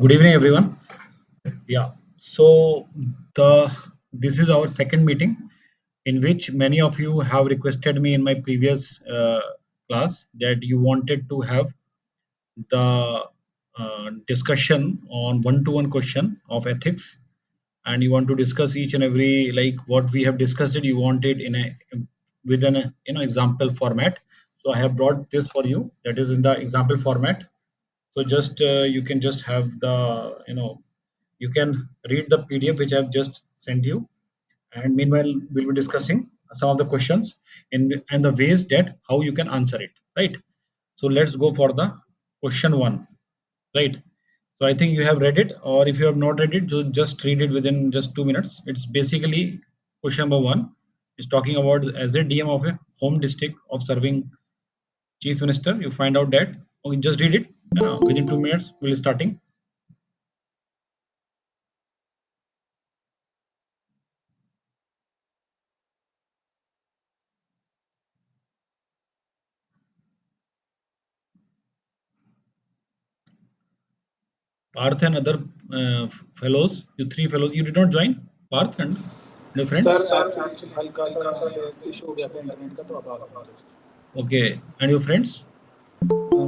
Good evening, everyone. Yeah. So the this is our second meeting in which many of you have requested me in my previous class that you wanted to have the discussion on one-to-one question of ethics, and you want to discuss each and every like what we have discussed it. You want it in a within a example format. So I have brought this for you. That is in the example format. So just you can just have the you can read the PDF which I have just sent you, and meanwhile we'll be discussing some of the questions and the ways that how you can answer it, right? So let's go for the question one, right? So I think you have read it, or if you have not read it, just read it within just 2 minutes. It's basically question number one is talking about as a DM of a home district of serving chief minister. You find out that, okay, just read it, within 2 minutes we'll starting. Parth and other fellows, you three fellows, you did not join? Parth and your sir friends? Actually हल्का सा यहाँ पे issue हो गया था internet का, तो अब आ गया हूँ just. Okay, and your friends?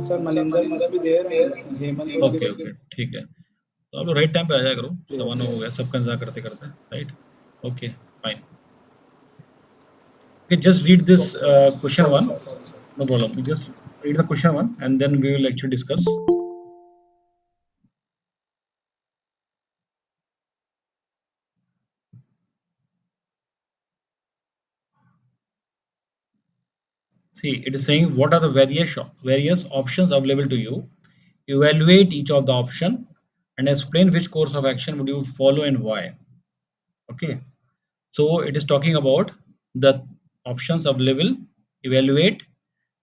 Sir Maninder must be there and Hemant will be Okay, okay, ठीक है। तो आप लोग राइट टाइम पे आ जाया करो, देयर। 9:15 हो गया, सबका इंतजार करते करते, right? Okay, fine. Okay, just read this question sorry one. Sir, sorry sir. No problem. You just read the question one, and then we will actually discuss. See, it is saying what are the various options available to you. Evaluate each of the option and explain which course of action would you follow and why. Okay. So it is talking about the options available, evaluate,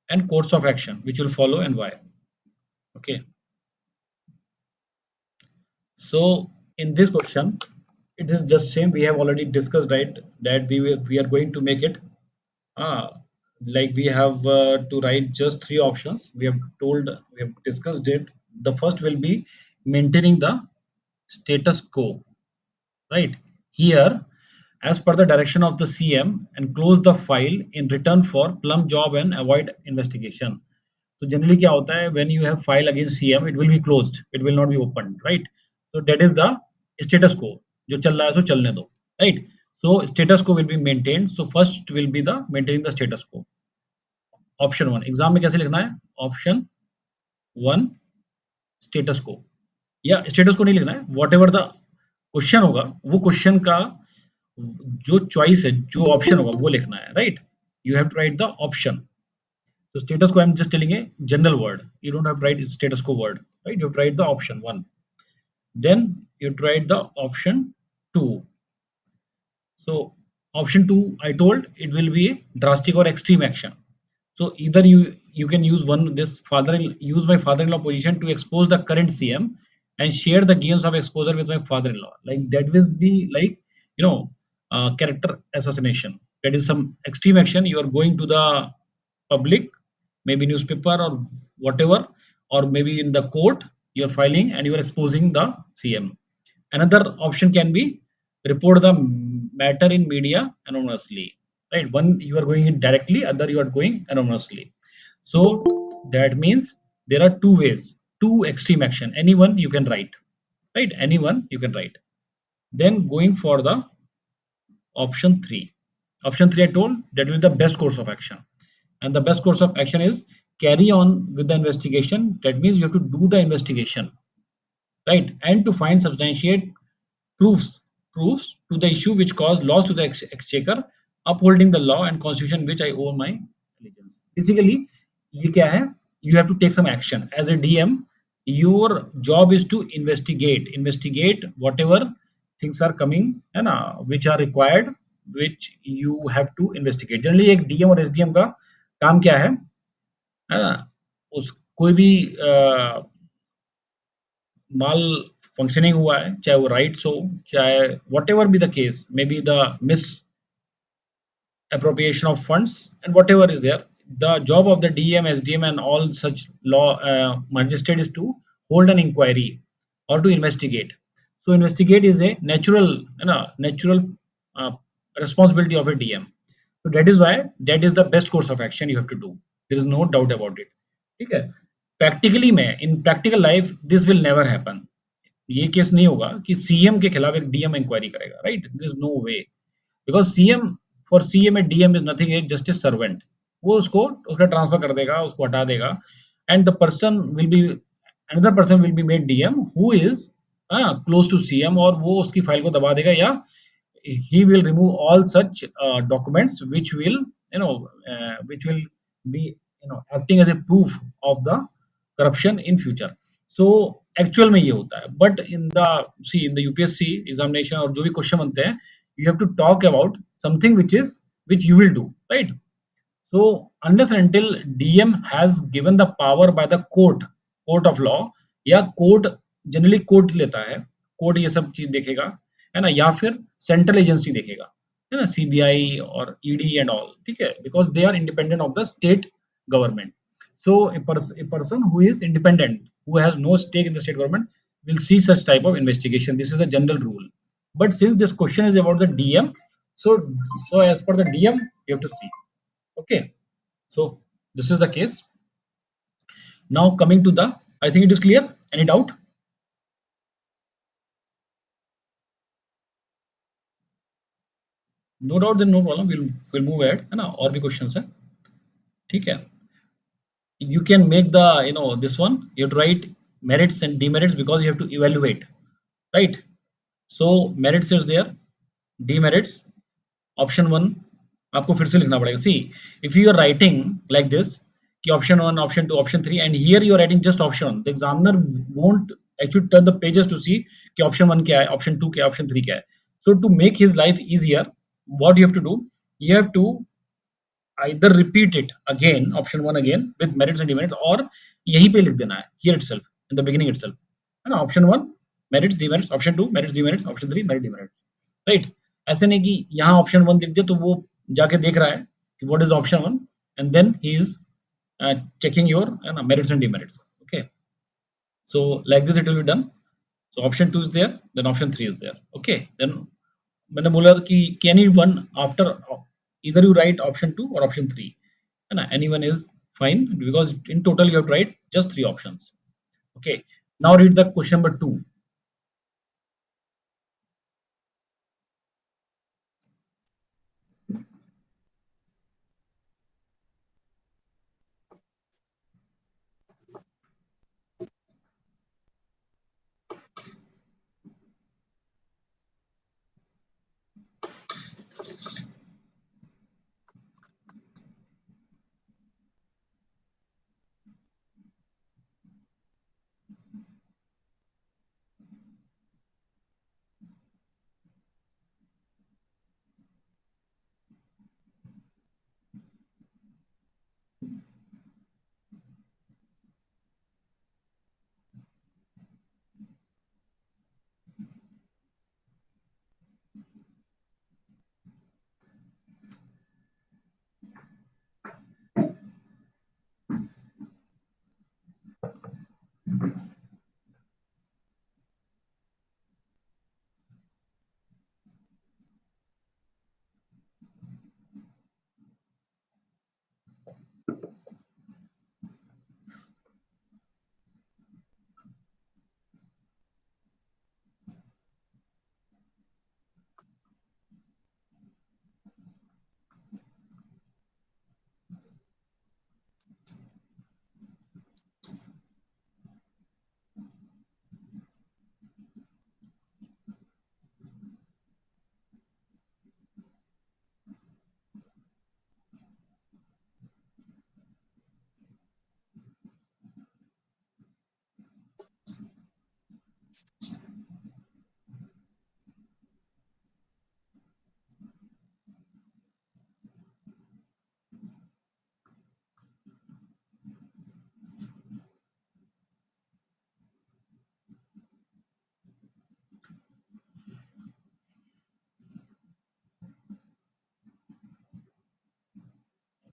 and course of action which will follow and why. Okay. So in this question, it is just same we have already discussed, right? That we are going to make it like we have to write just three options. We have discussed it. The first will be maintaining the status quo, right? Here, as per the direction of the CM, and close the file in return for plum job and avoid investigation. So generally क्या होता है, when you have file against CM, it will be closed, it will not be opened, right? So that is the status quo. जो चल रहा है सो चलने दो, right? So status quo will be maintained. So first will be the maintaining the status quo. Option one exam में कैसे लिखना है? ऑप्शन वन स्टेटस को, या स्टेटस को नहीं लिखना है, वॉट एवर द क्वेश्चन होगा वो क्वेश्चन का जो चॉइस है, जो ऑप्शन होगा वो लिखना है, right? You have to write the option. So status quo, I'm just telling a general word. You don't have to write status quo word, right? You have to write the option one. Then you have to write the option two. So option two, I told it will be a drastic or extreme action. So either you can use one this father use my father-in-law position to expose the current CM and share the gains of exposure with my father-in-law. Like that will be like character assassination. That is some extreme action. You are going to the public, maybe newspaper or whatever, or maybe in the court. You are filing and you are exposing the CM. Another option can be report the matter in media anonymously, right? One you are going in directly, other you are going anonymously. So that means there are two ways, two extreme action. Anyone you can write, right? Anyone you can write. Then going for the option three. Option three, I told that will be the best course of action. And the best course of action is carry on with the investigation. That means you have to do the investigation, right? And to find substantiate proofs to the issue which caused loss to the exchequer, upholding the law and constitution which I owe my allegiance. Basically, ये क्या है? You have to take some action as a DM. Your job is to investigate whatever things are coming है ना, which are required, which you have to investigate. Generally एक DM और SDM का काम क्या है ना? उस कोई भी माल फंक्शनिंग हुआ है, चाहे वो राइट्स हो, चाहे what ever be the case, may be the miss appropriation of funds and whatever is there, the job of the DM, SDM and all such law magistrate is to hold an inquiry or to investigate. So investigate is a natural, natural uh, responsibility of a DM. So that is why that is the best course of action you have to do. There is no doubt about it. ठीक है. Practically में in practical life this will never happen. ये case नहीं होगा कि CM के खिलाफ एक डीएम इंक्वायरी करेगा, right? There is no way, because CM, for CM a DM is nothing, एक जस्ट ए सर्वेंट. वो उसको उसका ट्रांसफर कर देगा, उसको हटा देगा, and the person will be, another person will be made DM who is close to CM, और वो उसकी फाइल को दबा देगा, या he will remove all such documents which will be acting as a proof of the corruption in future. So actual में ये होता है, but in the UPSC examination और जो भी क्वेश्चन बनते हैं, you have to talk about something which you will do, right? So unless and until DM has given the power by the court of law, या court, generally court लेता है, court ये सब चीज देखेगा, है ना, या फिर सेंट्रल एजेंसी देखेगा, है ना, सीबीआई और ईडी एंड ऑल, ठीक है, because they are independent of the state government. So a person who is independent, who has no stake in the state government, will see such type of investigation. This is a general rule. But since this question is about the DM, so as per the DM, you have to see. Okay, so this is the case. Now coming to the, I think it is clear. Any doubt? No doubt, then no problem. We'll move ahead. है ना, और भी questions है, ठीक है. You can make the, this one. You have to write merits and demerits because you have to evaluate, right? So merits is there, demerits. Option one आपको फिर से लिखना पड़ेगा. See, if you are writing like this कि option one, option two, option three, and here you are writing just option one, the examiner won't actually turn the pages to see कि option one क्या है, option to क्या है, option three क्या है. So to make his life easier, what you have to do, you have to either repeat it again, option one again with merits and demerits, or यहीं पे लिख देना है here itself, in the beginning itself, है ना, option one merits demerits, option two merits demerits, option three merit demerits, right? ऐसे नहीं कि यहाँ ऑप्शन वन लिख दे तो वो जाके देख रहा है कि what is option one, and then he is checking your merits and demerits. Okay, so like this it will be done. So option 2 is there, then option 3 is there. Okay, then मैंने बोला कि can you one after, either you write option 2 or option 3, है ना, anyone is fine because in total you have to write just 3 options. Okay, now read the question number 2.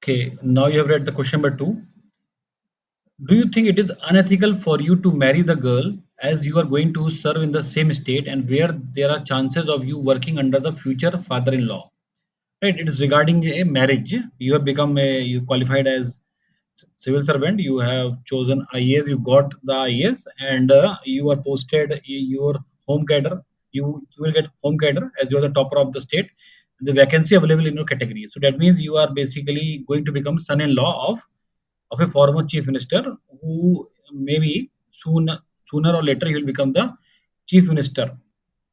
Okay, now you have read the question number 2. Do you think it is unethical for you to marry the girl as you are going to serve in the same state and where there are chances of you working under the future father-in-law. Right, it is regarding a marriage. You have become a, you qualified as civil servant, you have chosen IAS, you got the IAS, and you are posted your home cadre. You will get home cadre as you are the topper of the state, the vacancy available in your category. So that means you are basically going to become son-in-law of a former chief minister, who maybe soon sooner or later he will become the chief minister,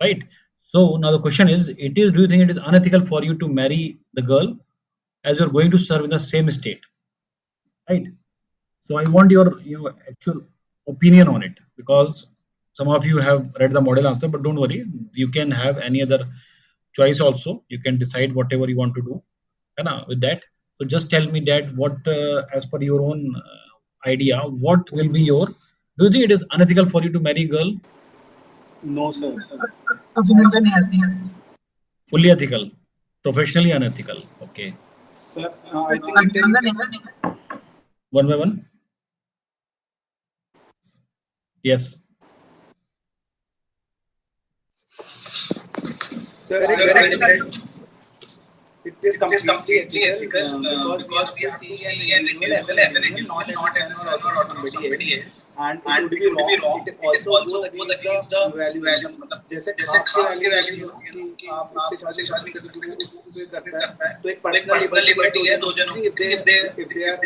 right? So now the question is, it is, do you think it is unethical for you to marry the girl as you're going to serve in the same state, right? So I want your actual opinion on it, because some of you have read the model answer, but don't worry, you can have any other choice also. You can decide whatever you want to do, with that. So just tell me that what, as per your own idea, what will be your, do you think it is unethical for you to marry a girl? No, sir. Absolutely, yes. Fully ethical, professionally unethical. Okay, Sir, I think it is. one by one. Yes. Sir, I think it is completely ethical because we have to see an individual as an individual, not as a son or daughter of somebody else. And it would be wrong. It also goes against the value. मतलब जैसे खाप के value रहती है ना कि आप इससे शादी कर सकते हो क्योंकि वो उससे करता है, तो एक पर्सनल लिबर्टी है दो जनों की, if they are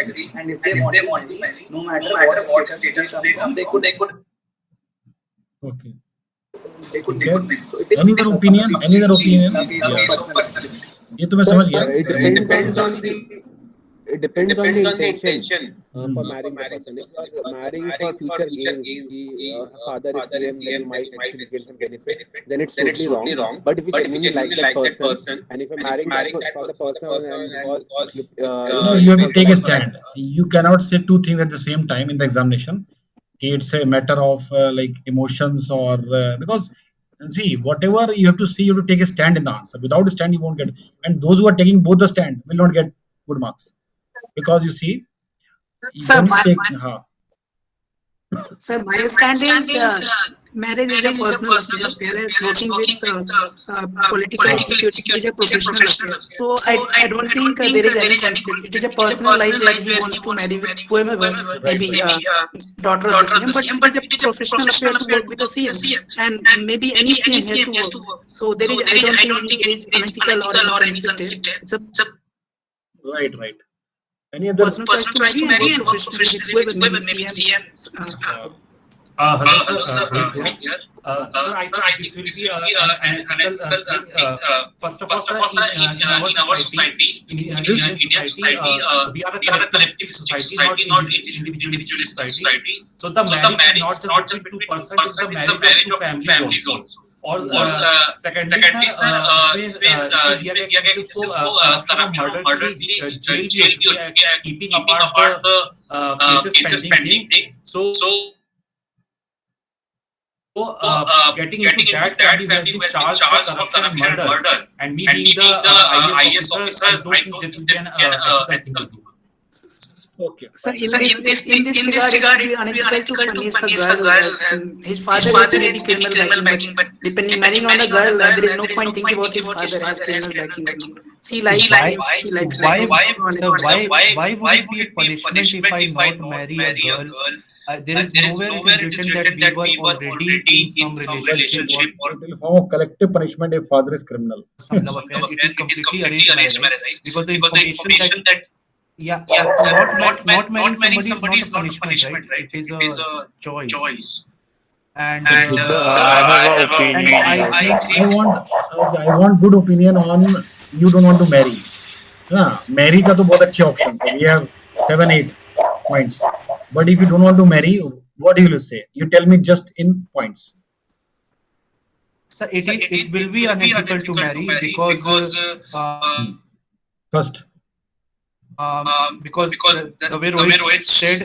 agree and if they want to marry, no matter what status they come from, they could Okay. make. Okay. So it is Any other opinion? Any other opinion? a case of Yeah. personal. ये तो मैं Sir, समझ गया. it depends on the intention for hmm. marrying the person. If you are marrying for future gains, ki, father is CM, then you might actually get some benefit, then it's totally wrong. But if you genuinely like that person, and if you're marrying that for the person and because No, you have to take a stand. You cannot say two things at the same time in the examination. Okay, it's a matter of like emotions, or because, and see, whatever you have to see, you have to take a stand in the answer. Without a stand, you won't get. And those who are taking both the stand will not get good marks, because you see, Sir, once take. Sir, my stand is marriage is a personal affair, whereas working with political executive is a professional affair. So I don't think there is any conflict. It is a personal life that he wants to marry with whoever, maybe daughter of the CM, but it is a professional affair to work with the CM, and maybe any CM has to work. So there is, I don't think it is unethical or any conflict. It's a Right. Any other personal choice to marry and work professionally with whoever, maybe CM. Hello, sir. Rohit here. Sir, I think this will be an unethical thing. First of all, sir, in our society, in Indian society, we are a collective society, not individualistic society. So the marriage is not just between two persons; it's the marriage of two families also. और secondly sir, इसमें दिया गया कि जैसे वो corruption और murder की jail भी हो चुकी है, keeping apart the cases pending thing. So getting into that family who has been charged for corruption and murder, and me being the IAS officer, I don't think that will be an ethical thing. Okay. Sir, in this regard, it would be unethical to punish the girl. His father is maybe criminal backing, but depending marrying on a girl, there is no point thinking about his father has criminal backing or not. She likes Why would it be a punishment if I not marry a girl? There is nowhere it is written that we were already in some relationship or It will form a collective punishment if father is criminal. some love affair. It is completely arranged marriage, right? Because the information that not marrying somebody is not a punishment, right? It is a choice. And I have an opinion. I want good opinion on, you don't want to marry. हाँ, marry का तो बहुत अच्छे options है. We have 7-8 points. But if you don't want to marry, what will you say? You tell me just in points. so it will be unethical to marry because First, because the way Rohit said,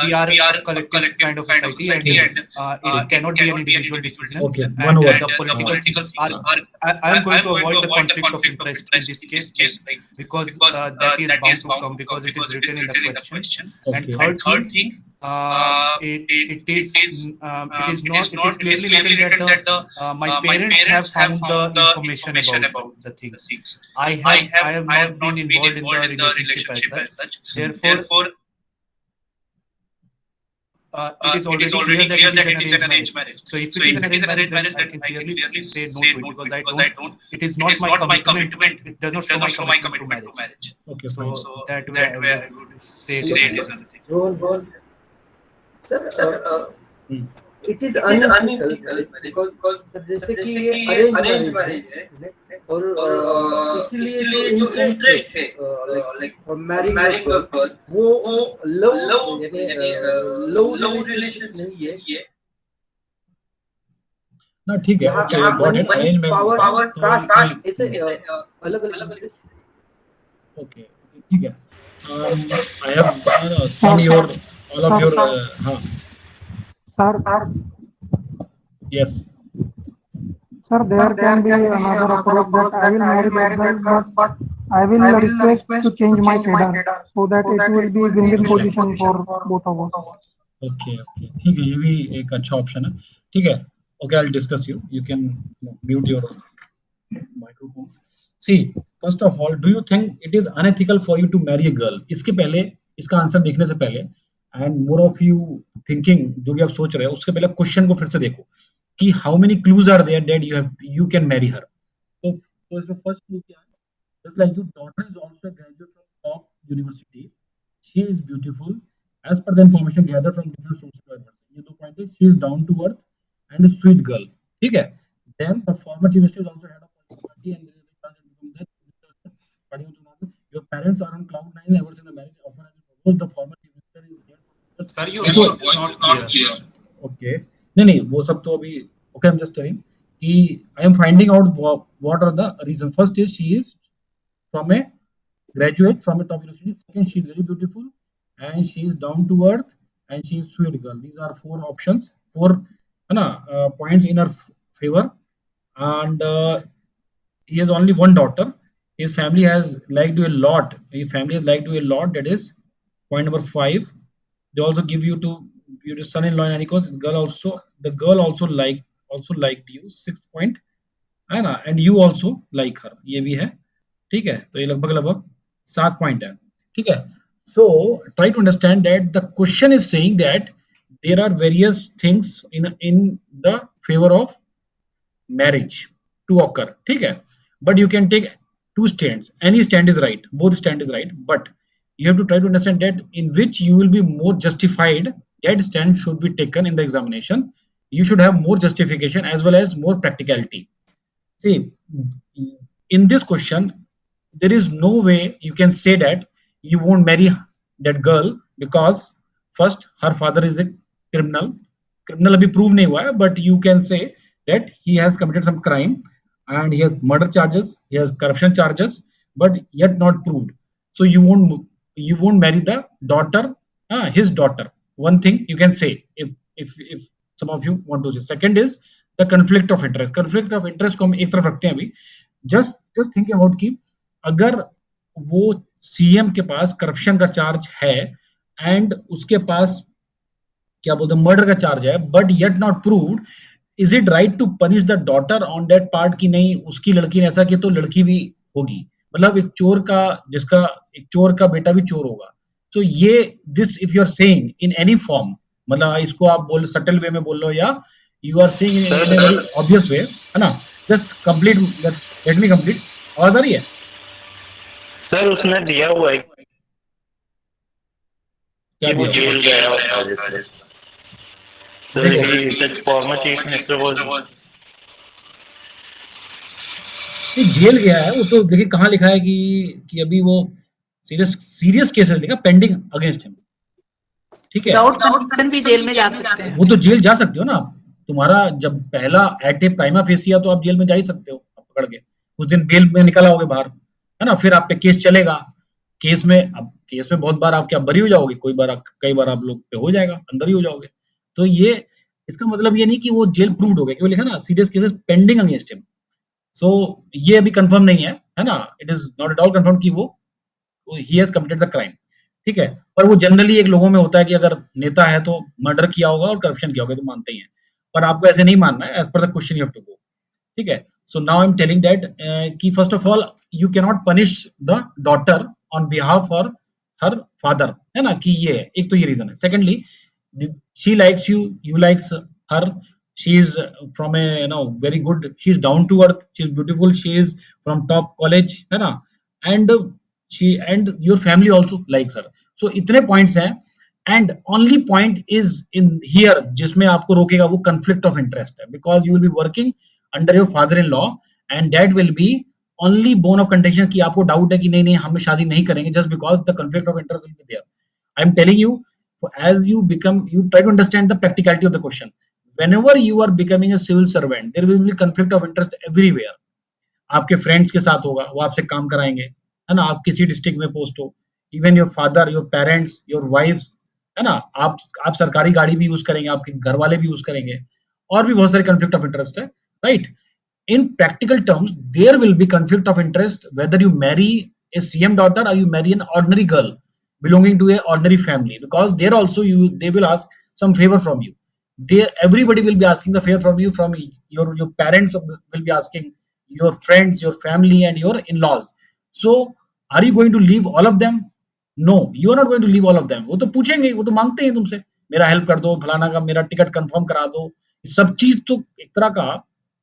we are a collective kind of society, and it cannot be an individual decision. Okay, And one word. the political things are. I am going to avoid the conflict of interest in this case, because that is bound to come because it is written in the question. Okay. And third thing, It is not. It is clearly written that my parents have found the information about the things. I have not been involved in the relationship as such. Therefore, it is already clear that it is an arranged marriage. So if it is an arranged marriage, then I can clearly say no to it, because I don't. It is not my commitment. It does not show my commitment to marriage. Okay, So fine. that way I would say it is another thing. Rohan, sir Hmm. It is unethical marriage because जैसे कि ये arrange marriage है और इसीलिए जो intent है like marrying a girl वो love यानी लव रिलेशनशिप नहीं है ना ठीक है, यहाँ okay, got it. Arrange power तो कास्ट ऐसे अलग अलग ओके, ठीक है। I have some your all of your हाँ, Sir, yes, sir, there can be another approach that I will marry that girl, but I will request to change my cadre so that it will be win-win position for both of us. Okay okay, ठीक है, ये भी एक अच्छा option है। ठीक है, okay, I will discuss you, you can mute your microphones. See, first of all, do you think it is unethical for you to marry a girl? इसके पहले, इसका आंसर देखने से पहले, and more of you thinking, जो भी आप सोच रहे हो, उसके पहले क्वेश्चन को फिर से देखो कि how many clues are there that you can marry her. तो इसमें फर्स्ट क्लू क्या है? Just like your daughter is also a graduate from top university, she is beautiful as per the information gathered from different sources by her. ये दो point है, she is down to earth and a sweet girl. ठीक है, then the former chief minister is also head of party and there is a chance to become that party of Chunab. Your parents are on cloud nine ever since the marriage offer has been proposed. The former chief minister is here. Sir, your voice is not clear. Okay, नहीं वो सब तो अभी okay, I'm just telling कि I am finding out what are the reasons. First is she is from a graduate from a top university. Second, she is very beautiful and she is down to earth and she is sweet girl. These are four options, four points in her favor. And he has only one daughter. His family has liked you a lot. His family has liked you a lot. That is point number 5. They also give you to your son-in-law and because the girl also liked you. 6 point है ना, and you also like her. ये भी है, ठीक है, तो ये लगभग लगभग 7 पॉइंट है। ठीक है, so try to understand that the question is saying that there are various things in the favor of marriage to occur. ठीक है, but you can take two stands, any stand is right, both stand is right, but you have to try to understand that in which you will be more justified. That stand should be taken in the examination. You should have more justification as well as more practicality. See, in this question, there is no way you can say that you won't marry that girl because first her father is a criminal. Criminal अभी prove नहीं हुआ है, but you can say that he has committed some crime and he has murder charges, he has corruption charges, but yet not proved. So you won't marry the daughter, his daughter. One thing you can say if some of you want to say. Second is the conflict of interest. Conflict of interest को हम एक तरफ रखते हैं अभी. Just think about कि अगर वो सीएम के पास करप्शन का चार्ज है एंड उसके पास क्या बोलते हैं मर्डर का चार्ज है but yet not proved, is it right to punish the daughter on that part कि नहीं उसकी लड़की ने ऐसा किया तो लड़की भी होगी? मतलब एक चोर का बेटा भी चोर होगा. तो ये this if you are saying in any form, मतलब इसको आप बोल सटल वे में बोल लो या you are saying in very obvious way, है ना? Just complete, let me complete. आवाज आ रही है सर? उसने दिया हुआ है क्या कि वो दिया? जेल गया होता है. The former chief minister was नहीं जेल गया है वो तो देखिए कहाँ लिखा है कि अभी वो सीरियस केसेस लिखा पेंडिंग अगेंस्ट हिम. ठीक है, विदाउट कन्विक्शन भी जेल में जा सकते हैं. वो तो जेल जा सकते हो ना आप. तुम्हारा जब पहला एट ए प्राइमा फेसिया तो आप जेल में जा ही सकते हो आप पकड़ के. कुछ दिन बेल में निकल आओगे बाहर, है ना? फिर आप पे केस चलेगा. केस में बहुत बार आप क्या बरी हो जाओगे, कई बार आप लोग पे हो जाएगा, अंदर ही हो जाओगे. तो ये इसका मतलब ये नहीं कि वो जेल प्रूव्ड हो गया, क्यों लिखा ना serious cases pending against him. So ये अभी कंफर्म नहीं है ना? It is not at all confirm कि वो ही हैज कमिटेड द क्राइम. ठीक है, पर वो जनरली एक लोगों में होता है कि अगर नेता है तो मर्डर किया होगा और करप्शन किया होगा, तो मानते ही हैं, पर आपको ऐसे नहीं मानना है, as per the question you have to go. ठीक है, so now I am telling that कि first of all you can not punish the daughter on behalf of her father, है ना, कि ये है, एक तो ये रीजन है। Secondly, she likes you, you likes her, she is from a very good, she is down to earth, she is beautiful, she is from top college, है ना, and she and your family also likes her, so इतने points हैं, and only point is in here जिसमें आपको रोकेगा वो conflict of interest है, because you will be working under your father-in-law and that will be only bone of contention कि आपको doubt है कि नहीं नहीं हम शादी नहीं करेंगे just because the conflict of interest will be there. I am telling you, as you become, you try to understand the practicality of the question. Whenever you are becoming a civil servant, there will be conflict of interest everywhere. आपके friends के साथ होगा, वो आपसे काम कराएंगे, है ना, आप किसी डिस्ट्रिक्ट में पोस्ट हो, even your father, your parents, your wives, है ना, आप सरकारी गाड़ी भी यूज करेंगे, आपके घर वाले भी यूज करेंगे, और भी बहुत सारे कॉन्फ्लिक्ट ऑफ इंटरेस्ट है, right. In practical terms, there will be conflict of interest whether you marry a CM daughter or you marry an ordinary girl belonging to a ordinary family, because there also they will ask some favor from you. There everybody will be asking the favor from you, from your parents will be asking, your friends, your family, and your in-laws. So are you going to leave all of them? No, you are not going to leave all of them. वो तो पूछेंगे, वो तो मांगते हैं तुमसे, मेरा help कर दो, फलाना का मेरा टिकट कंफर्म करा दो, सब चीज तो एक तरह का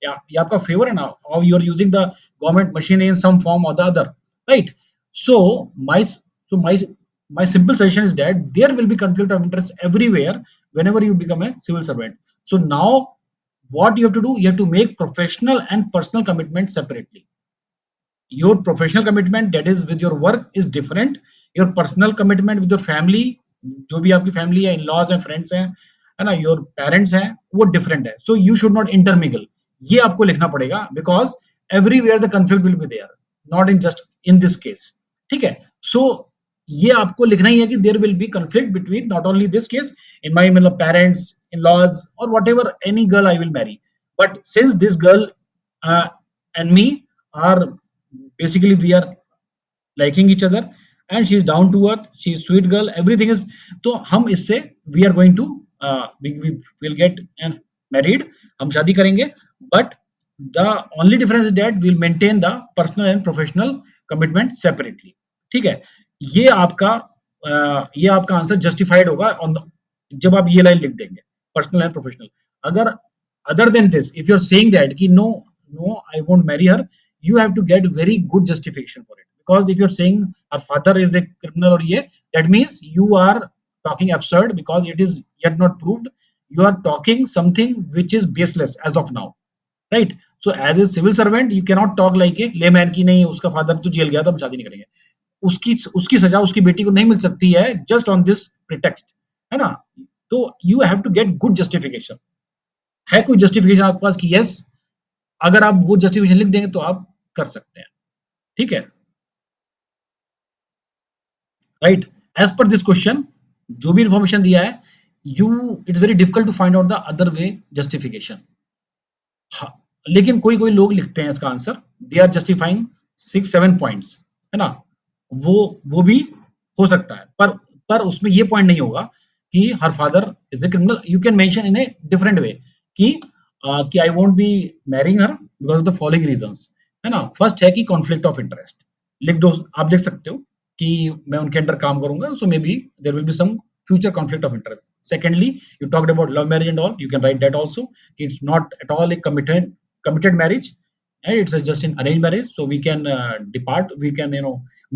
ये आपका फेवर है ना, or you are using the government machinery in some form or the other, right? So my simple suggestion is that there will be conflict of interest everywhere whenever you become a civil servant. So now what you have to do, you have to make professional and personal commitment separately. Your professional commitment, that is with your work, is different. Your personal commitment with your family, जो भी आपकी family है, in-laws and friends हैं, है ना, your parents हैं, वो different है. So you should not intermingle. ये आपको लिखना पड़ेगा, because everywhere the conflict will be there, not in just in this case. ठीक है, so ये आपको लिखना ही है कि there will be conflict between not only this case, in my मतलब parents, in-laws, or whatever, any girl I will marry. But since this girl and me are basically, we are liking each other and she is down to earth, she is sweet girl, everything is, तो हम इससे we are going to we will get married, हम शादी करेंगे, but the only difference is that we'll maintain the personal and professional commitment separately. ठीक है, ये आपका आंसर जस्टिफाइड होगा जब आप ये लाइन लिख देंगे, पर्सनल एंड प्रोफेशनल। अगर other than this, if you are saying that कि no I won't marry her, you have to get very good justification for it, because if you're saying her father is a criminal or yeah, that means you are talking absurd, because it is yet not proved. You are talking something which is baseless as of now, right? So as a civil servant you cannot talk like a layman ki nahi uska father to jail gaya to hum shaadi nahi karenge, उसकी सजा उसकी बेटी को नहीं मिल सकती है just on this pretext, है ना। तो you have to get good justification, है कोई justification आपके पास कि yes, अगर आप वो जस्टिफिकेशन लिख देंगे तो आप कर सकते हैं, ठीक है, right. As per this question जो भी इंफॉर्मेशन दिया है, you it's very difficult to find out the other way justification. लेकिन कोई कोई लोग लिखते हैं इसका answer, they are justifying 6-7 points, है ना, वो भी हो सकता है, पर उसमें ये पॉइंट नहीं होगा कि her father is a criminal. You can mention in a different way कि I won't be marrying her because of the following reasons, है ना। फर्स्ट है कि कॉन्फ्लिक्ट ऑफ इंटरेस्ट लिख दो, आप देख सकते हो कि मैं उनके अंडर काम करूंगा, so maybe there will be some future conflict of interest. Secondly, you talked about love marriage and all, you can write that also. It's not at all a committed marriage, and it's just an arranged marriage, so we can depart, we can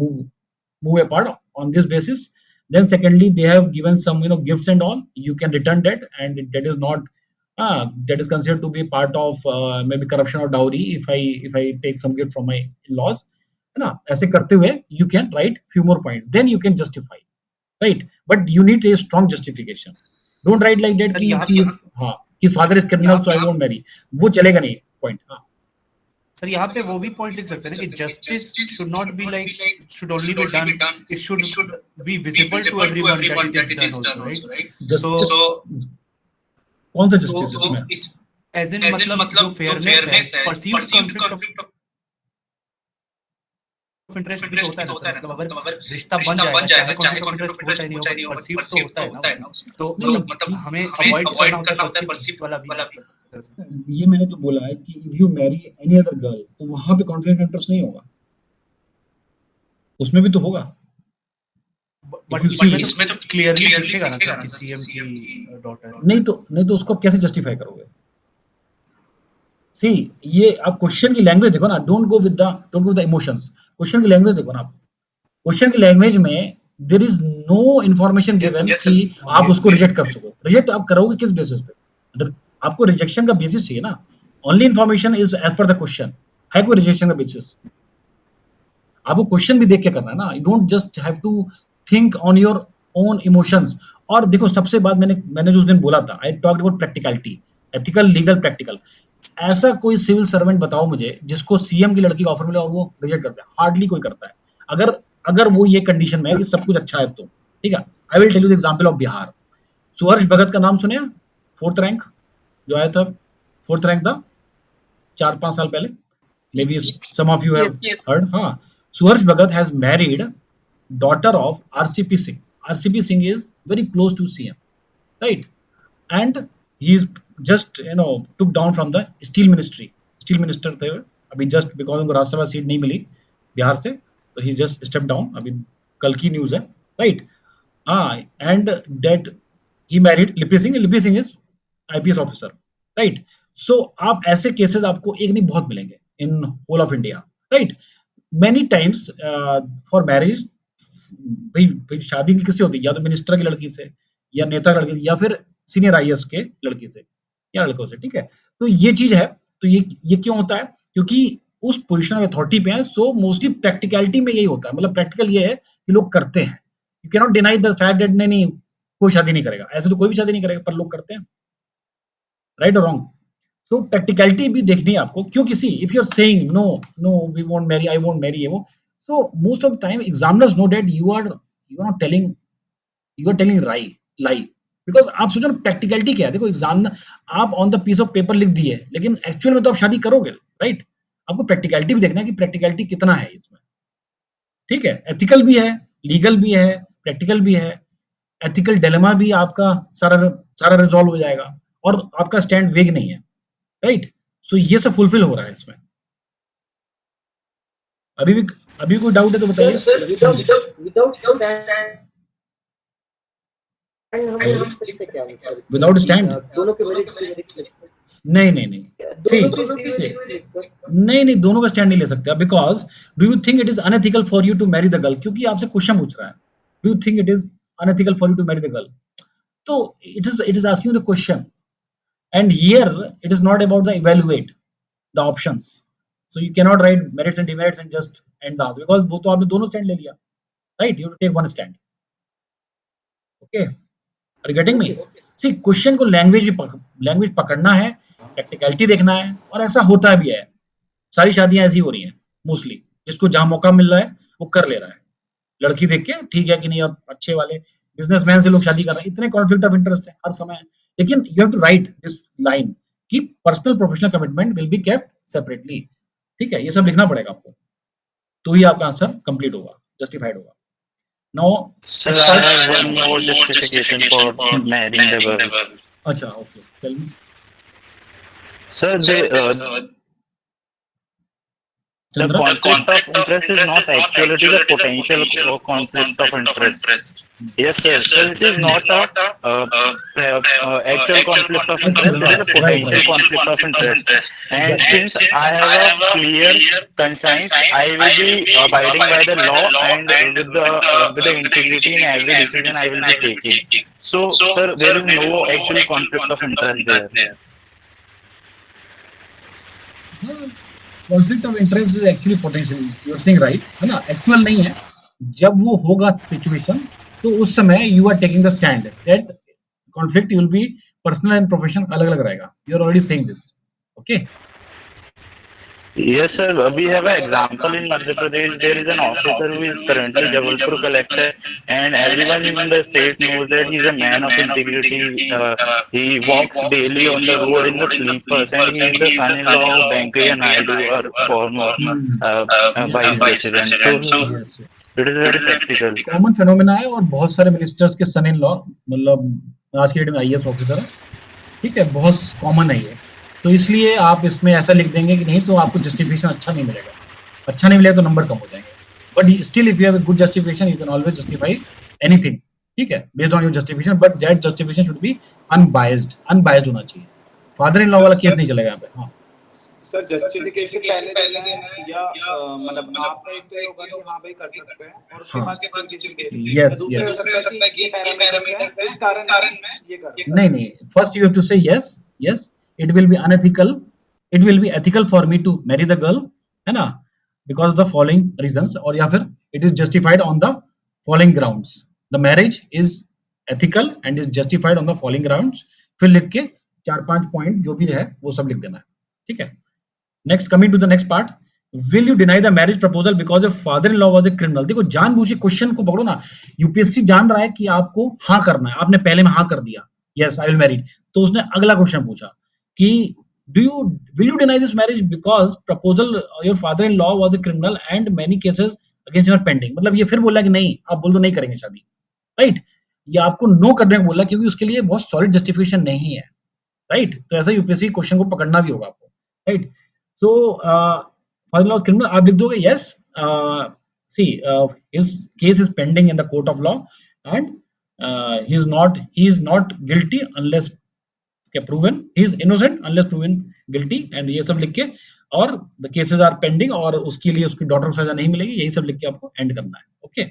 move apart on this basis. Then secondly, they have given some gifts and all, you can return that, and that is not that is considered to be part of maybe corruption or dowry if I take some gift from my in-laws, है ना। ऐसे करते हुए you can write few more points, then you can justify, right? But you need a strong justification. Don't write like that कि his father is criminal so I won't marry, वो चलेगा नहीं point। Sir यहाँ पे वो भी point लिख सकते हैं कि justice should not be like should only be done, it should be visible to everyone that it is done also, right. So कौन सा जस्टिस इसमें, एज इन मतलब जो फेयरनेस है, परसीव्ड कॉन्फ्लिक्ट ऑफ इंटरेस्ट भी तो होता है ना सर, मतलब अगर रिश्ता बन जाएगा चाहे कॉन्फ्लिक्ट ऑफ इंटरेस्ट हो चाहे नहीं हो, बट परसीव तो होता है ना उसमें, तो मतलब हमें अवॉइड करना होता है परसीव वाला भी। ये मैंने तो बोला है कि if you Mary any other girl तो वहां पे कॉन्फ्लिक्ट इंटरेस्ट नहीं होगा, उसमें भी तो होगा। बट इसमें तो क्लियरली दिखेगा ना सर कि सीएम की डॉटर। नहीं तो उसको कैसे जस्टिफाई करोगे? सी, ये आप क्वेश्चन की लैंग्वेज देखो ना, don't go with the emotions. Question की लैंग्वेज देखो ना आप। क्वेश्चन की लैंग्वेज में there is no information given कि आप उसको रिजेक्ट कर सको। रिजेक्ट आप करोगे किस बेसिस पे? आपको रिजेक्शन का बेसिस चाहिए ना। Only information is as per the question, है कोई रिजेक्शन का बेसिस? आपको क्वेश्चन भी देख के करना है ना, you don't just have to think on your own emotions. और देखो सबसे बाद मैंने जो उस दिन बोला था, I talked about practicality, ethical, legal, practical. ऐसा कोई सिविल सर्वेंट बताओ मुझे जिसको सीएम की लड़की का ऑफर मिला और वो रिजेक्ट करता है? हार्डली कोई करता है, अगर अगर वो ये कंडीशन में है कि सब कुछ अच्छा है तो। ठीक है, I will tell you the example of Bihar. Suharsh Bhagat का नाम सुने? 4th रैंक जो आया था, 4th रैंक था 4-5 साल पहले, may be some of you have heard. हाँ, Suharsh Bhagat has married daughter of RCP Singh. RCP Singh is very close to CM, right? And he is just took down from the steel ministry. Steel minister थे अभी, just because उनको Rajya Sabha seat नहीं मिली बिहार से, तो he just stepped down. अभी कल की news है, right? And that he married Lippy Singh. Lippy Singh is IPS officer, right? So आप ऐसे केसेस आपको एक नहीं बहुत मिलेंगे in whole of India, right? Many times for marriage, भाई शादी की किससे होती है? या तो मिनिस्टर की लड़की से, या नेता की लड़की से, या फिर सीनियर आईएएस के लड़की से, या लड़कों से। ठीक है, तो ये चीज है। तो ये क्यों होता है? क्योंकि उस पोजीशन ऑफ अथॉरिटी पे है। सो मोस्टली प्रैक्टिकलिटी में यही होता है, मतलब प्रैक्टिकल ये है कि लोग करते हैं। You can not deny the fact that नहीं कोई शादी नहीं करेगा, ऐसे तो कोई भी शादी नहीं करेगा, पर लोग करते हैं, राइट और रॉन्ग? तो प्रैक्टिकलिटी भी देखनी है आपको, क्यों किसी if you are saying no no we won't marry, I won't marry, ये वो, so most of the time examiners know that you are not telling, you are telling lie. Because आप सोचो ना प्रैक्टिकलिटी क्या है। देखो एग्जाम आप on the piece of paper लिख दिए, लेकिन एक्चुअल में तो आप शादी करोगे, राइट? आपको प्रैक्टिकलिटी भी देखना है कि प्रैक्टिकलिटी कितना है इसमें। ठीक है, एथिकल भी है, लीगल भी है, प्रैक्टिकल भी है। एथिकल डिलेमा भी आपका सारा सारा रिजॉल्व हो जाएगा, और आपका स्टैंड वेग नहीं है, राइट? सो ये सब फुलफिल हो रहा है इसमें। अभी कोई डाउट है तो बताइए। सर विदाउट विदाउट स्टैंड दोनों के मेरिट नहीं नहीं, दोनों का स्टैंड नहीं ले सकते, because do you think it is unethical for you to marry the girl? क्योंकि आपसे क्वेश्चन पूछ रहा है, do you think it is unethical for you to marry the girl? तो it is asking the question, and here it is not about the evaluate the options. So you can not write merits and demerits and just and the answer, because वो तो आपने दोनों stand ले लिया, right? You take one stand. Okay, are getting me? See, question को language पकड़ना है, practicality देखना है, और ऐसा होता भी है। सारी शादियां ऐसी हो रही हैं मोस्टली, जिसको जहां मौका मिल रहा है वो कर ले रहा है, लड़की देख के ठीक है कि नहीं, और अच्छे वाले बिजनेसमैन से लोग शादी कर रहे हैं। इतने कॉन्फ्लिक्ट ऑफ इंटरेस्ट है हर समय। लेकिन you have to write this line कि personal professional commitment will be kept separately. ठीक है, ये सब लिखना पड़ेगा आपको, तो ही आपका आंसर कंप्लीट होगा, जस्टिफाइड होगा। Now Sir, I have one more justification for marrying the girl. अच्छा, okay, tell me. Sir, the Chandra, conflict of interest is not actual, it is a potential conflict of interest. Yes, sir. So it is not a actual conflict of interest, it is a potential conflict of interest. And since I have a clear conscience, I will be abiding by the law and with the integrity in every decision I will be taking. So, sir, there is no actual conflict of interest there. Conflict of interest is actually potential, you are saying right, है ना? Actual नहीं है। जब वो होगा situation, तो उस समय you are taking the stand that conflict will be personal and professional अलग अलग रहेगा। You are already saying this, okay? Yes, sir. We have an example in Madhya Pradesh. There is an officer who is currently Jabalpur collector, and everyone in the state knows that he is a man of integrity. He walks daily on the road in the sleepers, and he is the son-in-law of Venkaiah Naidu, our former yes, vice yes, president. So yes, yes. it is very practical. Common phenomena है और बहुत सारे ministers के सन in law मतलब आज की date में IAS officer है, ठीक है, बहुत कॉमन है ये। तो इसलिए आप इसमें ऐसा लिख देंगे कि नहीं तो आपको जस्टिफिकेशन अच्छा नहीं मिलेगा, अच्छा नहीं मिलेगा तो नंबर कम हो जाएंगे। But still if you have a good justification you can always justify anything, ठीक है, based on your justification, but that justification should be unbiased होना चाहिए। फादर इन लॉ वाला केस नहीं चलेगा यहाँ पे। हाँ सर जस्टिफिकेशन पहले देना है या मतलब आपका एक तो ये होगा कि हाँ भाई कर सकते हैं और उसके बाद जस्टिफिकेशन यस दूसरा हो सकता है कि ये पैरामीटर है इस कारण मैं ये कर नहीं नहीं, first you have to say yes it will be unethical, it will be ethical for me to marry the girl, है ना, because of the following reasons, और या फिर it is justified on the following grounds, the marriage is ethical and is justified on the following grounds, फिर लिख के 4-5 point जो भी है वो सब लिख देना है, ठीक है। Next, coming to the next part, will you deny the marriage proposal because your father in law was a criminal. देखो जानबूझ के क्वेश्चन को पकड़ो ना, यूपीएससी जान रहा है कि आपको हाँ करना है, आपने पहले में हाँ कर दिया यस आई विल मैरिड, तो उसने अगला क्वेश्चन पूछा कि do you will you deny this marriage because proposal your father in law was a criminal and many cases against you are pending. मतलब ये फिर बोला कि नहीं, आप बोल दो नहीं करेंगे शादी, राइट, ये आपको नो करने को बोला क्योंकि उसके लिए बहुत सॉलिड जस्टिफिकेशन नहीं है, राइट। तो ऐसा यूपीएससी क्वेश्चन को पकड़ना भी होगा आपको, right. So father law criminal, आप लिख दोगे yes, see his case is pending in the court of law and he is not guilty unless proven, he is innocent unless proven guilty, and ये सब लिख के और द केसेस आर पेंडिंग और उसके लिए उसकी डॉटर को सजा नहीं मिलेगी, यही सब लिख के आपको एंड करना है, okay.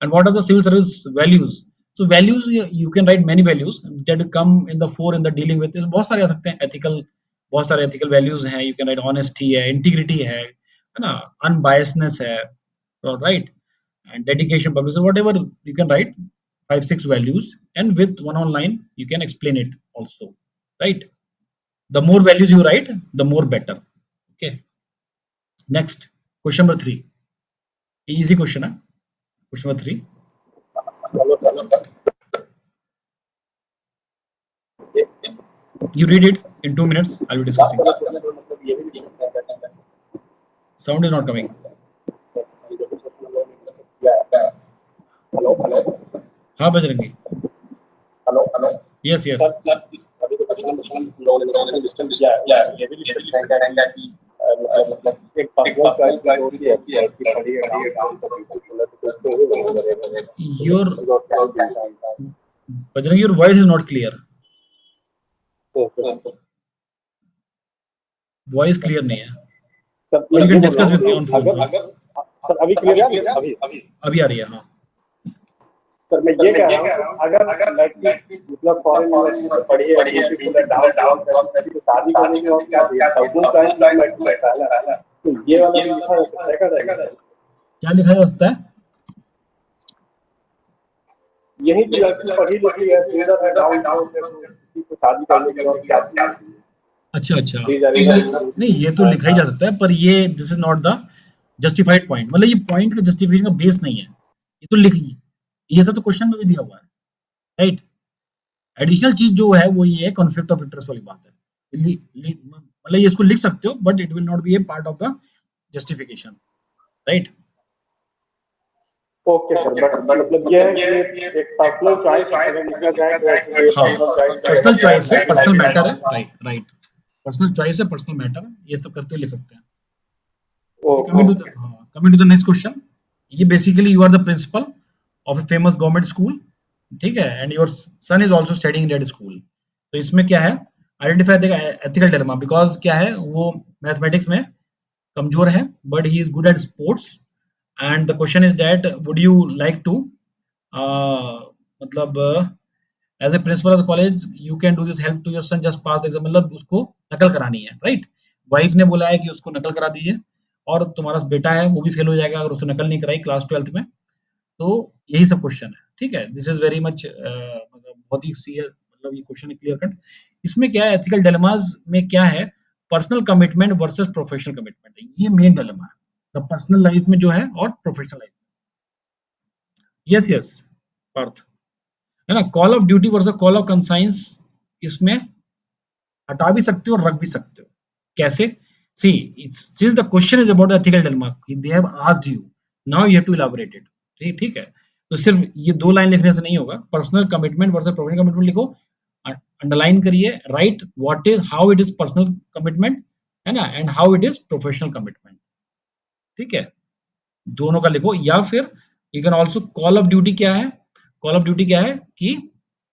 And what are the civil service values? So values, you can write many values that come in the fore in the dealing with, बहुत सारे आ सकते हैं, ethical, बहुत सारे ethical values हैं, you can write honesty है, integrity है ना, unbiasedness है, right, and dedication, public, so whatever you can write 5-6 values, and with one line you can explain it also, right. The more values you write, the more better, okay. Next, question number 3, easy question है, question number 3. You read it in 2 minutes. I'll be discussing. Sound is not coming. हाँ Bajrangi. Hello. Yes. अभी तो मतलब एक personal choice होती है कि खड़ी Your Bajrangi, your voice is not clear. Voice clear नहीं है. Or you can discuss with me on phone. Sir अभी क्लियर है? अभी आ रही है, हाँ. सर मैं ये कह रहा हूँ अगर लड़की मतलब फॉरेन यूनिवर्सिटी में पढ़ी है तो शादी करने के बाद क्या लड़की बैठा है, तो ये वाला भी लिखा जाएगा। क्या लिखा जा सकता है? यही तो लड़की पढ़ी लिखी है, सुंदर है, डाउन तो शादी करने के बाद क्या? अच्छा नहीं, ये तो लिखा ही जा सकता है, पर ये this is not the justified point, मतलब ये पॉइंट का जस्टिफिकेशन का बेस नहीं है, ये तो लिखिए, ये सब तो क्वेश्चन में भी दिया हुआ है, राइट। एडिशनल चीज जो है वो ये है कॉन्फ्लिक्ट ऑफ इंटरेस्ट वाली बात है, मतलब ये इसको लिख सकते हो but it will not be a part of the justification, right. Okay sir, मतलब ये एक पर्सनल चॉइस अगर लिखा जाए, हाँ पर्सनल चॉइस है, पर्सनल मैटर है, राइट, पर्सनल चॉइस है, पर्सनल मैटर है, ये सब करके लिख सकते हैं। Coming to the next question, ये basically you are the principal of a famous government school, ठीक है, and your son is also studying in that school. तो इसमें क्या है, identify the ethical dilemma, because क्या है, वो मैथमेटिक्स में कमजोर है but he is good at sports, and the question is that would you like to मतलब as a principal of the college you can do this help to your son just pass the exam, मतलब उसको नकल करानी है, right. Wife ने बोला है कि उसको नकल करा दीजिए, और तुम्हारा बेटा है वो भी फेल हो जाएगा अगर उसने नकल नहीं कराई क्लास 12th में। तो यही सब क्वेश्चन है, ठीक है। दिस इज वेरी मच मतलब बहुत ही मतलब ये क्वेश्चन है क्लियर कट। इसमें क्या है, एथिकल डिलेमास में क्या है, personal commitment versus professional commitment है, ये मेन डिलेमा है पर्सनल लाइफ में जो है और प्रोफेशनल लाइफ में। यस यस पार्थ, है ना, call of duty versus call of conscience, इसमें हटा भी सकते हो और रख भी सकते हो। कैसे? सी since the question is about the ethical dilemma, they have asked you, now you have to elaborate it। ठीक है, तो सिर्फ ये 2 लाइन लिखने से नहीं होगा। Personal commitment versus professional commitment लिखो, अंडरलाइन करिए, right what is how it is personal commitment, है ना, and how it is professional commitment. ठीक है, दोनों का लिखो। या फिर you can also call of duty क्या है, कॉल ऑफ ड्यूटी क्या है कि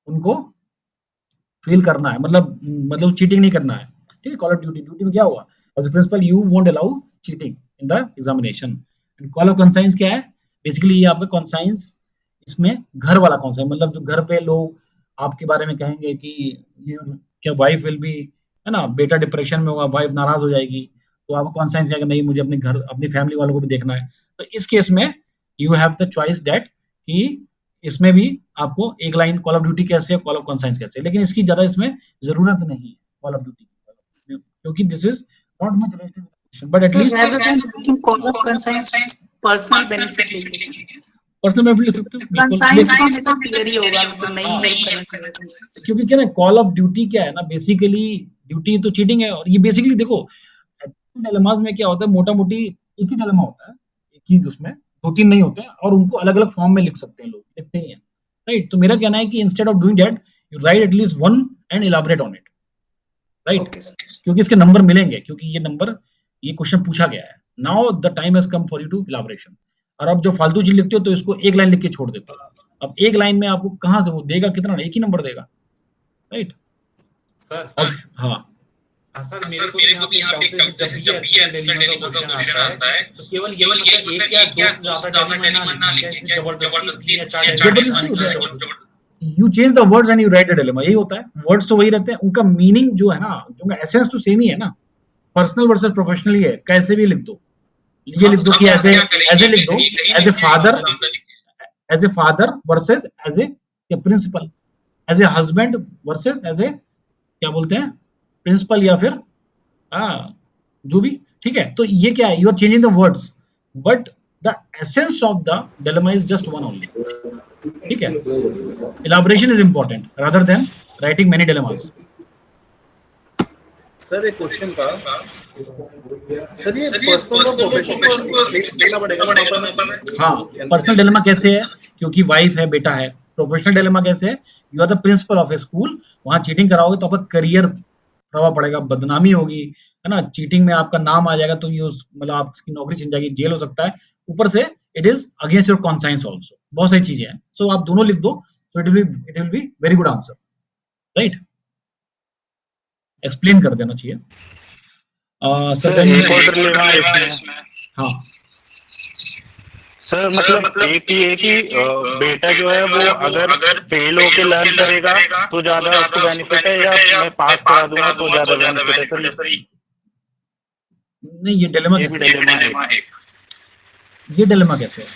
उनको फील करना है, मतलब चीटिंग नहीं करना है। ठीक है, कॉल ऑफ ड्यूटी, ड्यूटी में क्या हुआ, as a principal you won't allow cheating in the examination. And call of conscience क्या है, बेसिकली ये आपका कंसाइंस, इसमें घर वाला कंसाइंस, मतलब जो घर पे लोग आपके बारे में कहेंगे कि ये क्या वाइफ विल बी, है ना, बेटा डिप्रेशन में होगा, वाइफ नाराज हो जाएगी, तो आपको कंसाइंस क्या, नहीं मुझे अपने घर अपनी फैमिली वालों को भी देखना है। तो इस केस में you have the choice that कि इसमें भी आपको एक लाइन कॉल ऑफ ड्यूटी कैसे है, कॉल ऑफ कंसाइंस कैसे है, लेकिन इसकी ज्यादा इसमें जरूरत नहीं है कॉल ऑफ ड्यूटी, क्योंकि this is not much related with question, but So at least rather than putting call of conscience, personal benefit लिखेंगे। पर्सनल बेनिफिट ले सकते हो बिल्कुल। कंसाइंस का हमेशा क्लियर ही होगा, मतलब नहीं हेल्प करना चाहिए। क्योंकि क्या ना, कॉल ऑफ ड्यूटी क्या है ना, बेसिकली ड्यूटी तो चीटिंग है, और ये बेसिकली देखो डिलेमास में क्या होता है, मोटा मोटी एक ही डिलेमा होता है, एक ही, उसमें 2-3 नहीं होते हैं, और उनको अलग अलग फॉर्म में लिख सकते हैं लोग, लिखते ही हैं, राइट। तो मेरा कहना है कि instead of doing that you right at least one and elaborate on it, right, क्योंकि इसके नंबर मिलेंगे, क्योंकि ये नंबर, ये क्वेश्चन पूछा गया है। Now the time has come for you to elaboration. और अब जो फालतू चीज लिखते हो तो इसको एक लाइन लिख के छोड़ देते हो। अब एक लाइन में आपको कहाँ से वो देगा, कितना, एक ही नंबर देगा, राइट। सर हाँ सर मेरे को भी यहाँ पे एक डाउट है, जब भी ये एथिकल डिलेमा का क्वेश्चन आता है तो केवल ये मतलब एक या दो से ज्यादा डिलेमा ना लिखें, जबरदस्ती या जबरदस्ती you change the words and you write the dilemma, यही होता है। वर्ड्स तो वही रहते हैं, उनका मीनिंग जो है ना, जो एसेंस तो सेम ही है ना। पर्सनल वर्सेस प्रोफेशनल ही है, कैसे भी लिख दो, ये लिख दो कि ऐसे लिख दो, as a father versus as a principal, as a husband versus as a क्या बोलते हैं प्रिंसिपल, या फिर जो भी, ठीक है। तो ये क्या है, you are changing the words, but the essence of the dilemma is just one only, ठीक है। Elaboration is important rather than writing many dilemmas. Sir एक क्वेश्चन था, सर ये पर्सनल प्रोफेशनल को देना पड़ेगा। हाँ, पर्सनल डिलेमा कैसे है, क्योंकि वाइफ है, बेटा है। प्रोफेशनल डिलेमा कैसे है, you are the principal of a school, वहां चीटिंग कराओगे तो आपका करियर प्रभाव पड़ेगा, बदनामी होगी, है ना, चीटिंग में आपका नाम आ जाएगा, तो ये मतलब आपकी नौकरी छिन जाएगी, जेल हो सकता है। ऊपर से it is against your conscience also, बहुत सारी चीजें हैं। सो आप दोनों लिख दो, so it will be very good answer, right. Explain कर देना चाहिए। सर एक और डिलेमा है इसमें। हाँ सर मतलब एक ये कि बेटा जो है वो अगर फेल होके लर्न करेगा तो ज्यादा उसको बेनिफिट है, या मैं पास करा दूंगा तो ज्यादा बेनिफिट है सर? नहीं, ये डिलेमा कैसे, ये डिलेमा कैसे है,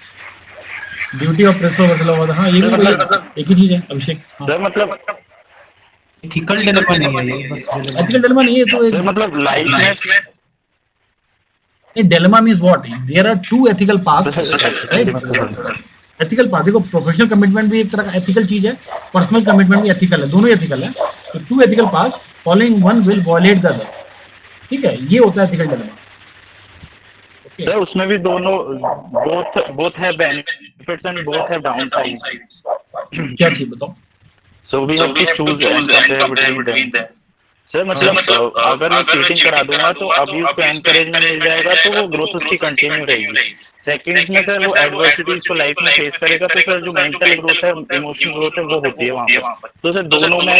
duty of principal versus law, हाँ ये भी वही एक ही चीज है अभिषेक। सर मतलब एथिकल डिलेमा नहीं है ये, बस एथिकल डिलेमा नहीं है, तो एक मतलब लाइफ में dilemma means what, there are two ethical paths, right? Ethical path, देखो प्रोफेशनल कमिटमेंट भी एक तरह का एथिकल चीज है, पर्सनल कमिटमेंट भी एथिकल है, दोनों ही एथिकल है। तो two ethical paths following one will violate the other, ठीक है, ये होता है एथिकल डिलेमा। सर उसमें भी दोनों बोथ है बेनिफिट्स एंड बोथ है डाउनसाइड। क्या चीज बताओ? So we have to choose and compare between them. Sir मतलब अगर मैं चीटिंग करा दूंगा तो अभी उसको एनकरेजमेंट मिल जाएगा, तो वो ग्रोथ उसकी कंटिन्यू रहेगी। सेकंड में सर वो एडवर्सिटीज को लाइफ में फेस करेगा, तो सर जो मेंटल ग्रोथ है, इमोशनल ग्रोथ है, वो होती है वहाँ पर। तो सर दोनों में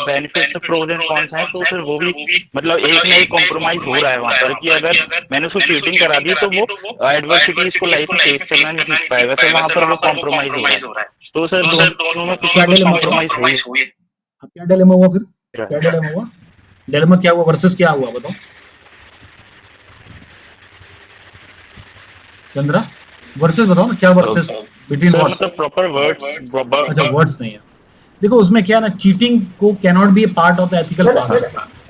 बेनिफिट्स प्रोज एंड कॉन्स हैं, तो सर वो भी मतलब एक ना एक कॉम्प्रोमाइज हो रहा है वहाँ पर, कि अगर मैंने उसको चीटिंग करा दी तो वो एडवर्सिटीज को लाइफ में फेस करना नहीं सीख पाएगा, तो वहाँ पर वो कॉम्प्रोमाइज हो रहा है। तो सर दोनों में कुछ कॉम्प्रोमाइज हुई। क्या डिलेमा हुआ फिर, क्या डिलेमा हुआ, डिलेमा क्या हुआ वर्सेस क्या हुआ बताओ चंद्रा, वर्सेस बताओ ना, क्या वर्सेस बिटवीन व्हाट, मतलब प्रॉपर वर्ड्स, अच्छा वर्ड्स नहीं है। देखो उसमें क्या है ना, चीटिंग को cannot be a part of ethical path,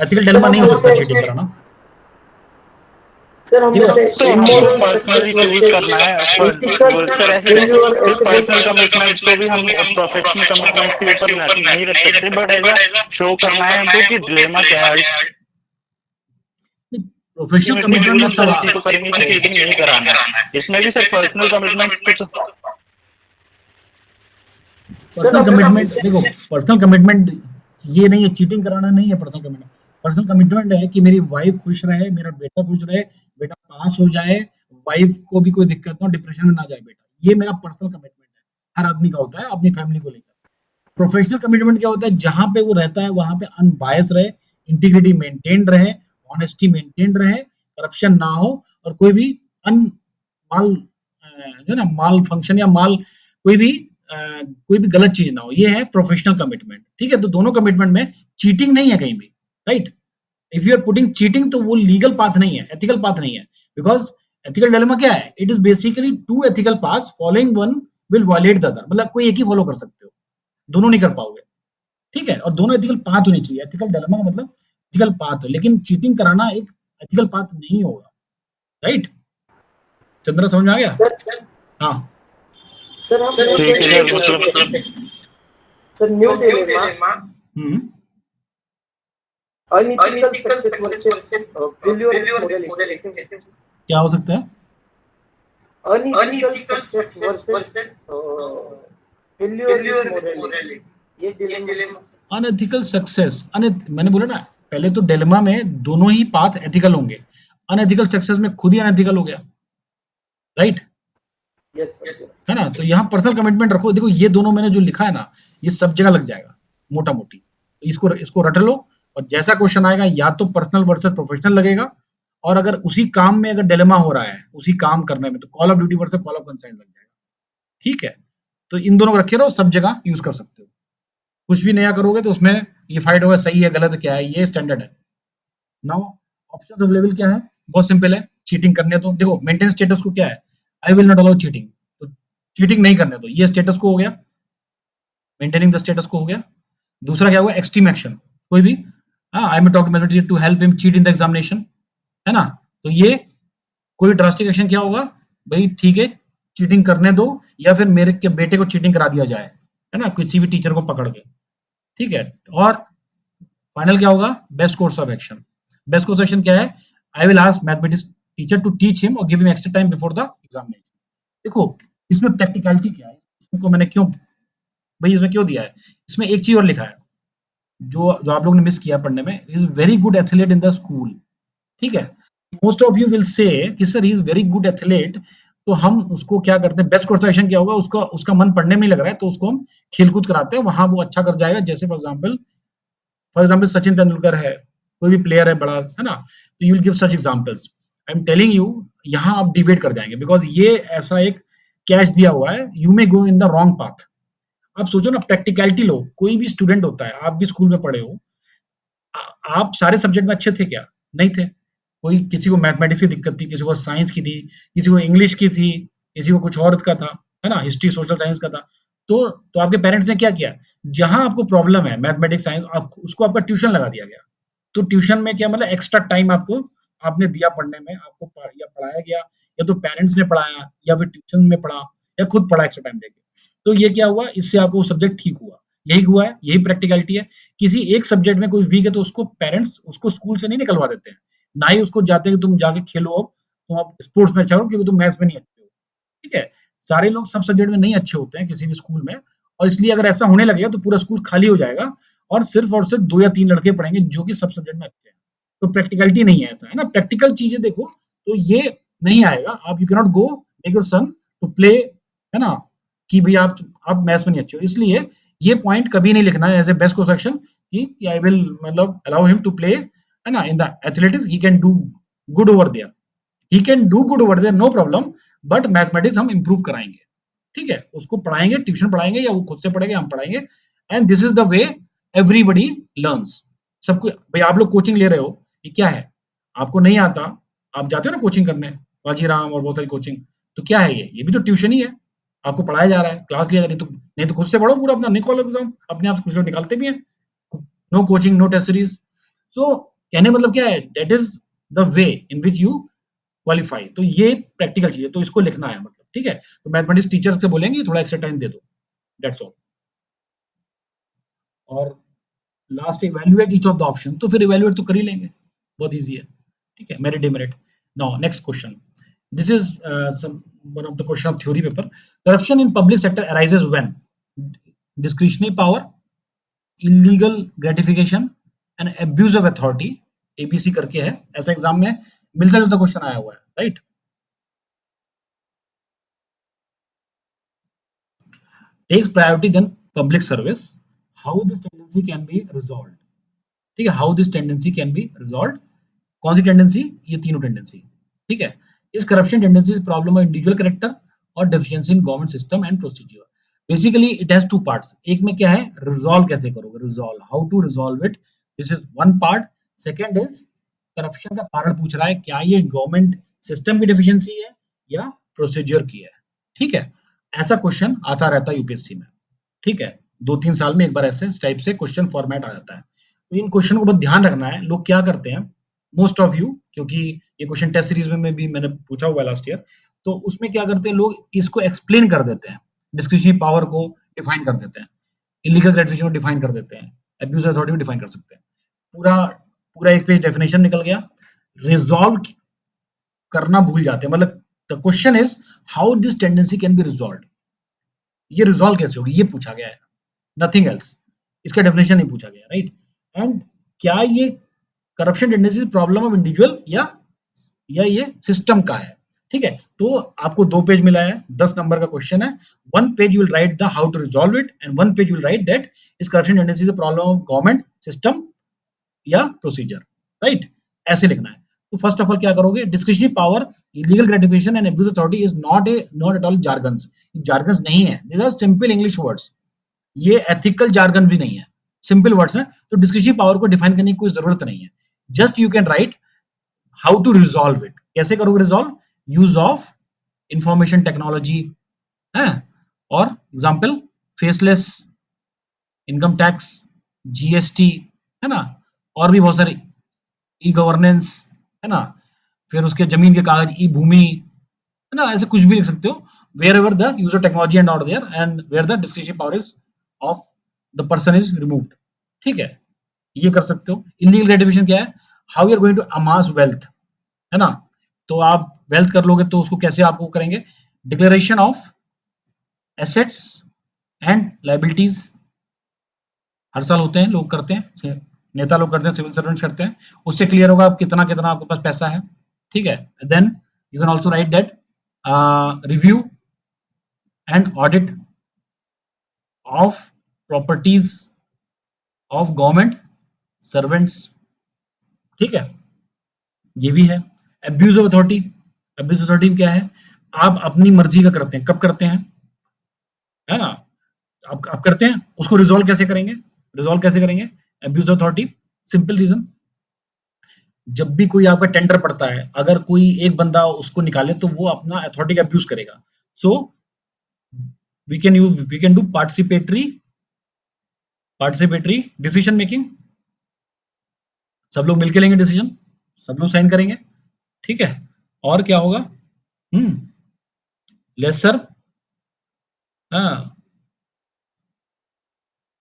ethical dilemma नहीं हो सकता चीटिंग कराना। सर हम देखो जैसे तो हमको immoral personally success choose versus करना है एथिकल सर, ऐसे फेल्यूर सिर्फ ऐसे बोल पर्सनल सकते कमिटमेंट को भी हम प्रोफेशनल कमिटमेंट के ऊपर नहीं रख सकते, बट एज अ शो करना है हमको कि डिलेमा क्या है, प्रोफेशनल अल्टीमेटली कमिटमेंट यूज में हम सब सर इसी को करेंगे कि चीटिंग नहीं कराना है। इसमें भी सर पर्सनल कमिटमेंट कुछ पर्सनल कमिटमेंट, देखो पर्सनल कमिटमेंट ये नहीं है, चीटिंग कराना नहीं है पर्सनल कमिटमेंट। पर्सनल कमिटमेंट है कि मेरी वाइफ खुश रहे, मेरा बेटा खुश रहे, बेटा पास हो जाए, वाइफ को भी कोई दिक्कत ना हो, डिप्रेशन में ना जाए बेटा, ये मेरा पर्सनल कमिटमेंट है। हर आदमी का होता है अपनी फैमिली को लेकर। प्रोफेशनल कमिटमेंट क्या होता है, जहां पे वो रहता है वहां पे अनबायस रहे, इंटीग्रिटी मेंटेन रहे, ऑनेस्टी मेंटेन रहे, करप्शन ना हो, और कोई भी अन माल जो है ना माल फंक्शन या माल कोई भी गलत चीज ना हो, ये है प्रोफेशनल कमिटमेंट। ठीक है, तो दोनों कमिटमेंट में चीटिंग नहीं है कहीं भी, right. If you are putting cheating तो वो लीगल पाथ नहीं है, एथिकल पाथ नहीं है, बिकॉज एथिकल डिलेमा क्या है, it is basically two ethical paths, following one will violate the other, मतलब कोई एक ही फॉलो कर सकते हो, दोनों नहीं कर पाओगे। ठीक है, और दोनों एथिकल पाथ होनी चाहिए, एथिकल डिलेमा का मतलब एथिकल पाथ हो, लेकिन चीटिंग कराना एक एथिकल पाथ नहीं होगा, राइट। चंद्रा समझ में आ गया? हाँ सर हम ठीक है सर, मतलब sir new dilemma hmm unethical success versus failure is morality कैसे क्या हो सकता है? Unethical success versus failure is morality ये डिलेमा अनएथिकल सक्सेस, मैंने बोला ना पहले, तो डिलेमा में दोनों ही पाथ एथिकल होंगे, अनएथिकल सक्सेस में खुद ही अनएथिकल हो गया, राइट। यस सर है ना, तो यहाँ पर्सनल कमिटमेंट रखो। देखो ये दोनों मैंने जो लिखा है ना, ये सब जगह लग जाएगा मोटा मोटी, तो इसको रट लो, और जैसा क्वेश्चन आएगा या तो पर्सनल वर्सेस प्रोफेशनल लगेगा, और अगर उसी काम में अगर डिलेमा हो रहा है उसी काम करने में, तो call of duty versus call of conscience लग जाएगा। ठीक है, तो इन दोनों को रखे रहो, सब जगह यूज कर सकते हो, कुछ भी नया करोगे तो उसमें ये फाइट होगा, सही है गलत है क्या है, ये स्टैंडर्ड है। नाउ ऑप्शंस अवेलेबल क्या है, बहुत सिंपल है, चीटिंग करने दो। देखो मेंटेन स्टेटस को क्या है, I will not allow cheating, तो चीटिंग नहीं करने दो, ये स्टेटस को हो गया, मेंटेनिंग द स्टेटस को हो गया। दूसरा क्या हुआ, एक्सट्रीम एक्शन, कोई भी, हाँ I am talk to help him cheat in the examination, है ना, तो ये कोई ड्रास्टिक एक्शन क्या होगा, भाई ठीक है चीटिंग करने दो, या फिर मेरे के बेटे को चीटिंग करा दिया जाए, है ना, किसी भी टीचर को पकड़ के। ठीक है, और फाइनल क्या होगा, best course of action. Best course action क्या है, I will ask mathematics teacher to teach him और give him extra time before the examination. देखो इसमें प्रैक्टिकलिटी क्या है, इसको मैंने क्यों, भाई इसमें क्यों दिया है, इसमें एक चीज और लिखा है जो जो आप लोगों ने मिस किया पढ़ने में, is very good athlete in the school. ठीक है, most of you will say कि sir he is very good athlete, तो हम उसको क्या करते हैं, बेस्ट कोर्स एक्शन क्या होगा, उसका उसका मन पढ़ने में ही लग रहा है तो उसको हम खेलकूद कराते हैं, वहां वो अच्छा कर जाएगा। जैसे फॉर एग्जाम्पल सचिन तेंदुलकर है, कोई भी प्लेयर है बड़ा, है ना, तो you will give such examples. I am telling you, यहाँ आप डिबेट कर जाएंगे, बिकॉज ये ऐसा एक कैच दिया हुआ है, you may go in the wrong path. आप सोचो ना, प्रैक्टिकलिटी लो, कोई भी स्टूडेंट होता है, आप भी स्कूल में पढ़े हो, आप सारे सब्जेक्ट में अच्छे थे क्या? नहीं थे। कोई, किसी को मैथमेटिक्स की दिक्कत थी, किसी को साइंस की थी, किसी को इंग्लिश की थी, किसी को कुछ और का था, है ना, हिस्ट्री सोशल साइंस का था। तो आपके पेरेंट्स ने क्या किया, जहां आपको प्रॉब्लम है मैथमेटिक्स साइंस, उसको आपका ट्यूशन लगा दिया गया। तो ट्यूशन में क्या मतलब, एक्स्ट्रा टाइम आपको आपने दिया पढ़ने में, आपको या पढ़ाया गया, या तो पेरेंट्स ने पढ़ाया, या फिर ट्यूशन में पढ़ा, या खुद पढ़ा एक्स्ट्रा टाइम देके। तो ये क्या हुआ, इससे आपको सब्जेक्ट ठीक हुआ, यही हुआ है, यही प्रैक्टिकलिटी है। किसी एक सब्जेक्ट में कोई वीक है तो उसको पेरेंट्स उसको स्कूल से नहीं निकलवा देते हैं, ना ही उसको जाते हैं कि तुम जाके खेलो, अब तुम आप स्पोर्ट्स में अच्छा हो क्योंकि तुम मैथ्स में नहीं अच्छे हो। ठीक है, सारे लोग सब सब्जेक्ट में नहीं अच्छे होते हैं किसी भी स्कूल में, और इसलिए अगर ऐसा होने लगेगा तो पूरा स्कूल खाली हो जाएगा, और सिर्फ 2 या 3 लड़के पढ़ेंगे जो कि सब सब्जेक्ट में अच्छे हैं। तो प्रैक्टिकलिटी नहीं है, ऐसा है ना, प्रैक्टिकल चीजें देखो तो ये नहीं आएगा। आप you can not go make your son to play, है ना, कि भाई आप मैथ्स में नहीं अच्छे हो, इसलिए ये पॉइंट कभी नहीं लिखना है as a best course action कि आई विल मतलब अलाउ हिम टू प्ले, है ना, in the athletics he can do good over there, he can do good over there no problem, but mathematics हम improve कराएंगे। ठीक है, उसको पढ़ाएंगे, ट्यूशन पढ़ाएंगे, या वो खुद से पढ़ेगा, हम पढ़ाएंगे, and this is the way everybody learns. सबको, भाई आप लोग कोचिंग ले रहे हो, ये क्या है, आपको नहीं आता, आप जाते हो ना कोचिंग करने, बाजीराम और बहुत सारी कोचिंग, तो क्या है ये भी तो ट्यूशन ही है। आपको पढ़ाया जा रहा है, क्लास लिया जा रहा है, नहीं तो खुद से पढ़ो पूरा अपना, निकालो एग्जाम अपने आप से। कुछ लोग निकालते भी हैं, no coaching, no test series. So कहने मतलब क्या है, that is the way in which you qualify. तो ये प्रैक्टिकल चीज है, तो इसको लिखना है मतलब, ठीक है। तो मैथमेटिक्स टीचर से बोलेंगे थोड़ा एक्स्ट्रा टाइम दे दो, दैट्स ऑल। और last evaluate each of the option, तो फिर इवैल्यूएट तो कर ही लेंगे, बहुत इजी है, ठीक है, merit demerit. Now next question, this is some one of the question of theory paper. Corruption in public sector arises when discretionary power, illegal gratification and abuse of authority, ABC करके है, ऐसा exam में मिलता जुलता question आया हुआ है, right. Tax priority then public service, how this tendency can be resolve, ठीक है, how this tendency can be resolve. कौन सी टेंडेंसी, ये तीनों टेंडेंसी, ठीक है। इस corruption tendency is problem of individual character और deficiency in government system and procedure. Basically it has two parts, एक में क्या है, रिजॉल्व कैसे करोगे, resolve, how to resolve it, this is one part. Second is corruption का कारण पूछ रहा है, क्या ये गवर्नमेंट सिस्टम की डेफिशिएंसी है या प्रोसीजर की है, ठीक है। ऐसा क्वेश्चन आता रहता है यूपीएससी में, ठीक है, 2-3 साल में एक बार ऐसे टाइप से क्वेश्चन फॉर्मेट आ जाता है। तो इन क्वेश्चन को बहुत ध्यान रखना है। लोग क्या करते हैं, मोस्ट ऑफ यू, क्योंकि ये क्वेश्चन टेस्ट सीरीज में भी मैंने पूछा हुआ है लास्ट ईयर, तो उसमें क्या करते हैं लोग, इसको एक्सप्लेन कर देते हैं, डिस्क्रिशनरी पावर को डिफाइन कर देते हैं, इलीगल ग्रेटिफिकेशन को डिफाइन कर देते हैं, अब्यूज अथॉरिटी को डिफाइन कर सकते हैं, पूरा पूरा एक पेज डेफिनेशन निकल गया, रिजॉल्व करना भूल जाते हैं। मतलब the question is how this tendency can be resolve, ये रिजॉल्व कैसे होगी, ये पूछा गया है, नथिंग एल्स, इसका डेफिनेशन नहीं पूछा गया, राइट। एंड क्या ये corruption tendency problem of individual या ये सिस्टम का है, ठीक है। तो आपको 2 पेज मिला है, 10 नंबर का क्वेश्चन है। 1 page you will write the how to resolve it and 1 page you will write that इस corruption tendency the problem of government system या प्रोसीजर, राइट, ऐसे लिखना है। तो फर्स्ट ऑफ ऑल क्या करोगे, discretionary power, illegal gratification and abuse authority is not at all jargons, jargons नहीं है, these are simple English words, ये एथिकल जार्गन भी नहीं है, सिंपल वर्ड्स हैं। तो डिस्क्रिशनरी पावर को डिफाइन करने की कोई जरूरत नहीं है, just you can write how to resolve it, कैसे करोगे resolve, use of information technology है, और example faceless income tax, GST, है ना, और भी बहुत सारे, ई गवर्नेंस, है ना, फिर उसके जमीन के कागज, ई भूमि, है ना, ऐसे कुछ भी लिख सकते हो, wherever the use of technology and not there and where the discretionary power is of the person is removed, ठीक है, ये कर सकते हो। इलीगल ग्रेटिफिकेशन क्या है, how you are going to amass wealth, है ना, तो आप वेल्थ कर लोगे तो उसको कैसे आपको करेंगे, declaration of assets and liabilities, हर साल होते हैं, लोग करते हैं, नेता लोग करते हैं, सिविल सर्वेंट्स करते हैं, उससे क्लियर होगा आप कितना कितना आपके पास पैसा है, ठीक है। Then you can also write that review and audit of properties of government servants, ठीक है, ये भी है। Abuse of authority, abuse of authority क्या है, आप अपनी मर्जी का करते हैं, कब करते हैं, है ना, आप करते हैं, उसको रिजॉल्व कैसे करेंगे, abuse of authority, simple reason, जब भी कोई आपका टेंडर पड़ता है, अगर कोई एक बंदा उसको निकाले तो वो अपना अथॉरिटी का अब्यूज करेगा, so we can do participatory decision making, सब लोग मिलके लेंगे डिसीजन, सब लोग साइन करेंगे, ठीक है। और क्या होगा, लेसर,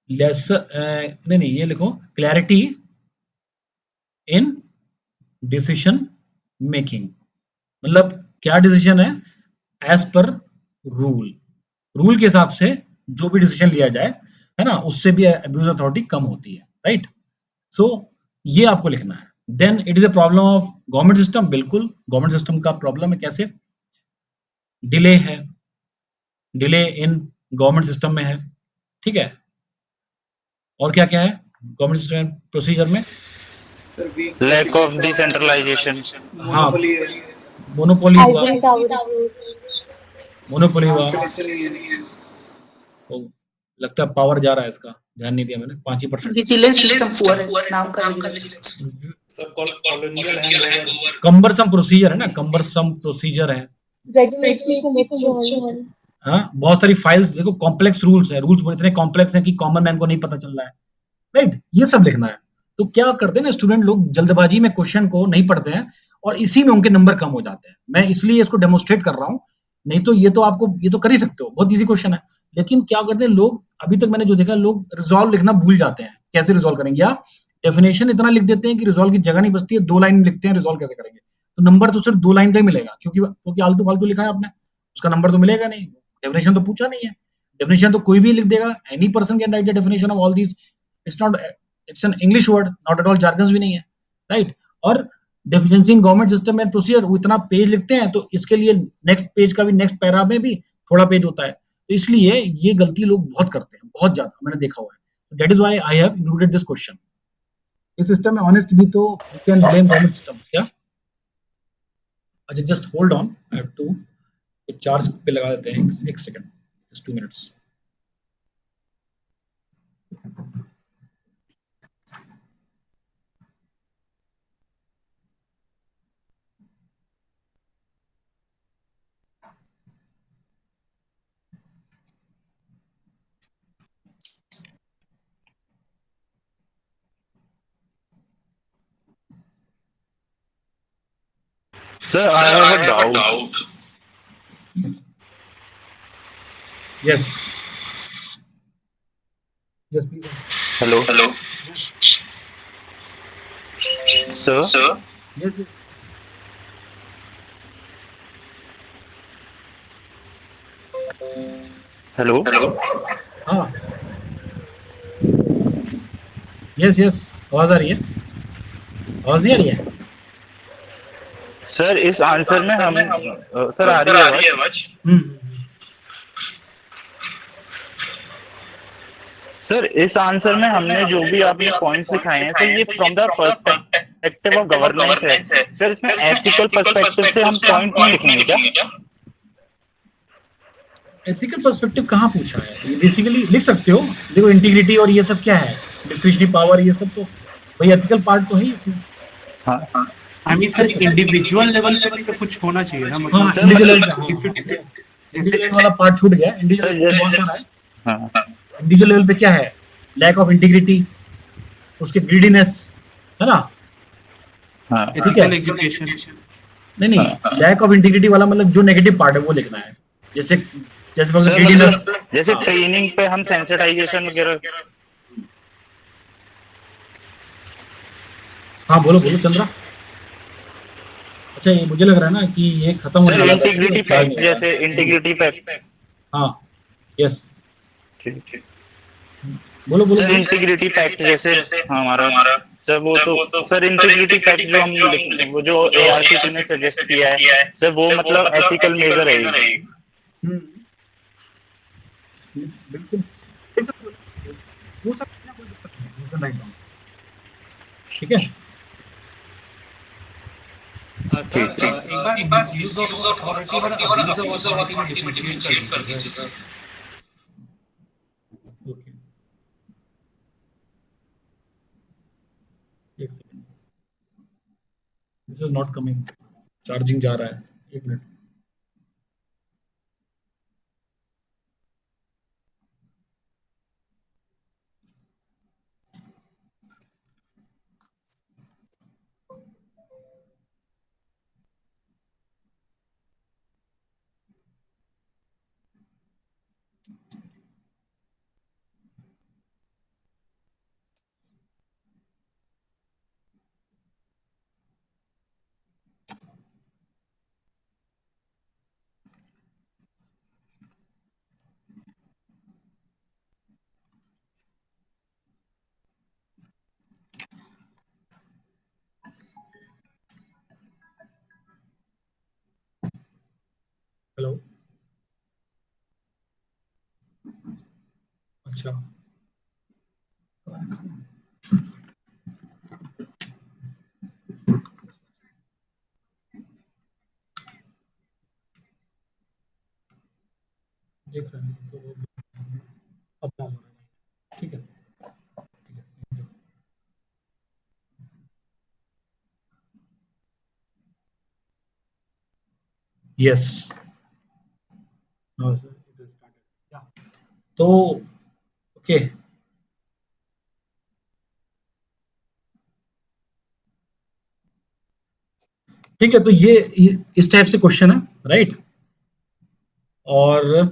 लेसर नहीं ये लिखो, क्लैरिटी इन डिसीजन मेकिंग, मतलब क्या डिसीजन है, एज पर रूल के हिसाब से जो भी डिसीजन लिया जाए, है ना, उससे भी अब्यूज अथॉरिटी कम होती है, राइट। सो ये आपको लिखना है। Then it is a problem of government system, बिल्कुल गवर्नमेंट सिस्टम का प्रॉब्लम है, कैसे, डिले है, डिले इन गवर्नमेंट सिस्टम में है, ठीक है। और क्या क्या है गवर्नमेंट सिस्टम प्रोसीजर में, Lack of decentralization. हाँ, मोनोपोली हुआ, तो लगता है पावर जा रहा है इसका, ध्यान नहीं दिया मैंने, 5% विजिलेंस सिस्टम पुअर है, नाम का विजिलेंस, कम्बरसम प्रोसीजर है ना, कम्बरसम प्रोसीजर है, हाँ, बहुत सारी फाइल्स देखो, कॉम्प्लेक्स रूल्स है, रूल्स इतने कॉम्प्लेक्स हैं कि कॉमन मैन को नहीं पता चल रहा है, राइट? ये सब लिखना है। तो क्या करते हैं ना स्टूडेंट लोग, जल्दबाजी में क्वेश्चन को नहीं पढ़ते हैं और इसी में उनके नंबर कम हो जाते हैं। मैं इसलिए इसको डेमोन्स्ट्रेट कर रहा हूँ, नहीं तो ये तो आपको ये तो कर ही सकते हो, बहुत ईजी क्वेश्चन है। लेकिन क्या करते हैं लोग, अभी तक मैंने जो देखा, लोग रिजॉल्व लिखना भूल जाते हैं, कैसे रिजॉल्व करेंगे, या डेफिनेशन इतना लिख देते हैं कि रिजॉल्व की जगह नहीं बचती है, 2 लाइन में लिखते हैं रिजॉल्व कैसे करेंगे। तो नंबर तो सिर्फ 2 लाइन का ही मिलेगा, क्योंकि आलतू-फालतू लिखा है आपने, उसका नंबर तो मिलेगा नहीं। डेफिनेशन तो पूछा नहीं है। डेफिनेशन तो कोई भी लिख देगा, any person can write the definition of all these. It's not, it's an English word, not at all jargons भी नहीं है, राइट? और deficiency in government system and procedure, वो इतना पेज लिखते हैं, तो इसके लिए नेक्स्ट पेज का भी, नेक्स्ट पैरा में भी थोड़ा पेज होता है। तो इसलिए ये गलती लोग बहुत करते हैं, बहुत ज्यादा मैंने देखा हुआ है। That is why I have included this question. इस सिस्टम में ऑनेस्ट भी तो you can blame government system क्या? अच्छा, just hold on, I have to charge पे लगा देते हैं, एक second, just 2 minutes. Sir, I have a doubt. Yes, yes please. Hello, sir. Yes, yes. Hello. हाँ, यस, यस, आवाज आ रही है, आवाज नहीं आ रही है? सर इस आंसर में हम सर आ रही है आवाज? सर इस आंसर में हमने जो भी आपने पॉइंट्स लिखाए हैं, सर ये from the perspective of governance है। सर इसमें एथिकल पर्सपेक्टिव से हम पॉइंट नहीं लिखेंगे क्या? एथिकल पर्सपेक्टिव कहाँ पूछा है? ये बेसिकली लिख सकते हो, देखो इंटीग्रिटी और ये सब क्या है, डिस्क्रिशनरी पावर, ये सब तो भाई एथिकल पार्ट तो है ही इसमें। हाँ I mean sir, individual level पे भी तो कुछ होना चाहिए ना, हाँ, मतलब इंडिविजुअल लेवल पे, if it- इंडिविजुअल लेवल वाला पार्ट छूट गया, इंडिविजुअल सर लेवल पे बहुत जैसे सारा है। हाँ इंडिविजुअल लेवल पे क्या है? लैक ऑफ इंटीग्रिटी, उसके ग्रीडीनेस, है ना? हाँ ठीक है, एथिकल एजुकेशन। नहीं नहीं, हाँ लैक ऑफ इंटीग्रिटी वाला मतलब जो नेगेटिव पार्ट है वो लिखना है। जैसे जैसे फॉर सर ग्रीडीनेस। मतलब जैसे ट्रेनिंग पे हम सेंसिटाइजेशन वगैरह। हाँ, बोलो बोलो चंद्रा। अच्छा, ये मुझे लग रहा है ना कि ये खत्म होने सर वाला था, इसलिए इंटीग्रिटी चार्ज फैक्ट, नहीं हो जैसे रहा इंटीग्रिटी फैक्ट। है। हाँ, यस, ठीक। बोलो बोलो सर बोलो। इंटीग्रिटी फैक्ट जैसे हमारा, सर वो तो, सर इंटीग्रिटी फैक्ट जो हम वो जो एआरसीटी ने सजेस्ट किया है, सर वो मतलब एथिकल मेजर है ये। हम्म, बिल्कुल लिख सकते हो, लिख सकते हो। वो सब लिखना कोई दिक्कत नहीं है, यू कैन राइट डाउन। ठीक है। सर एक बार मिसयूज ऑफ अथॉरिटी और अब्यूज ऑफ अथॉरिटी में डिफरेंशिएट कर दीजिए सर। ओके, एक second, this is not coming, charging जा रहा है, एक मिनट। हेलो, अच्छा, देख रहे हैं तो अब काम हो रहा है, ठीक है, ठीक है। यस, हाँ सर, तो ओके, ठीक है, तो ये इस टाइप से क्वेश्चन है, राइट। और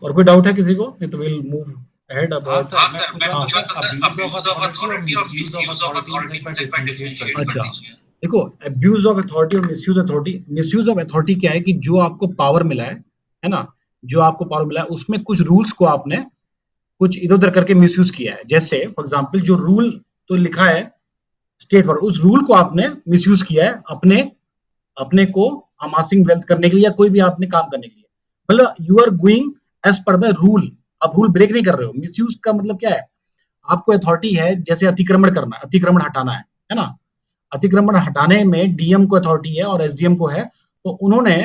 कोई डाउट है किसी को? नहीं तो विल मूव अहेड हाँ अबाउट। सर, मैं पूछ रहा था सर, अब्यूज ऑफ अथॉरिटी और मिसयूज ऑफ अथॉरिटी इन एक बार डिफरेंशिएट कर अच्छा, दीजिए। देखो, अब्यूज ऑफ अथॉरिटी और misuse authority, misuse of authority क्या है कि जो आपको पावर मिला है ना, जो आपको पावर मिला है उसमें कुछ रूल्स को आपने कुछ इधर उधर करके मिसयूज किया है। जैसे फॉर एग्जांपल जो रूल तो लिखा है स्टेट फॉर, उस रूल को आपने मिसयूज किया है अपने अपने को अमासिंग वेल्थ करने के लिए या कोई भी आपने काम करने के लिए, मतलब you are going as per the rule, आप रूल ब्रेक नहीं कर रहे हो। मिसयूज का मतलब क्या है, आपको अथॉरिटी है जैसे अतिक्रमण करना, अतिक्रमण हटाना है ना, अतिक्रमण हटाने में डीएम को अथॉरिटी है और एसडीएम को है, तो उन्होंने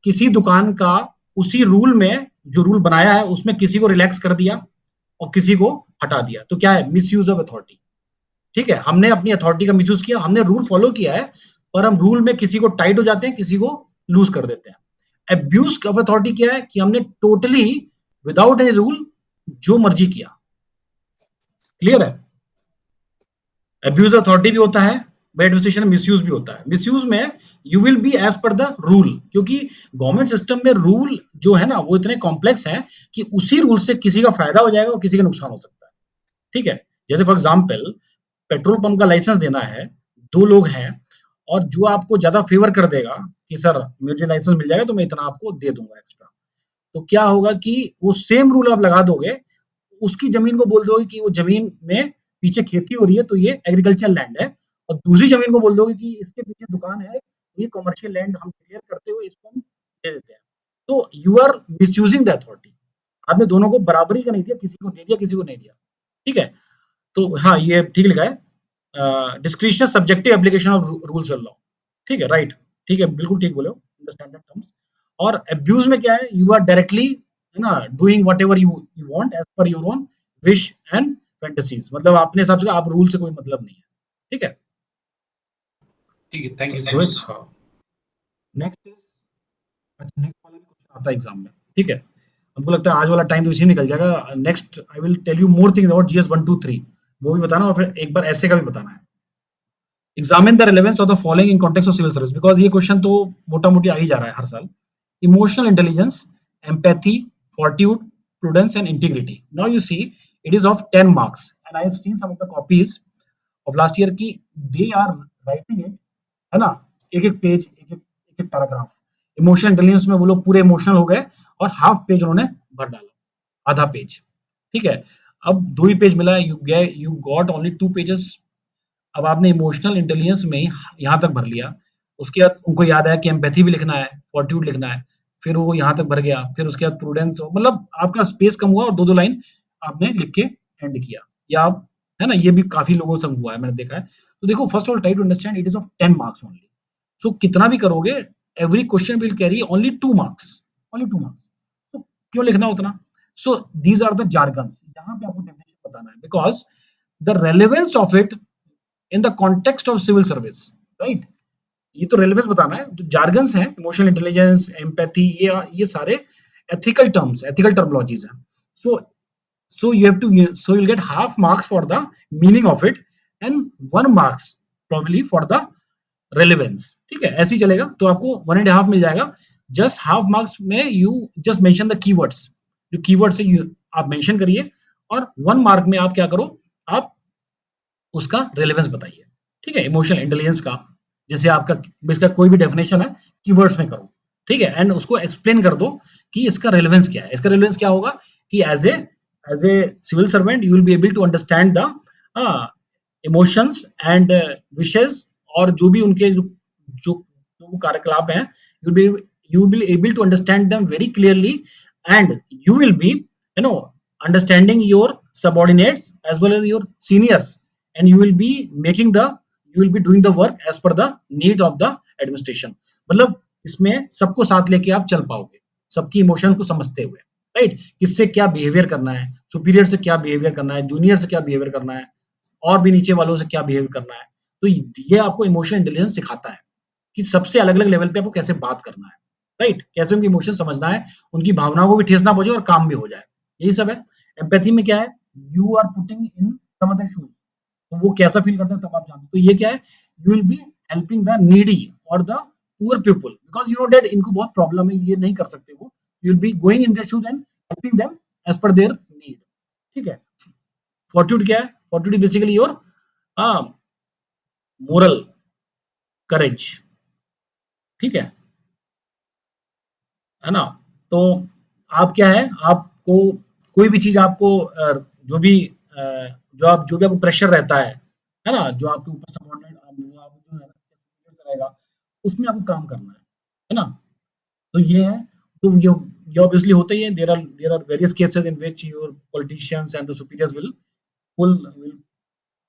किसी दुकान का उसी रूल में जो रूल बनाया है उसमें किसी को रिलैक्स कर दिया और किसी को हटा दिया, तो क्या है, मिसयूज ऑफ अथॉरिटी। ठीक है, हमने अपनी अथॉरिटी का मिसयूज किया, हमने रूल फॉलो किया है पर हम रूल में किसी को टाइट हो जाते हैं, किसी को लूज कर देते हैं। अब्यूज ऑफ अथॉरिटी क्या है कि हमने टोटली विदाउट एनी रूल जो मर्जी किया। क्लियर है? अब्यूज अथॉरिटी भी होता है बाय एडमिनिस्ट्रेशन, मिसयूज भी होता है। मिसयूज में you will be as per the rule, क्योंकि गवर्नमेंट सिस्टम में रूल जो है ना वो इतने कॉम्प्लेक्स हैं कि उसी रूल से किसी का फायदा हो जाएगा और किसी का नुकसान हो सकता है। ठीक है, जैसे फॉर एग्जाम्पल पेट्रोल पंप का लाइसेंस देना है, दो लोग हैं और जो आपको ज्यादा फेवर कर देगा कि सर मुझे लाइसेंस मिल जाएगा तो मैं इतना आपको दे दूंगा एक्स्ट्रा, तो क्या होगा कि वो सेम रूल आप लगा दोगे, उसकी जमीन को बोल दोगे कि वो जमीन में पीछे खेती हो रही है तो ये एग्रीकल्चर लैंड है, और दूसरी जमीन को बोल दोगे कि इसके पीछे दुकान है, ये कमर्शियल लैंड हम क्लियर करते हुए इसको हम दे देते हैं। तो you are misusing the authority, आपने दोनों को बराबरी का नहीं दिया, किसी को दे दिया किसी को नहीं दिया। ठीक है, तो हाँ ये ठीक लिखा है, discretion subjective application of rules of law. ठीक है, राइट, ठीक है, बिल्कुल ठीक बोले हो, इन द स्टैंडर्ड टर्म्स। और अब्यूज में क्या है, यू आर डायरेक्टली है ना doing whatever you you want as per your own wish and fantasies, मतलब अपने हिसाब से, आप रूल से कोई मतलब नहीं है। ठीक है, ठीक है, थैंक यू सर। रोहित, हाँ, नेक्स्ट इज, अच्छा नेक्स्ट वाला भी क्वेश्चन आता है एग्जाम में। ठीक है, हमको लगता है आज वाला टाइम तो इसी में निकल जाएगा। Next I will tell you more things about GS 1 2 3, वो भी बताना और फिर एक बार ऐसे का भी बताना है। Examine the relevance of the following in context of civil service, because ये क्वेश्चन तो मोटा मोटी आ ही जा रहा है हर साल। Emotional intelligence, empathy, fortitude, prudence and integrity. Now you see it is of 10 marks and I have seen some of the copies of last year की they are writing it, है ना, एक एक पेज, एक एक पैराग्राफ। इमोशनल इंटेलिजेंस में वो लोग पूरे इमोशनल हो गए और हाफ पेज उन्होंने भर डाला, आधा पेज। ठीक है, अब 2 ही पेज मिला है, यू गॉट ओनली 2 पेजेस। अब आपने इमोशनल इंटेलिजेंस में ही यहाँ तक भर लिया, उसके बाद उनको याद आया कि एम्पैथी भी लिखना है, फॉर्टिट्यूड लिखना है, फिर वो यहाँ तक भर गया, फिर उसके बाद प्रूडेंस, मतलब आपका स्पेस कम हुआ और 2-2 लाइन आपने लिख के एंड किया, या आप, है ना, ये भी काफी लोगों से हुआ है, मैंने देखा है। तो देखो, first of all try to understand it is of 10 marks only, so कितना भी करोगे every question will carry only 2 marks, only 2 marks. तो क्यों लिखना उतना? So these are the jargons, यहाँ पे आपको डेफिनेशन बताना है, because the relevance of it in the context of civil service, right, ये तो रेलेवेंस बताना है। जो जार्गन्स हैं, इमोशनल इंटेलिजेंस, एम्पैथी, ये सारे एथिकल टर्म्स, एथिकल टर्मिनोलॉजीज हैं। सो so you have to, so you'll get half marks for the meaning of it and 1 marks probably for the relevance। ठीक है, ऐसे ही चलेगा, तो आपको 1.5 मिल जाएगा। जस्ट हाफ मार्क्स में you just mention the keywords, जो कीवर्ड्स है आप मेंशन करिए, और 1 मार्क में आप क्या करो, आप उसका रेलेवेंस बताइए। ठीक है, इमोशनल इंटेलिजेंस का जैसे आपका इसका कोई भी डेफिनेशन है, कीवर्ड्स में करो। ठीक है, एंड उसको एक्सप्लेन कर दो कि इसका रेलेवेंस क्या है। इसका रेलेवेंस क्या होगा कि as a civil servant you will be able to understand the emotions and wishes, और जो भी उनके जो कार्यकलाप हैं, you will be able to understand them very clearly, and you will be, you know, understanding your subordinates as well as your seniors, and you will be doing the work as per the need of the administration। मतलब इसमें सबको साथ लेके आप चल पाओगे, सबकी emotion को समझते हुए, राइट, किससे क्या बिहेवियर करना है, सुपीरियर से क्या बिहेवियर करना है, जूनियर से क्या बिहेवियर करना है, और भी नीचे वालों से क्या बिहेवियर करना है। तो ये आपको इमोशनल इंटेलिजेंस सिखाता है कि सबसे अलग अलग लेवल पे आपको कैसे बात करना है। राइट? कैसे उनके इमोशन समझना है, उनकी भावनाओं को भी ठेस ना पहुंचे और काम भी हो जाए, यही सब है। एम्पैथी में क्या है, you are putting in some other shoes, तो वो कैसा फील करता है तब आप जानते हो। तो ये क्या है, you will be helping the needy और the poor people, because you know that इनको बहुत प्रॉब्लम है, ये नहीं कर सकते वो, you will be going in their shoes and helping them as per their need, ठीक है। फॉर्ट्यूड क्या है, fortitude basically your moral courage, ठीक है ना। तो आप क्या है, आपको कोई भी चीज आपको जो भी जो भी आपको प्रेशर रहता है ना, जो आपके ऊपर सबॉर्डिनेट वो आप जो है ना रहेगा, उसमें आपको काम करना है ना। तो ये है, तो ये ऑब्वियसली होता ही है, there are various cases in which your politicians and the superiors will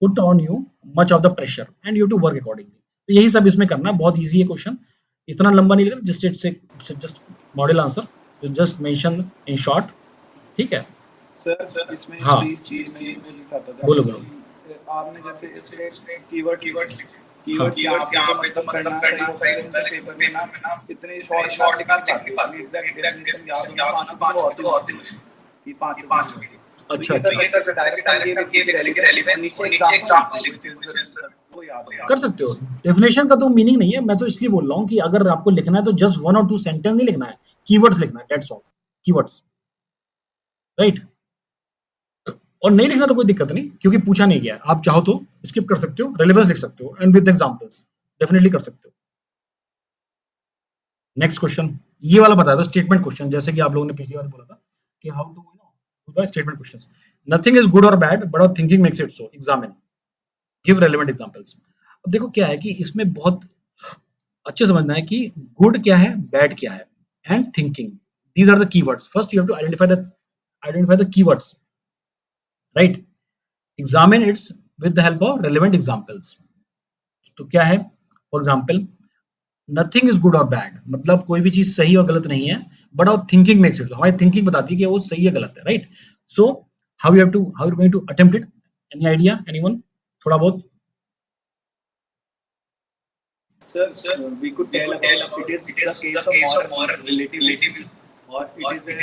put on you much of the pressure and you have to work accordingly। तो यही सब इसमें करना है, बहुत इजी है क्वेश्चन, इतना लंबा नहीं लगेगा, just model answer just mention in short, ठीक है। सर इसमें हाँ इस चीज में बोलना चाहता था बोलो बोलो। कि आपने जैसे इसमें कीवर्ड हाँ कीवर्ड्स यहाँ पे तो मतलब करना सही होता है, लेकिन पेपर में ना इतने शॉर्ट में आप लिख नहीं पाते, एग्जैक्ट डेफिनेशन याद होना पांचों तो बहुत ही मुश्किल कि पांचों की। अच्छा तो ये कर सकते हैं डायरेक्ट हम ये लिख देंगे रेलेवेंस और नीचे एग्जांपल वो याद होगा। कर सकते हो, डेफिनेशन का तो मीनिंग नहीं है, मैं तो इसलिए बोल रहा हूँ कि अगर आपको लिखना है तो जस्ट 1 और 2 सेंटेंस नहीं लिखना है, कीवर्ड्स लिखना है, दैट्स ऑल, कीवर्ड्स, राइट। और नहीं लिखना तो कोई दिक्कत नहीं, क्योंकि पूछा नहीं गया, आप चाहो तो स्किप कर सकते हो, रेलेवेंस लिख सकते हो एंड विद एग्जांपल्स, डेफिनेटली कर सकते हो। नेक्स्ट क्वेश्चन, ये वाला बताया था स्टेटमेंट क्वेश्चन, जैसे कि आप लोगों ने पिछली बार बोला था कि how to do the statement questions. Nothing is good और bad but our thinking makes it so, examine, give relevant examples. अब देखो क्या है कि इसमें बहुत अच्छे समझना है कि गुड क्या है, बैड क्या है, and thinking, these are the keywords. First you have to identify the keywords, right. Examine its with the help of relevant examples. तो क्या है, for example nothing is good और बैड, मतलब कोई भी चीज सही और गलत नहीं है, but our thinking makes it, हमारी थिंकिंग बताती है कि वो सही है गलत है, right. So how you going to attempt it, any idea, anyone, थोड़ा बहुत। Sir, we could tell about it is the case of moral relativism, or it is the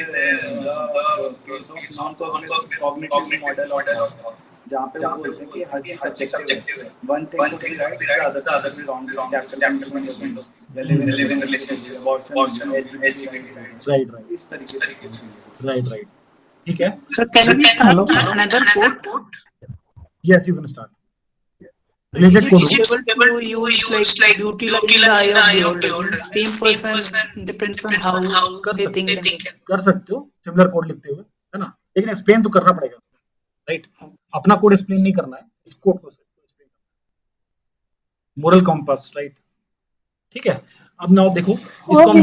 case of non-cognitive model of thought, जहाँ पे वो बोलते हैं कि हर चीज subjective है, one thing could be right, the other thing could be wrong, जैसे capital punishment हो गई, live in relationship, abortion, LGBT, right इस तरीके से। राइट, ठीक है। So can we start another quote? Yes you can start. Is related it code possible to use like beauty like in the eye of the beholder? Same person depends on how कर they सकते think. कर सकते हो similar code लिखते हुए, है ना, लेकिन एक्सप्लेन तो करना पड़ेगा, राइट। अपना कोड एक्सप्लेन नहीं करना है, इस कोड को एक्सप्लेन, मोरल कॉम्पास, राइट, ठीक है। अब नाउ देखो इसको हम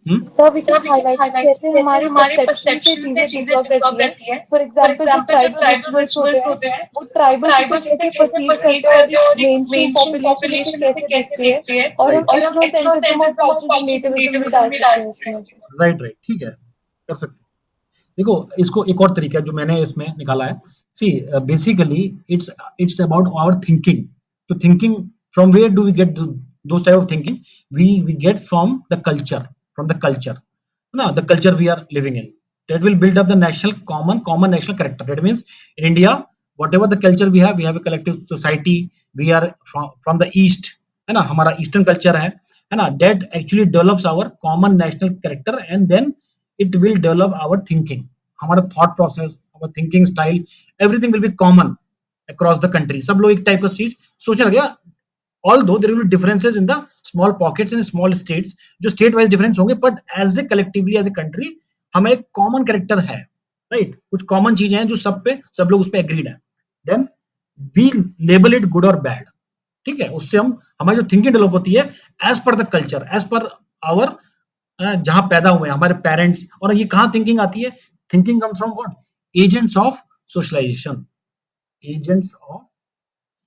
सर वी कैन हाईलाइट जैसे हमारे परसेप्शन से चीजें डिफर करती है। फॉर एग्जांपल जो ट्राइबल रिचुअल्स होते हैं वो ट्राइबल को कैसे परसीव करते हैं और मेन स्ट्रीम पॉपुलेशन इसे कैसे देखती है, और हम एथनोसेंट्रिज्म और कल्चरल रिलेटिविज्म भी डाल सकते हैं इसमें। राइट, ठीक है, कर सकते हैं। देखो इसको एक और तरीका जो मैंने इसमें निकाला है, see basically it's about our thinking. तो thinking, from where do we get those type of thinking, we get from the culture, ना, the culture we are living in, that will build up the national common national character। That means in India, whatever the culture we have a collective society, we are from the east, है ना, हमारा eastern culture है ना, that actually develops our common national character and then it will develop our thinking, हमारा thought process, our thinking style, everything will be common across the country। सब लोग एक type का चीज सोचने लगे, although there will be differences in the small pockets and small states, जो state wise difference होंगे, but as a collectively as a country हमें एक common character है, right, कुछ common चीजें हैं जो सब लोग उस पे agreed है, then we label it good or bad, ठीक है। उससे हमारी जो थिंकिंग डेवलप होती है as per the culture, as per our जहां पैदा हुए हमारे पेरेंट्स, और ये कहाँ थिंकिंग आती है, thinking comes from what, agents of socialization, agents of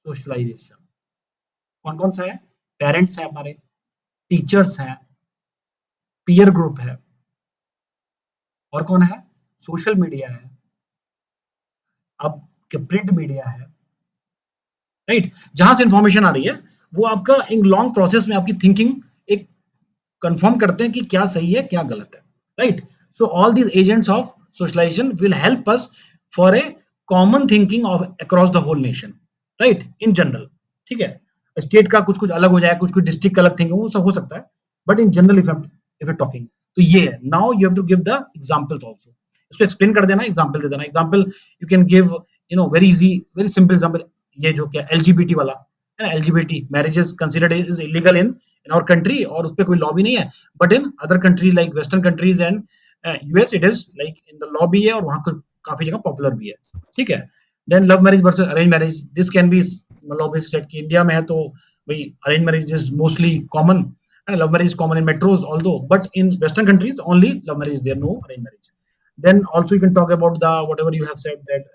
socialization. कौन कौन सा है, पेरेंट्स है हमारे, टीचर्स हैं, पीयर ग्रुप है, और कौन है, सोशल मीडिया है, अब प्रिंट मीडिया है, राइट। जहां से इंफॉर्मेशन आ रही है वो आपका एक लॉन्ग प्रोसेस में आपकी थिंकिंग एक कंफर्म करते हैं कि क्या सही है क्या गलत है, right? So all these agents of socialization will help us for a common thinking of across the whole nation, right, in general, ठीक है? स्टेट का कुछ कुछ अलग हो जाए, कुछ कुछ डिस्ट्रिक्ट का अलग थिंकिंग, वो सब हो सकता है, but in general if talking, तो ये है। Now you have to give the examples also, इसको एक्सप्लेन कर देना, एग्जांपल दे देना। Example you can give, very easy, very simple example, ये जो क्या एलजीबीटी वाला है ना, LGBT marriage is considered is illegal in our country, और उस पे कोई लॉ भी नहीं है, but in other country like western countries and US it is like in the law भी है, और वहां काफी जगह पॉपुलर भी है, ठीक है? Then love marriage versus arrange marriage, this can be, मतलब ऑब्वियसली सेट कि इंडिया में है तो भाई arrange marriage is mostly common, and love marriage is common in metros although, but in western countries only love marriage is there, no arranged marriage. Then also you can talk about the whatever you have said that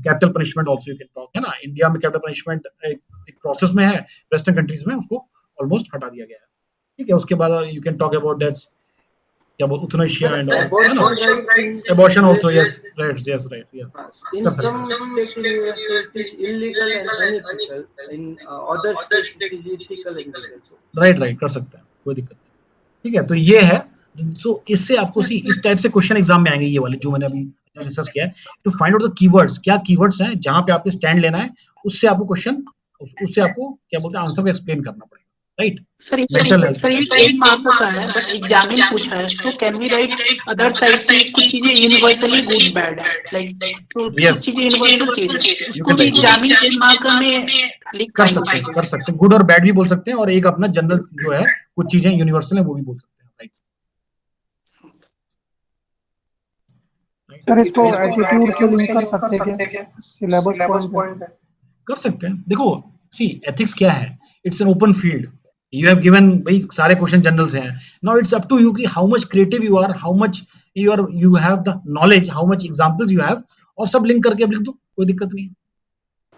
capital punishment also you can talk, है ना? India में capital punishment एक process में है, western countries में उसको almost हटा दिया गया है, ठीक है? उसके बाद you can talk about that क्या बोल euthanasia and all, है ना? Abortion also, yes, right, yes, right, yes. In some states it is illegal and unethical. In other states it is ethical and legal. Right, कर सकते हैं, कोई दिक्कत नहीं, ठीक है? तो ये है। सो इससे आपको सी इस टाइप से क्वेश्चन एग्जाम में आएंगे, ये वाले जो मैंने अभी डिस्कस किया है, to find out the keywords, क्या कीवर्ड्स हैं जहां पे आपको स्टैंड लेना है, उससे आपको क्वेश्चन, उससे आपको क्या बोलते हैं आंसर को एक्सप्लेन करना पड़ेगा, right? Sir mental health, sir ये 10 मार्क्स का है, बट एग्जाम में पूछा है, तो can we write other side से कुछ चीजें यूनिवर्सली गुड बैड है, लाइक कुछ चीजें यूनिवर्सल चीजें, उसको भी एग्जाम में 10 मार्क में लिख कर सकते हैं, गुड और बैड भी बोल सकते हैं, और एक अपना जनरल जो है कुछ चीजें यूनिवर्सल है वो भी बोल सकते हैं, राइट? सर इसको एटीट्यूड से लिंक कर सकते हैं क्या, सिलेबस पॉइंट है? कर सकते हैं। देखो सी एथिक्स क्या है, it's an open field, you have given भाई सारे क्वेश्चन जनरल से हैं, now it's up to you कि how much creative you are, how much you have the knowledge, how much examples you have, और सब link करके अब लिख दो, कोई दिक्कत नहीं है,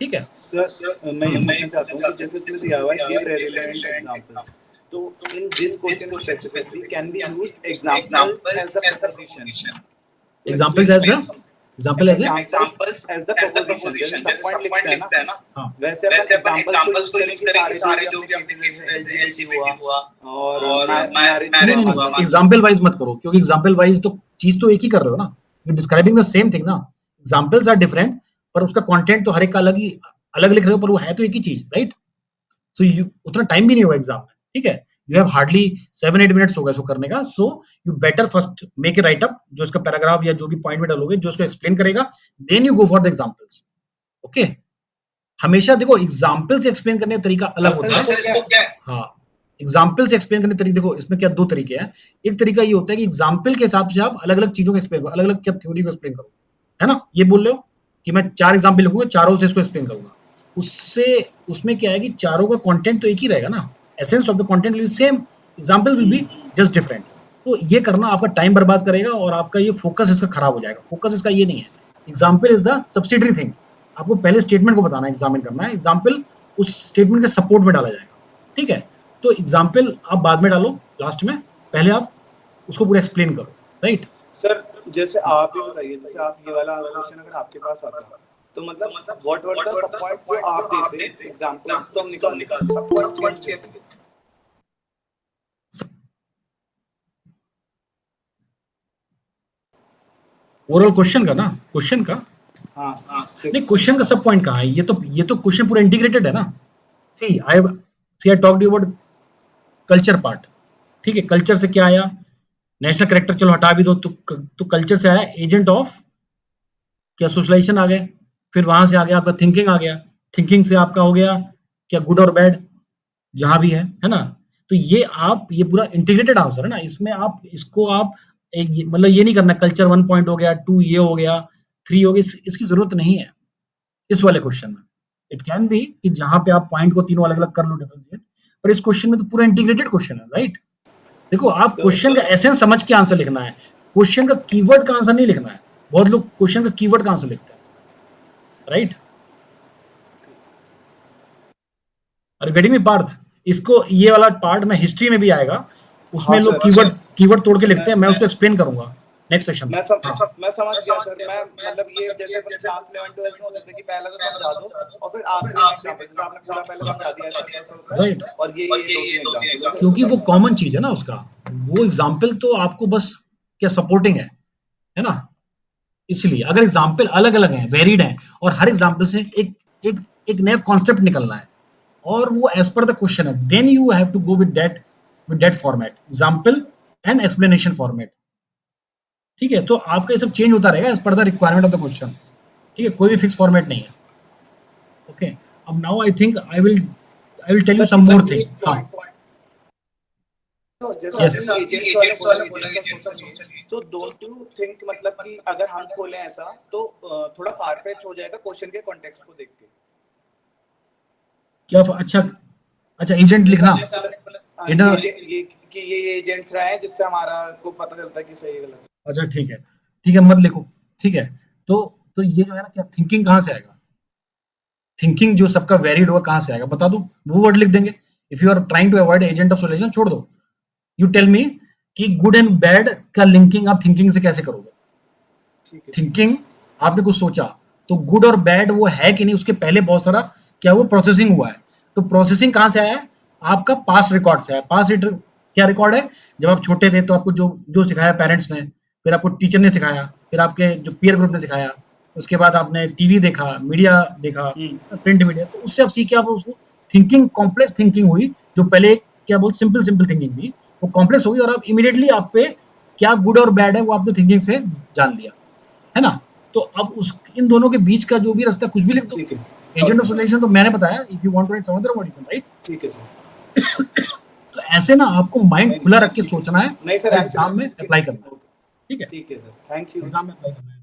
ठीक है? सर मैं ये पूछना चाहता हूँ कि जैसे इसमें दिया हुआ है गिव रेलेवेंट एग्जांपल्स, तो in this question specifically can be used examples as the proposition, examples as the examples as the proposition, जैसे सब पॉइंट लिखते हैं ना, वैसे अपन एग्जांपल्स को यूज करें कि सारे जो भी अपने एलजीबीटी हुआ और मैरिज, एग्जांपल वाइज मत करो, क्योंकि एग्जांपल वाइज तो चीज तो एक ही कर रहे हो ना, you describing the same thing ना, एग्जांपल्स आर डिफरेंट, पर उसका कंटेंट तो हर एक का अलग लिख रहे हो, पर वो है तो एक ही चीज, राइट? सो यू उतना टाइम भी नहीं होगा एग्जाम में, ठीक है? यू हैव हार्डली 7-8 मिनट्स होगा इसको करने का, so you better first make a right up, जो इसका पैराग्राफ या जो भी पॉइंट में डालोगे जो इसको एक्सप्लेन करेगा, then you go for the examples, okay? हमेशा देखो एग्जांपल से एक्सप्लेन करने का तरीका अलग होता है, हाँ, एग्जांपल से एक्सप्लेन करने तरीके, देखो इसमें क्या दो तरीके हैं, एक तरीका ये होता है कि एग्जांपल के हिसाब से आप अलग अलग चीजों को एक्सप्लेन करो, अलग अलग क्या थ्योरी को एक्सप्लेन करो, है ना? ये बोल रहे हो कि मैं 4 एग्जांपल लिखूंगा, चारों से इसको एक्सप्लेन करूंगा, उससे उसमें क्या है कि चारों का कंटेंट तो एक ही रहेगा ना, essence of the content will be same, example will be just different. तो ये करना आपका टाइम बर्बाद करेगा, और आपका ये फोकस इसका खराब हो जाएगा। फोकस इसका ये नहीं है, example is the subsidiary thing, आपको पहले स्टेटमेंट को बताना है, एग्जामिन करना है, एग्जांपल उस स्टेटमेंट के सपोर्ट में डाला जाएगा, ठीक है? तो एग्जांपल आप बाद में डालो लास्ट में, पहले आप उसको पूरा एक्सप्लेन करो, राइट? सर जैसे आप ही बताइए, जैसे आप ये वाला क्वेश्चन अगर आपके पास आता तो मतलब what were the sub point जो आप देते एग्जांपल्स तो हम निकाल सब पॉइंट्स के ओरल क्वेश्चन का ना, क्वेश्चन का हां नहीं, क्वेश्चन का सब पॉइंट कहाँ है, ये तो क्वेश्चन पूरा इंटीग्रेटेड है ना। See I talked you about culture part, ठीक है? कल्चर से क्या आया, नेशनल कैरेक्टर चलो हटा भी दो, तो कल्चर से आया एजेंट ऑफ क्या सोशलाइजेशन आ गए, फिर वहां से आ गया आपका थिंकिंग आ गया, थिंकिंग से आपका हो गया क्या गुड और बैड, जहां भी है ना? तो ये पूरा इंटीग्रेटेड आंसर है ना, इसमें आप इसको आप एक मतलब ये नहीं करना कल्चर 1 पॉइंट हो गया, 2 ये हो गया, 3 हो गया, इसकी जरूरत नहीं है इस वाले क्वेश्चन में। इट कैन बी कि जहां पे आप पॉइंट को तीनों अलग अलग कर लो डिफरेंशिएट, पर इस क्वेश्चन में तो पूरा इंटीग्रेटेड क्वेश्चन है, राइट? देखो आप क्वेश्चन का एसेंस समझ के आंसर लिखना है, क्वेश्चन का कीवर्ड का आंसर नहीं लिखना है। बहुत लोग क्वेश्चन का कीवर्ड का आंसर लिखते हैं, right? Are you getting me Parth? इसको ये वाला पार्ट में हिस्ट्री में भी आएगा, उसमें लोग कीवर्ड तोड़ के लिखते हैं, मैं उसको एक्सप्लेन करूंगा। Next session. मैं समझ गया सर। मैं मतलब ये जैसे अपन क्लास 11 12 में होते थे कि पहले तो समझा दो और फिर आखिरी में एग्जांपल, जैसे आपने पूरा पहले समझा दिया ऐसा होता है राइट, और ये दो तीन एग्जांपल, क्योंकि वो कॉमन चीज है ना उसका, वो एग्जाम्पल तो आपको बस क्या सपोर्टिंग है ना, इसलिए अगर एग्जाम्पल अलग अलग हैं, वेरिड हैं, और हर एग्जाम्पल से एक एक एक नया कॉन्सेप्ट निकलना है और वो एज पर द क्वेश्चन है, then you have to go with that format, example and explanation format. ठीक है, तो आपका ये सब चेंज होता रहेगा as per the requirement of the question. ठीक है, कोई भी फिक्स फॉर्मेट नहीं है। ओके, अब now I think I will tell you some more thing. हाँ, तो जैसे Yes. एजेंट्स वाला बोला तो डोंट यू थिंक मतलब कि अगर हम खोलें ऐसा तो थोड़ा फारफेच हो जाएगा क्वेश्चन के कॉन्टेक्स्ट को देख के। क्या अच्छा एजेंट लिखना ये कि ये एजेंट्स रहे हैं जिससे हमारा को पता चलता है कि सही है गलत। अच्छा ठीक है मत लिखो। ठीक है, तो ये जो है ना, क्या थिंकिंग कहाँ से आएगा, थिंकिंग जो सबका वेरिड होगा कहाँ से आएगा बता दो, वो वर्ड लिख देंगे। If you are trying to avoid agent of solution छोड़ दो, यू टेल मी कि गुड एंड बैड का लिंकिंग आप थिंकिंग से कैसे करोगे। थिंकिंग आपने कुछ सोचा तो गुड और बैड वो है कि नहीं, उसके पहले बहुत सारा क्या वो प्रोसेसिंग हुआ है, तो प्रोसेसिंग कहाँ से आया है, आपका पास्ट रिकॉर्ड से है। पास्ट क्या रिकॉर्ड है, जब आप छोटे थे तो आपको जो जो सिखाया पेरेंट्स ने, फिर आपको टीचर ने सिखाया, फिर आपके जो पीयर ग्रुप ने सिखाया, उसके बाद आपने टीवी देखा, मीडिया देखा, प्रिंट मीडिया, तो उससे आप सीखे, आप उसको थिंकिंग, कॉम्प्लेक्स थिंकिंग हुई, जो पहले क्या बोल सिंपल थिंकिंग थी वो कॉम्प्लेक्स होगी, और आप इमीडिएटली आप पे क्या गुड और बैड है वो आपने थिंकिंग से जान लिया, है ना। तो अब उस इन दोनों के बीच का जो भी रास्ता कुछ भी लिख दो। एजेंट ऑफ सॉल्यूशन तो मैंने बताया, if you want to write some other word you can write. ठीक है सर। तो ऐसे ना आपको माइंड खुला रख के सोचना है, नहीं सर, एग्जाम में अप्लाई करना है। ठीक है सर, थैंक यू। एग्जाम में अप्लाई करना है।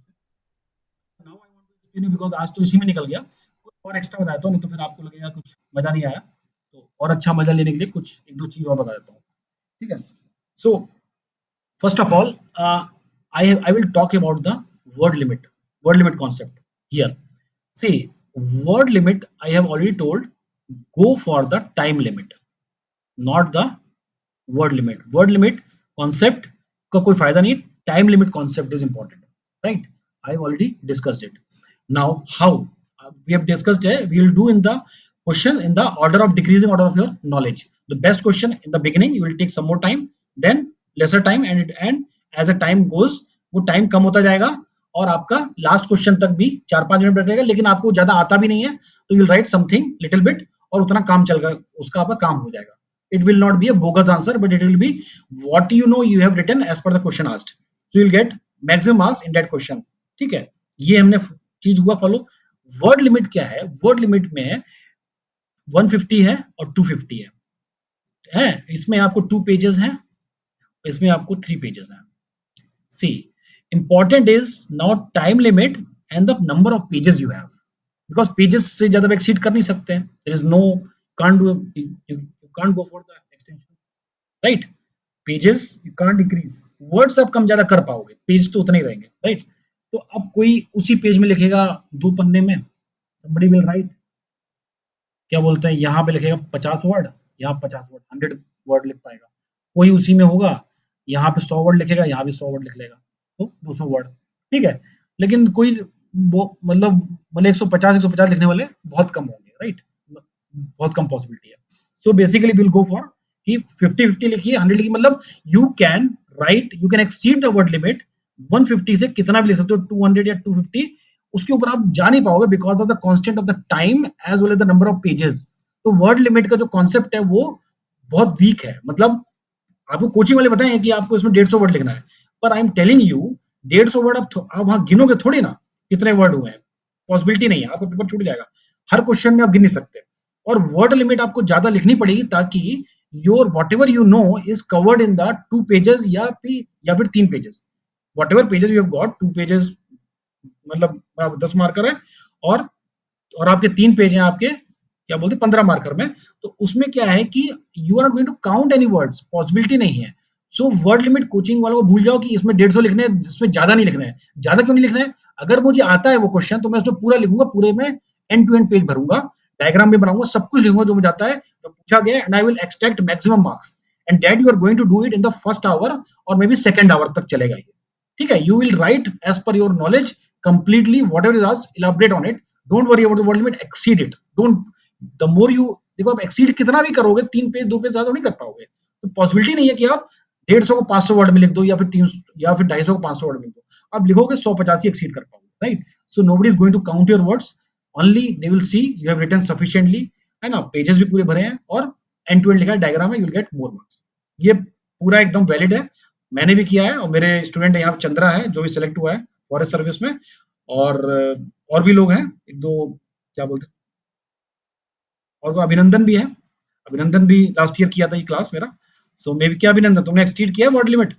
Now I want to explain because आज तो इसी में निकल गया, कुछ और एक्स्ट्रा बताता हूं, नहीं तो फिर आपको लगेगा कुछ मजा नहीं आया, तो और अच्छा मजा लेने के लिए कुछ एक दो चीज और बता देता हूं। ठीक है, सो first of all, I will talk about the word limit concept here. See, word limit I have already told, go for the time limit, not the word limit. Word limit concept का कोई फायदा नहीं, time limit concept is important, right? I have already discussed it. Now how we have discussed it, we will do in the question in the order of decreasing order of your knowledge. The best question in the beginning you will take some more time, then lesser time, and as a time goes वो time कम होता जाएगा, और आपका last question तक भी 4-5 minute बैठेगा, लेकिन आपको ज्यादा आता भी नहीं है तो you will right something little bit, और उतना काम चलेगा, उसका आपका काम हो जाएगा। It will not be a bogus answer, but it will be what you know you have written as per the question asked. So you'll get maximum marks in that question. ठीक है, ये हमने चीज हुआ फॉलो। वर्ड लिमिट क्या है, word limit में 150 है और 250 है, इसमें आपको 2 पेजेस हैं, इसमें आपको 3 पेजेस हैं। सी, important is not time limit and the number of pages you have, because pages से ज्यादा एक्सीड कर नहीं सकते हैं, there is no can't do you can't go for the extension, right? pages you can't decrease, words आप कम ज्यादा कर पाओगे, पेज तो उतने ही रहेंगे, right? तो अब कोई उसी पेज में लिखेगा 2 पन्ने में, somebody will write क्या बोलते हैं, यहाँ पे लिखेगा 50 वर्ड, यहाँ 50 वर्ड, 100 वर्ड लिख पाएगा। कोई उसी में होगा, यहाँ पे 100 वर्ड लिखेगा, यहाँ भी 100 वर्ड लिख लेगा, तो 200 वर्ड। ठीक है, लेकिन कोई मतलब 150 लिखने वाले बहुत कम होंगे, राइट? बहुत कम पॉसिबिलिटी है। So basically will go for कि 50-50 लिखिए, 100 लिखिए, मतलब you can right, you can exceed the word limit 150 से कितना भी लिख सकते हो, 200 या 250, उसके ऊपर आप जा नहीं पाओगे because of the constant of the time as well as the number of pages. तो वर्ड लिमिट का जो कॉन्सेप्ट है वो बहुत वीक है, मतलब आपको कोचिंग वाले बताएं कि आपको इसमें 150 वर्ड लिखना है, पर आई एम टेलिंग यू 150 वर्ड आप वहां गिनोगे थोड़ी ना कितने वर्ड हुए हैं, पॉसिबिलिटी नहीं है, आपका पेपर छूट जाएगा, हर क्वेश्चन में आप गिन नहीं सकते। और वर्ड लिमिट आपको ज्यादा लिखनी पड़ेगी ताकि your what ever you know is covered in the 2 pages या फिर 3 pages, what ever pages you have got, 2 pages मतलब 10 मार्कर है, और आपके 3 पेज हैं आपके क्या बोलते 15 मार्कर में, तो उसमें क्या है कि you are not going to count any words, possibility नहीं है। सो वर्ड लिमिट कोचिंग वालों को भूल जाओ कि इसमें 150 लिखने हैं, इसमें ज्यादा नहीं लिखना है। ज्यादा क्यों नहीं लिखना है, अगर मुझे आता है वो क्वेश्चन तो मैं उसमें पूरा लिखूंगा, पूरे में एंड टू एंड पेज भरूंगा, डायग्राम भी बनाऊंगा, सब कुछ लिखूंगा जो मुझे आता है, जो पूछा गया, and I will extract maximum marks, and that you are going to do it in the first hour और मे बी सेकंड आवर तक चलेगा ये। ठीक है, you will write as per your knowledge completely whatever is asked, elaborate on it, don't worry about the word limit, exceed it, don't, the more you, देखो आप exceed कितना भी करोगे 3 पेज 2 पेज ज्यादा नहीं कर पाओगे, तो पॉसिबिलिटी नहीं है कि आप 150 को 500 वर्ड में लिख दो या फिर 300 या फिर 250 को 500 वर्ड में लिख दो, आप लिखोगे 150 ही एक्सीड कर पाओगे, right. So nobody is going to count your words, only they will see you have written sufficiently, है ना, पेजेस भी पूरे भरे हैं और एंड टू एंड लिखा है, डायग्राम है, you will get more marks. ये पूरा एकदम वैलिड है, मैंने भी किया है और मेरे स्टूडेंट यहाँ चंद्रा है जो भी सिलेक्ट हुआ है फॉरेस्ट सर्विस में, और भी लोग हैं, एक दो क्या बोलते हैं, और वो अभिनंदन भी है, अभिनंदन भी लास्ट ईयर किया था ये क्लास मेरा। सो मे बी, क्या अभिनंदन तुमने एक्सीड किया वर्ड लिमिट?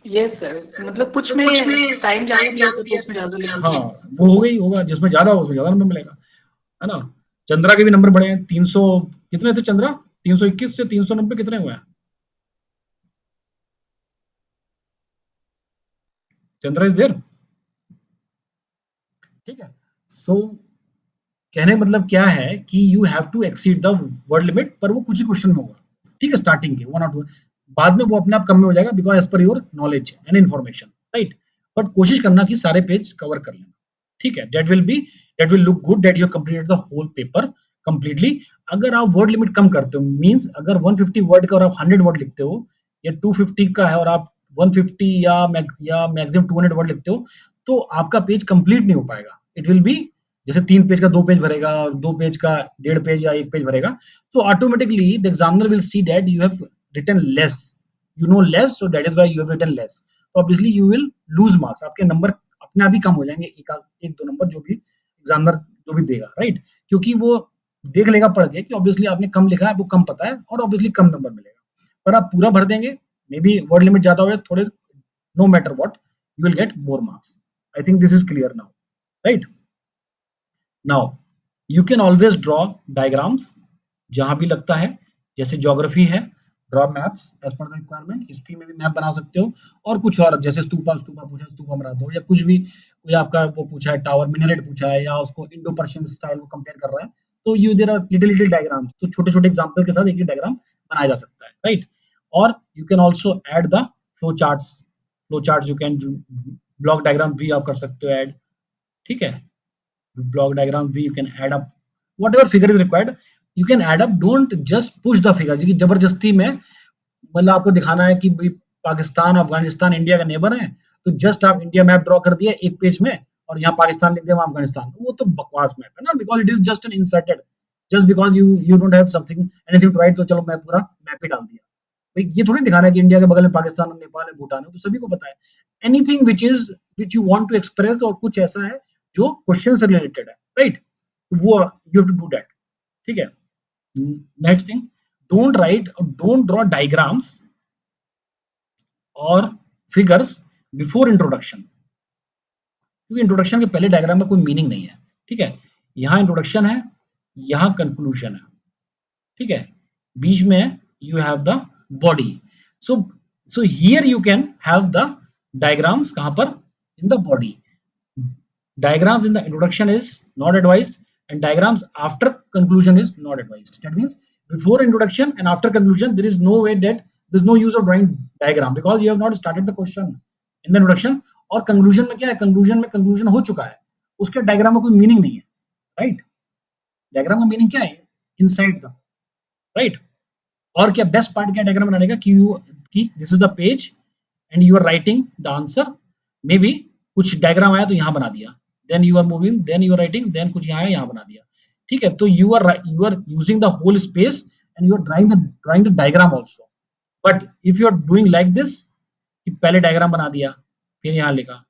यस सर, मतलब कुछ में टाइम ज्यादा लिया तो उसमें ज्यादा लिया। हाँ, वो हो गई होगा, जिसमें ज्यादा हो उसमें ज्यादा नंबर मिलेगा, है ना। चंद्रा के भी नंबर बड़े हैं, 300 कितने थे चंद्रा? 321 से 390 कितने हुए हैं चंद्रा? Is there? ठीक है। सो कहने का मतलब क्या है कि you have to exceed the word limit, पर वो कुछ ही क्वेश्चन में होगा, ठीक है, स्टार्टिंग के 1 और 2, बाद में वो अपने आप कम में हो जाएगा because as per your knowledge and information, right. But कोशिश करना कि सारे पेज कवर कर लेना, ठीक है, that will look good that you completed the whole paper completely. अगर आप वर्ड लिमिट कम करते हो, मींस अगर 150 वर्ड का और आप 100 वर्ड लिखते हो, या 250 का है और आप 150 या मैक्सिमम 200 वर्ड लिखते हो, तो आपका पेज कंप्लीट नहीं हो पाएगा। इट विल बी जैसे 3 पेज का 2 पेज भरेगा और 2 पेज का 1.5 पेज या 1 पेज भरेगा, तो automatically the examiner will see that you have written less, you know less, so that is why you have written less, so obviously you will lose marks, आपके number अपने आप ही कम हो जाएंगे, एक दो नंबर जो भी एग्जामिनर जो भी देगा, राइट, क्योंकि वो देख लेगा पढ़ के कि ऑब्वियसली आपने कम लिखा है, वो कम पता है और ऑब्वियसली कम नंबर मिलेगा। पर आप पूरा भर देंगे, मे बी वर्ड लिमिट ज्यादा हो जाए थोड़े, no matter what, you will get more marks. I think this is clear now, right. Now you can always draw diagrams जहां भी लगता है, जैसे ज्योग्राफी है, draw maps as per the requirement, history में भी मैप बना सकते हो, और कुछ और जैसे स्तूपा पूछा, स्तूपा बना दो, या कुछ भी, कोई आपका वो पूछा है टावर मिनरेट पूछा है, या उसको इंडो पर्शियन स्टाइल को कंपेयर कर रहा है, तो you there are little diagrams, तो छोटे छोटे एग्जांपल के साथ एक ही डायग्राम बनाया जा सकता है, राइट। और you can also add the flow charts you can, block diagram भी आप कर सकते हो ऐड, ठीक है, block diagrams भी you can add up whatever figure is required, you can add up, don't just push the figure जी, जबरदस्ती में मतलब आपको दिखाना है कि भाई पाकिस्तान अफगानिस्तान इंडिया का नेबर है, तो जस्ट आप इंडिया मैप ड्रॉ कर दिया एक पेज में और यहाँ पाकिस्तान लिख दिया, वहां अफगानिस्तान, वो तो बकवास मैप है ना, because it is just an inserted, just because you don't have something anything to write, तो चलो मैं पूरा मैप ही डाल दिया, भाई ये थोड़ी दिखाना है कि इंडिया के बगल में पाकिस्तान और नेपाल है, भूटान है, तो सभी को पता है। Anything which you want to express, और कुछ ऐसा है जो क्वेश्चन से रिलेटेड है, राइट, वो you have to do that, ठीक है। Next thing, don't draw diagrams और फिगर्स बिफोर इंट्रोडक्शन, क्योंकि इंट्रोडक्शन के पहले डायग्राम का कोई मीनिंग नहीं है, ठीक है। यहाँ इंट्रोडक्शन है, यहाँ कंक्लूजन है, ठीक है, बीच में you have the body, so here you can have the diagrams कहां पर, in the body, diagrams in the introduction is not advised and diagrams after conclusion is not advised, that means before introduction and after conclusion there is no way that there is no use of drawing diagram because you have not started the question in the introduction, और conclusion में क्या है, conclusion हो चुका है, उसके diagram में कोई मीनिंग नहीं है, राइट, डायग्राम का मीनिंग क्या है, इनसाइड द, राइट। और क्या बेस्ट पार्ट क्या डायग्राम बनाने का कि this is the page and you are writing the answer, maybe कुछ डायग्राम आया तो यहाँ बना दिया, then you are moving, then you are writing, then कुछ यहाँ है यहाँ बना दिया, ठीक है, तो you are using the whole space and you are drawing the diagram also, but if you are doing like this कि पहले डायग्राम बना दिया, फिर यहाँ लिखा,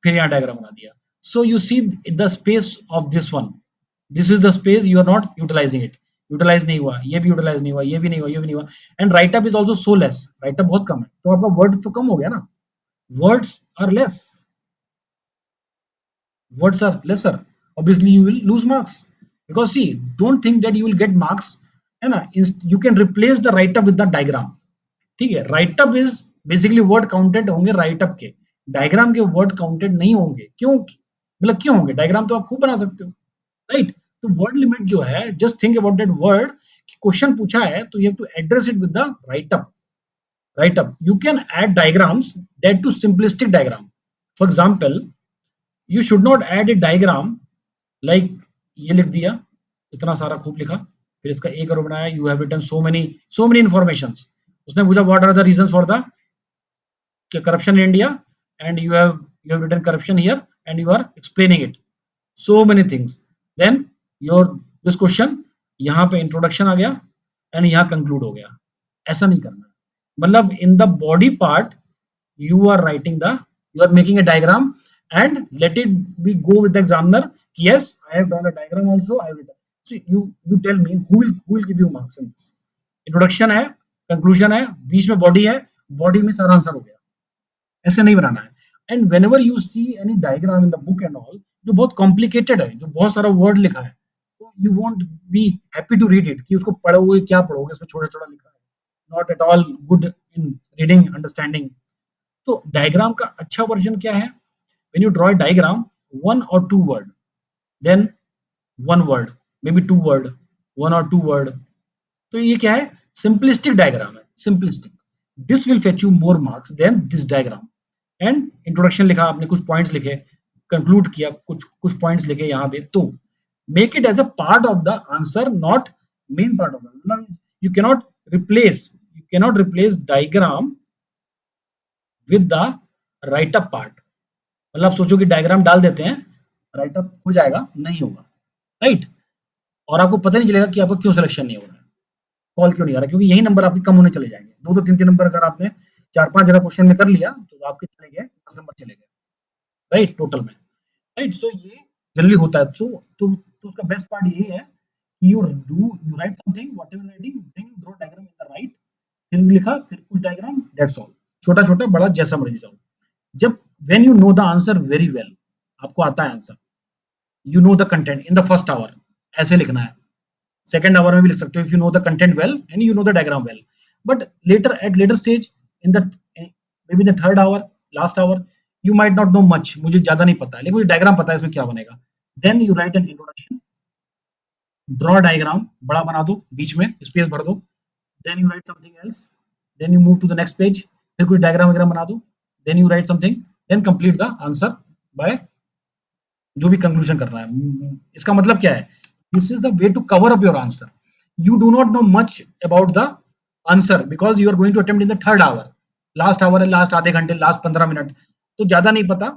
फिर यहाँ डायग्राम बना दिया, so you see the space of this one, this is the space, you are not utilising it, utilise नहीं हुआ, ये भी यूटिलाइज नहीं हुआ, ये भी नहीं हुआ, ये भी नहीं हुआ, and right up is also so less, right up बहुत कम है, तो आपका वर्ड तो कम हो गया ना, words are less, words are lesser, obviously you will lose marks, because see, don't think that you will get marks, है ना, you can replace the write up with the diagram, ठीक है, write up is basically word counted होंगे write up के, diagram के word counted नहीं होंगे, क्यों, मतलब क्यों होंगे, डायग्राम तो आप खूब बना सकते हो, राइट, तो वर्ड लिमिट जो है, just think about that word, question पूछा है तो you have to address it with the write up, write up. You can add diagrams, that to simplistic diagram. For example, you should not add a diagram like ये लिख दिया, इतना सारा खूब लिखा, फिर इसका एक करो बनाया, you have written so many informations. उसने पूछा what are the reasons for the corruption in India, and you have written corruption here and you are explaining it, so many things. Then your this question यहाँ पे introduction आ गया and यहाँ conclude हो गया. ऐसा नहीं करना, मतलब in the body part you are making a diagram and let it be go with the examiner. Yes, I have done a diagram also. I will. See, you tell me who will give you marks in this. Introduction है, conclusion है, बीच में body है, body में सारा answer हो गया. ऐसे नहीं बनाना है. And whenever you see any diagram in the book and all, जो बहुत complicated है, जो बहुत सारा word लिखा है, तो you won't be happy to read it कि उसको पढ़ोगे क्या पढ़ोगे, इसमें छोटा-छोटा लिखा है. Not at all good in reading, understanding. तो डायग्राम का अच्छा वर्जन क्या है? When you draw a diagram, 1 or 2 word, then 1 word, maybe 2 word, 1 or 2 word. तो ये क्या है? Simplistic diagram है. Simplistic. This will fetch you more marks than this diagram. And introduction लिखा आपने, कुछ points लिखे, conclude किया, कुछ points लिखे यहाँ पे, तो make it as a part of the answer, not main part of the. You cannot replace diagram with the write up part. मतलब सोचो कि डायग्राम डाल देते हैं, राइट अप हो जाएगा, नहीं होगा, राइट? और आपको पता नहीं चलेगा कि आपका क्यों सिलेक्शन नहीं हो रहा है, कॉल क्यों नहीं आ रहा, क्योंकि यही नंबर आपके कम होने चले जाएंगे. 2-2, 3-3 नंबर अगर आपने 4-5 जगह क्वेश्चन में कर लिया तो आपके चले गए 10 नंबर चले गए, राइट, टोटल में, राइट. सो ये जनरली होता है. तो उसका बेस्ट पार्ट यही है कि you write something, whatever writing, then you draw diagram in the right, फिर लिखा, फिर कुछ डायग्राम, दैट्स ऑल. छोटा छोटा बड़ा जैसा मर्जी जाओ. जब when you know the answer very well, आपको आता है answer, you know the content in the first hour, ऐसे लिखना है. Second hour में भी लिख सकते हो if you know the content well and you know the diagram well. But at later stage, in the maybe the third hour, last hour, you might not know much. मुझे ज्यादा नहीं पता है, लेकिन मुझे डायग्राम पता है इसमें क्या बनेगा. Then you write an introduction, draw diagram, बड़ा बना दो, बीच में स्पेस भर दो. Then you write something else. Then you move to the next page, फिर कुछ डायग्राम वगैरह बना दो. Then you write something, then complete the answer by जो भी कंक्लूजन करना है. इसका मतलब क्या है? This is the way to cover up your answer. You do not know much about the answer because you are going to attempt in the third hour. Last hour है, last आधे घंटे, last 15 minute, तो ज्यादा नहीं पता,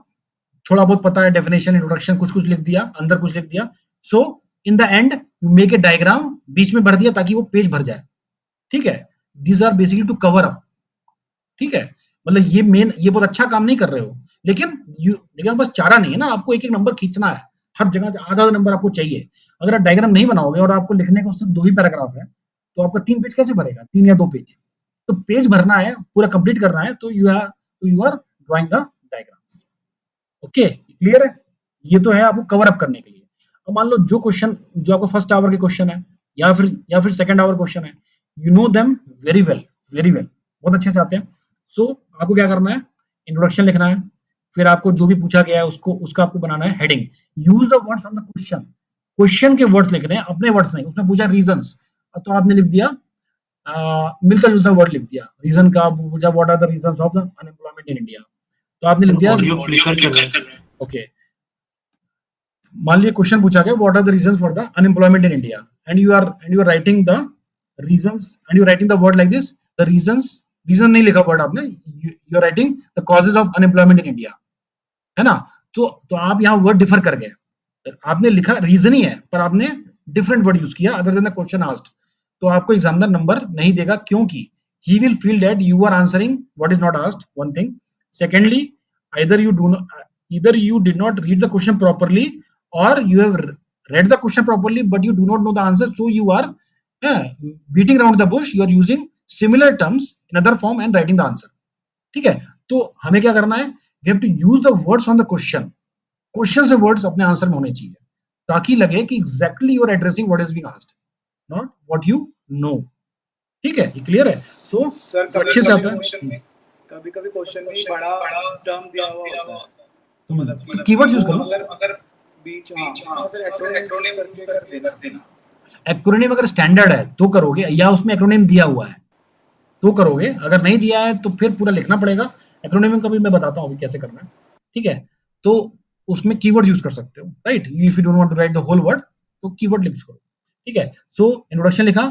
थोड़ा बहुत पता है, डेफिनेशन, इंट्रोडक्शन, कुछ लिख दिया, अंदर कुछ लिख दिया. So in the end you make a diagram, बीच में भर दिया ताकि वो पेज भर जाए. ठीक है, these are basically to cover up. ठीक है, मतलब ये बहुत अच्छा काम नहीं कर रहे हो, लेकिन बस चारा नहीं है ना, आपको एक एक नंबर खींचना है, हर जगह से आधा नंबर आपको चाहिए. अगर आप डायग्राम नहीं बनाओगे और आपको लिखने को सिर्फ 2 ही पैराग्राफ है, तो आपका 3 पेज कैसे भरेगा? 3 या 2 पेज. तो पेज भरना है, पूरा कंप्लीट करना है, तो you are drawing the diagrams. Okay, clear है? ये तो है आपको कवर अप करने के लिए. अब मान लो जो क्वेश्चन, जो आपका फर्स्ट आवर के क्वेश्चन है या फिर सेकंड आवर क्वेश्चन है, you know them very well, बहुत अच्छे से आते हैं. सो आपको क्या करना है? इंट्रोडक्शन लिखना है, फिर आपको जो भी पूछा गया है उसका आपको बनाना है heading. Use the words on the question के वर्ड्स लिखने हैं, अपने वर्ड्स नहीं. उसने पूछा रीजंस, तो आपने लिख दिया मिलता जुलता वर्ड लिख दिया. रीजन का पूछा what are the reasons of the unemployment in India, तो आपने लिख दिया. ओके, मान लीजिए क्वेश्चन पूछा गया what are the reasons for the unemployment in India, and you are writing the reasons and you writing the word like this. The reason नहीं लिखा वर्ड आपने, you are writing the causes of unemployment in India, है ना. तो आप यहाँ word differ कर गए. आपने लिखा रीजन ही है, पर आपने डिफरेंट वर्ड यूज किया other than the question asked. तो आपको एग्जामिनर नंबर नहीं देगा, क्योंकि he will feel that you are answering what is not asked, one thing. Secondly, either you did not read the question properly, or you have read the question properly but you do not know the answer, so you are beating around the bush. You are using similar terms in other form and writing the answer. ठीक है, तो हमें क्या करना है? We have to use the words on the question से words अपने answer में होने चाहिए, ताकि लगे कि exactly you are addressing what is being asked, not what you know. ठीक है, ये क्लियर है? सो अच्छे से आता है. कभी-कभी क्वेश्चन में बड़ा टर्म दिया हुआ होता है, तो मतलब कीवर्ड्स यूज करो. अगर बीच फिर एक्रोनिम करके कर देना. एक्रोनिम अगर स्टैंडर्ड है तो करोगे, या उसमें एक्रोनिम दिया हुआ है तो करोगे, अगर नहीं दिया है तो फिर पूरा लिखना पड़ेगा। एक्रोनिम का भी मैं बताता हूँ अभी कैसे करना है, ठीक है। तो उसमें कीवर्ड यूज कर सकते हो, right. If you don't want to write the whole word तो कीवर्ड लिख करो, ठीक है। सो इंट्रोडक्शन लिखा,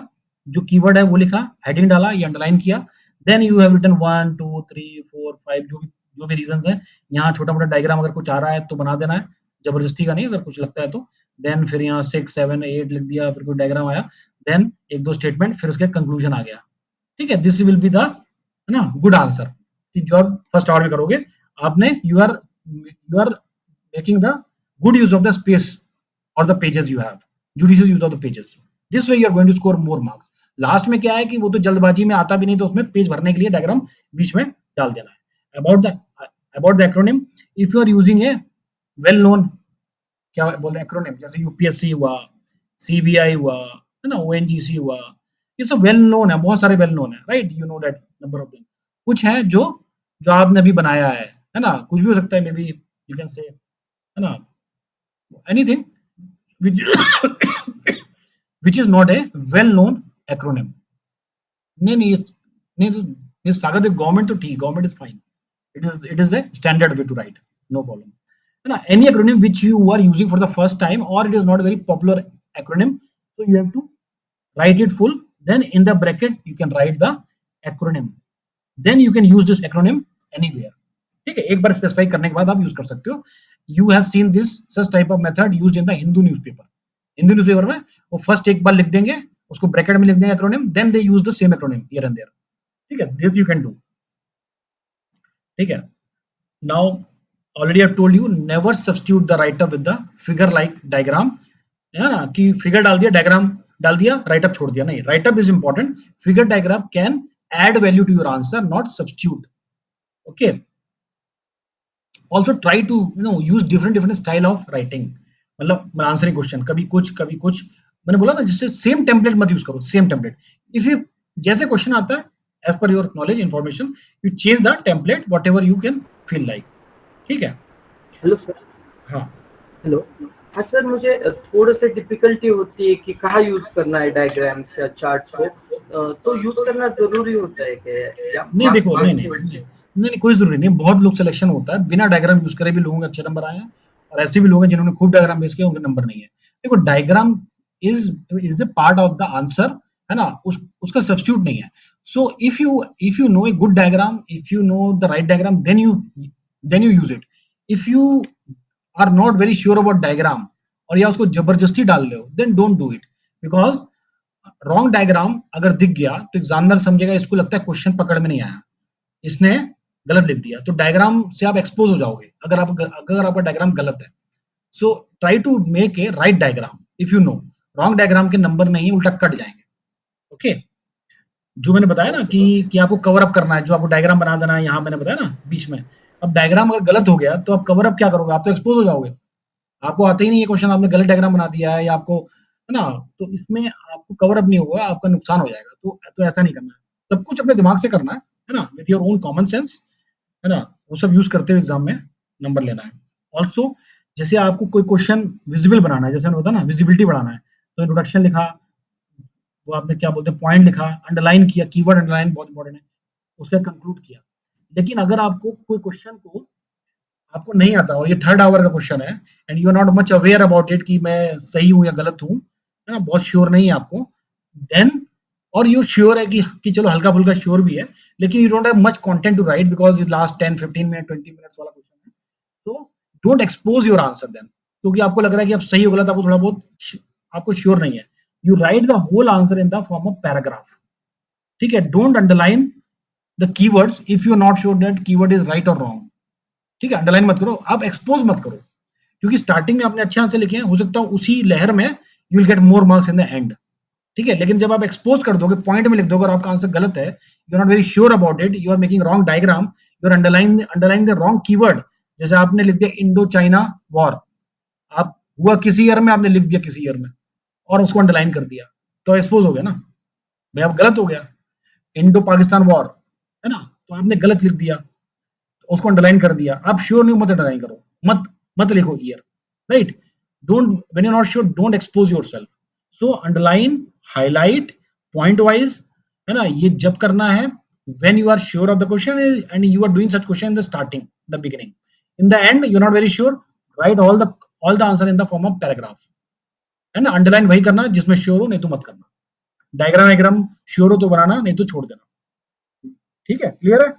जो कीवर्ड है वो लिखा, हेडिंग डाला या अंडरलाइन किया, देन यू हैव रिटन 1 2 3 4 5 जो भी रीजंस है। यहाँ छोटा मोटा डायग्राम अगर कुछ आ रहा है तो बना देना है, जबरदस्ती का नहीं, अगर कुछ लगता है तो। देन फिर यहाँ 6 7 8 लिख दिया, फिर कोई डायग्राम आया, देन एक दो स्टेटमेंट, फिर उसके कंक्लूजन आ गया, ठीक है। दिस विल बी द, है ना, गुड आंसर कि जो आप फर्स्ट आवर में करोगे। आपने you are making the good use of the space और the pages you have, judicious use of the pages. This way you are going to score more marks. Last में क्या है कि वो तो जल्दबाजी में आता भी नहीं, तो उसमें पेज भरने के लिए डायग्राम बीच में डाल देना है। About the acronym, if you are using a well known, क्या बोल रहे हैं, एक्रोनिम, जैसे यूपीएससी हुआ, सीबीआई हुआ, है ना, ओएनजीसी हुआ, ये सब वेल नोन है, बहुत सारे वेल नोन है, right. You know that number of them. कुछ है जो जो आपने अभी बनाया है ना, कुछ भी हो सकता है, may be you can say, है ना, anything which which is not a well known acronym। नहीं नहीं नहीं सागर, गवर्नमेंट तो ठीक, government is fine, it is a standard way to write, no problem, है ना। any acronym which you are using for the first time or it is not a very popular acronym, so you have to write it full, then in the bracket you can write the acronym, then you can use this acronym anywhere, ठीक है। एक बार specify करने के बाद आप use कर सकते हो। You have seen this such type of method used in the Hindu newspaper. Hindu newspaper में वो फर्स्ट एक बार लिख देंगे, उसको ब्रैकेट में लिख देंगे acronym, then they use the same acronym here and there, ठीक है। दिस यू कैन डू, ठीक है। Now already I told you, never substitute the write up with the figure like diagram, है ना, कि फिगर डाल दिया, डायग्राम डाल दिया, राइट अप छोड़ दिया, नहीं। Right up is important, figure diagram can add value to your answer, not substitute, okay। also try to use different style of writing, मतलब आंसरिंग क्वेश्चन, कभी कुछ मैंने बोला ना, जिससे सेम टेम्पलेट मत यूज करो, सेम टेम्पलेट। इफ यू जैसे क्वेश्चन आता है as per your knowledge information, you change the template whatever you can feel like, ठीक है। Hello sir. हाँ हेलो। हाँ सर, मुझे थोड़ा सा डिफिकल्टी होती है कि कहाँ यूज करना है डायग्राम्स या चार्ट्स को, तो यूज करना जरूरी होता है क्या? नहीं देखो, नहीं कोई जरूरी नहीं, बहुत लोग सिलेक्शन होता है बिना डायग्राम यूज करे भी लोगों के अच्छे नंबर आए हैं, और ऐसे भी लोग हैं जिन्होंने खूब डायग्राम बेच किया, उनके नंबर नहीं है। देखो, diagram is the part of the answer, है ना, उसका सब्स्टिट्यूट नहीं है। So if you know a good diagram, if you know the right diagram, then you use it. If you are not very sure about diagram और या उसको जबरदस्ती डाल रहे हो, then don't do it, because wrong diagram अगर दिख गया तो एग्जामिनर समझेगा इसको लगता है क्वेश्चन पकड़ में नहीं आया, इसने गलत लिख दिया, तो डायग्राम से आप एक्सपोज हो जाओगे अगर आपका डायग्राम गलत है। So try to make a right diagram. If you know wrong diagram के नंबर नहीं, उल्टा कट जाएंगे, ओके। जो मैंने बताया ना कि आपको कवर अप करना है, जो आपको डायग्राम बना देना है, यहाँ मैंने बताया ना बीच में। अब डायग्राम अगर गलत हो गया तो आप कवर अप क्या करोगे, आप तो एक्सपोज हो जाओगे, आपको आता ही नहीं है क्वेश्चन, आपने गलत डायग्राम बना दिया है, या आपको, है ना, तो इसमें आपको कवर अप नहीं होगा, आपका नुकसान हो जाएगा। तो ऐसा नहीं करना है, सब कुछ अपने दिमाग से करना है ना, with your own common sense, है ना, वो सब यूज करते हुए एग्जाम में नंबर लेना है। ऑल्सो जैसे आपको कोई क्वेश्चन विजिबल बनाना है, जैसे मैंने बताया ना, विजिबिलिटी बढ़ाना है, तो इंट्रोडक्शन लिखा, वो आपने क्या बोलते हैं पॉइंट लिखा, अंडरलाइन किया, कीवर्ड अंडरलाइन बहुत इंपॉर्टेंट है, उसका कंक्लूड किया। लेकिन अगर आपको कोई क्वेश्चन को आपको नहीं आता और ये थर्ड आवर का क्वेश्चन है, and you are not much aware about it कि मैं सही हूं या गलत हूं, है ना, बहुत श्योर नहीं है आपको, देन, और यू श्योर है कि चलो हल्का फुल्का श्योर भी है, लेकिन you don't have much content to write because it last 10 15 minute 20 minutes वाला क्वेश्चन है, तो don't expose your answer then, क्योंकि आपको लग रहा है कि आप सही हो गलत, आपको थोड़ा बहुत आपको श्योर नहीं है। You write the whole answer in the form of paragraph, ठीक है। Don't underline the keywords if you are not sure that keyword is right और रॉन्ग, ठीक है। अंडरलाइन मत करो, आप एक्सपोज मत करो, क्योंकि स्टार्टिंग में आपने अच्छे आंसर लिखे हैं, हो सकता है उसी लहर में you will get more marks in the and, ठीक है। लेकिन जब आप एक्सपोज कर दोगे, पॉइंट में लिख दोगे और आपका आंसर गलत है, you are not very sure about it, you are making wrong diagram, you are underline the wrong keyword, जैसे आपने लिख दिया इंडो चाइना वॉर, आप हुआ किसी ईयर में, आपने लिख दिया किसी ईयर में और उसको अंडरलाइन कर दिया, तो एक्सपोज हो गया ना भाई, आप गलत हो गया। इंडो पाकिस्तान वॉर, है ना, तो आपने गलत लिख दिया, उसको अंडरलाइन कर दिया, आप श्योर नहीं, मत अंडरलाइन करो, मत लिखो year, right. Don't, when you are not sure, don't expose yourself. So underline, highlight, point wise, है ना, ये जब करना है when you are sure of the question and you are doing such question in the starting, the beginning. In the end you're not very sure, write all the answer in the form of paragraph, है ना. Underline वही करना जिसमें sure हो, नहीं तो मत करना. डायग्राम श्योर हो तो बनाना, नहीं तो छोड़ देना. ठीक है, क्लियर है.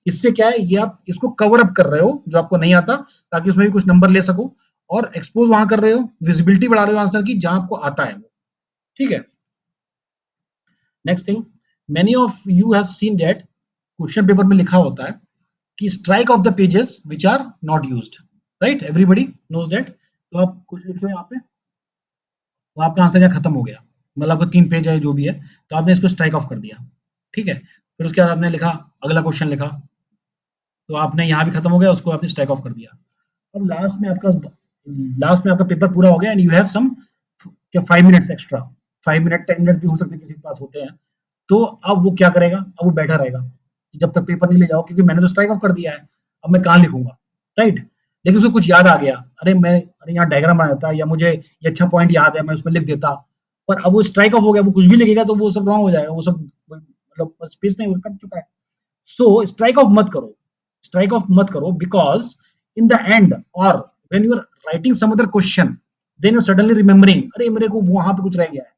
इससे क्या है, ये आप इसको कवर अप कर रहे हो जो आपको नहीं आता, ताकि उसमें भी कुछ नंबर ले सको, और एक्सपोज वहां कर रहे हो, विजिबिलिटी बढ़ा रहे हो आंसर की जहां आपको आता है वो. ठीक है. Next thing, many of you have seen that question paper में लिखा होता है कि strike off the pages which are not used, right. Everybody knows that. तो आप कुछ लिखे हो यहाँ पे, तो आपका आंसर यहाँ खत्म हो गया, मतलब आपको 3 पेज है जो भी है, तो आपने इसको स्ट्राइक ऑफ कर दिया. ठीक है. फिर उसके बाद आपने लिखा, अगला क्वेश्चन लिखा, तो आपने यहाँ भी खत्म हो गया, उसको आपने स्ट्राइक ऑफ कर दिया. अब लास्ट में आपका पेपर पूरा हो गया and you have some 5 minutes extra, 5 minute 10 minute भी हो सकते हैं, किसी के पास होते हैं. तो अब वो क्या करेगा, अब वो बैठा रहेगा कि जब तक पेपर नहीं ले जाओ, क्योंकि मैंने तो स्ट्राइक ऑफ कर दिया है, अब मैं कहाँ लिखूंगा, राइट. लेकिन उसको कुछ याद आ गया, अरे यहाँ डायग्राम बनाया था, या मुझे ये अच्छा पॉइंट याद है, मैं उसमें लिख देता. पर अब वो स्ट्राइक ऑफ हो गया, वो कुछ भी लिखेगा तो वो सब रॉन्ग हो जाएगा, वो सब मतलब स्पेस नहीं कर चुका है. सो स्ट्राइक ऑफ मत करो, स्ट्राइक ऑफ मत करो, बिकॉज इन द एंड और when you are writing some other question, then you suddenly remembering, अरे मेरे को वहां पे कुछ रह गया है.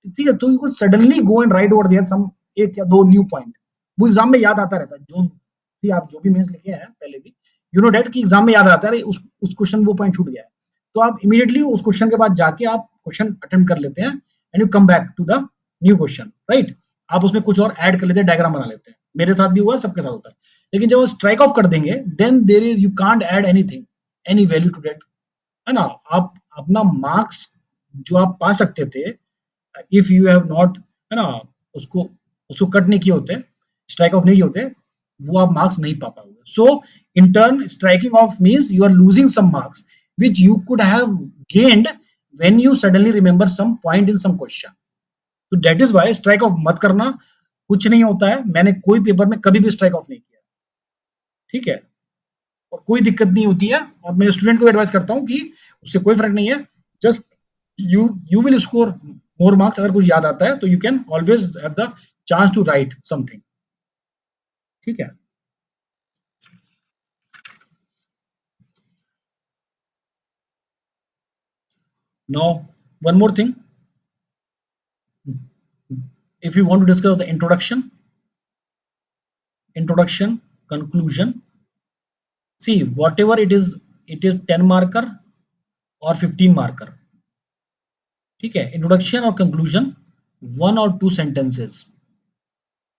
ठीक है, तो you could suddenly go and write over there some एक या दो न्यू पॉइंट. वो एग्जाम में याद आता रहता है, जो भी आप जो भी मेंस लिखे हैं पहले भी, यू नो डेट कि एग्जाम में याद आता है, अरे उस क्वेश्चन वो पॉइंट छूट गया है, तो आप इमीडिएटली उस क्वेश्चन के बाद जाके आप क्वेश्चन अटेम्प्ट कर लेते हैं and you come back to the new question, right. आप उसमें कुछ और ऐड कर लेते हैं, डायग्राम बना लेते हैं. मेरे साथ भी हुआ, सबके साथ होता है. लेकिन जब स्ट्राइक ऑफ कर देंगे, then there is, you can't add anything, any value to that, है ना. आप अपना मार्क्स जो आप पा सकते थे, इफ यू हैव नॉट, है ना, उसको उसको कट नहीं किए होते, स्ट्राइक ऑफ नहीं किए होते, वो आप मार्क्स नहीं पा पाओगे. So in turn striking off means you are losing some marks which you could have gained when you suddenly remember some point in some question. तो that is why strike off मत करना, कुछ नहीं होता है. मैंने कोई पेपर में कभी भी स्ट्राइक ऑफ नहीं किया, ठीक है, और कोई दिक्कत नहीं होती है. और मैं स्टूडेंट को एडवाइस करता हूँ कि उससे कोई फर्क नहीं है, just you will score more marks. अगर कुछ याद आता है तो you can always have the chance to write something. ठीक है. Now one more thing, if you want to discuss the introduction, conclusion, see whatever it is 10 marker or 15 marker. ठीक है. इंट्रोडक्शन और conclusion 1 or 2 sentences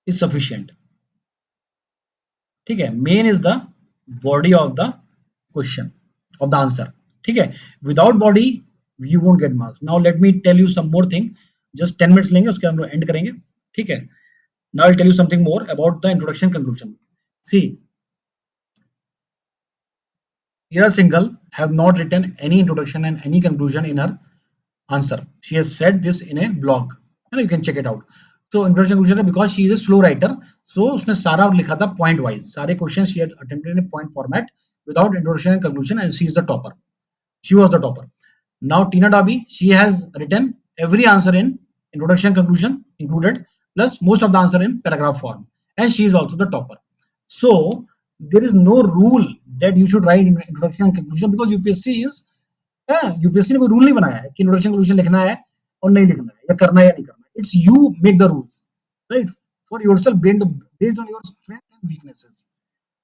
is sufficient. ठीक है. Main is the body of the question, of the answer. ठीक है. Without body you won't get marks. Now let me tell you some more thing, just 10 minutes लेंगे, उसके बाद हम लोग and करेंगे. ठीक है. Now I'll tell you something more about the introduction conclusion. See, Ira Singhal have not written any introduction and any conclusion in her answer. She has said this in a blog, and you can check it out. So introduction conclusion, because she is a slow writer, so उसने सारा लिखा था point wise, सारे questions she had attempted in a point format without introduction and conclusion, and she is the topper. She was the topper. Now Tina Dabi, she has written every answer in introduction conclusion included, plus most of the answer in paragraph form, and she is also the topper. So there is no rule that you should write in introduction and conclusion, because UPSC is, UPSC ने कोई rule नहीं बनाया है कि introduction conclusion लिखना है और नहीं लिखना है, या करना है या नहीं करना. It's you make the rules, right, for yourself, based on your strength and weaknesses.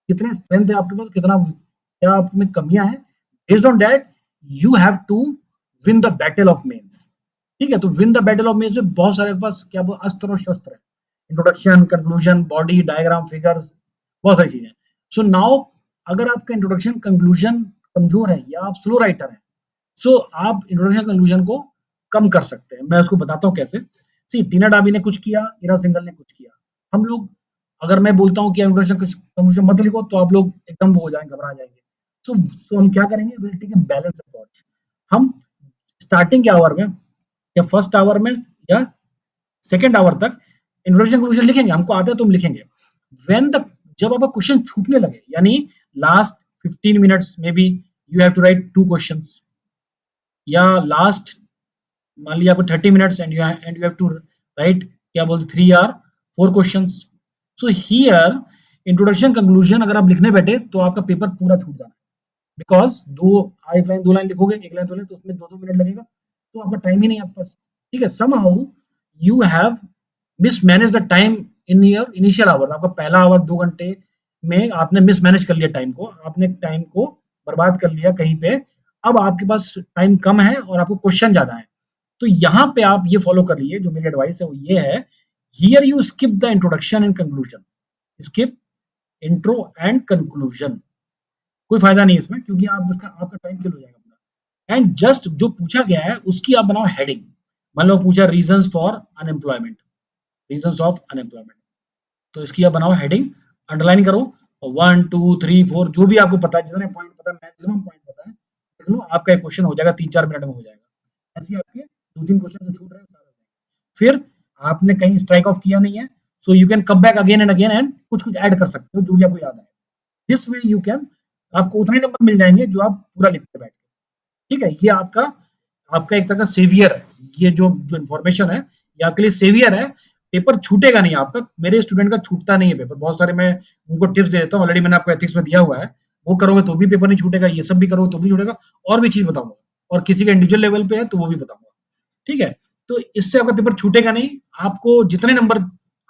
कितने स्ट्रेंथ है आपके पास, कितना क्या आप में कमियां हैं, based on that you have to win the battle of mains. ठीक है. तो win the battle of mains में बहुत सारे पास क्या अस्त्र और शस्त्र है, introduction, conclusion, body, diagram, figures, बहुत सारी चीजें. सो नाउ अगर आपका इंट्रोडक्शन कंक्लूजन कमजोर है या आप स्लो राइटर हैं, सो आप इंट्रोडक्शन कंक्लूजन को कम कर सकते हैं. मैं उसको बताता हूँ कैसे. सी, टीना डाबी ने कुछ किया, इरा सिंघल ने कुछ किया. हम लोग, अगर मैं बोलता हूँ कि इंट्रोडक्शन कंक्लूजन मत लिखो, तो आप लोग एकदम वो हो जाएंगे, घबरा जाएंगे. सो हम क्या करेंगे, will take a balance approach. हम स्टार्टिंग के आवर में या फर्स्ट आवर में या सेकेंड आवर तक इंट्रोडक्शन कंक्लूजन लिखेंगे, हमको आता है तो हम लिखेंगे. व्हेन द, जब आपका क्वेश्चन छूटने लगे, यानी लास्ट 15 मिनट्स में be you have to write 2 questions, या लास्ट मान लिया आपको 30 minutes and you have to write क्या बोलते 3 or 4 questions. So here introduction conclusion अगर आप लिखने बैठे तो आपका पेपर पूरा छूट जाना है, बिकॉज एक लाइन 2 लाइन लिखोगे, एक लाइन 2 लाइन, तो उसमें 2-2 मिनट लगेगा, तो आपका टाइम ही नहीं है आपके पास। ठीक है, somehow you have mismanage the time in your initial hour. आपका पहला आवर 2 घंटे में आपने मिसमैनेज कर लिया टाइम को, आपने टाइम को बर्बाद कर लिया कहीं पे। अब आपके पास टाइम कम है और आपको क्वेश्चन ज्यादा है, तो यहाँ पे आप ये फॉलो कर लिए, जो मेरी एडवाइस है वो ये है, here you skip the introduction and conclusion, skip intro and conclusion, कोई फायदा नहीं इसमें, क्योंकि आप उसका आपका टाइम किल हो जाएगा पूरा। एंड जस्ट जो पूछा गया है उसकी आप बनाओ हेडिंग। मान लो पूछा reasons for unemployment, reasons of unemployment, तो इसकी आप बनाओ हेडिंग, अंडरलाइन करो, और 1 2 3 4 जो भी आपको पता है, जितने पॉइंट पता है, मैक्सिमम पॉइंट पता है, देख लो, आपका एक क्वेश्चन हो जाएगा 3-4 मिनट में हो जाएगा। ऐसे ही आपके 2-3 क्वेश्चन जो छूट रहे हैं सारे हो जाएंगे। फिर आपने कहीं स्ट्राइक ऑफ किया नहीं है, सो you can come back again and again and कुछ कुछ ऐड कर सकते हो जो भी आपको याद है। दिस वे यू कैन, आपको उतने नंबर मिल जाएंगे जो आप पूरा लिखते बैठ। ठीक है, ये आपका आपका एक तरह का सेवियर है, ये जो जो इन्फॉर्मेशन है ये आपके लिए सेवियर है। पेपर छूटेगा नहीं आपका, मेरे स्टूडेंट का छूटता नहीं है पेपर, बहुत सारे मैं उनको टिप्स दे देता हूँ, ऑलरेडी मैंने आपको एथिक्स में दिया हुआ है, वो करोगे तो भी पेपर नहीं छूटेगा, ये सब भी करोगे तो भी छूटेगा, और भी चीज बताऊंगा, और किसी का इंडिविजुअल लेवल पे है तो वो भी बताऊंगा। ठीक है, तो इससे आपका पेपर छूटेगा नहीं, आपको जितने नंबर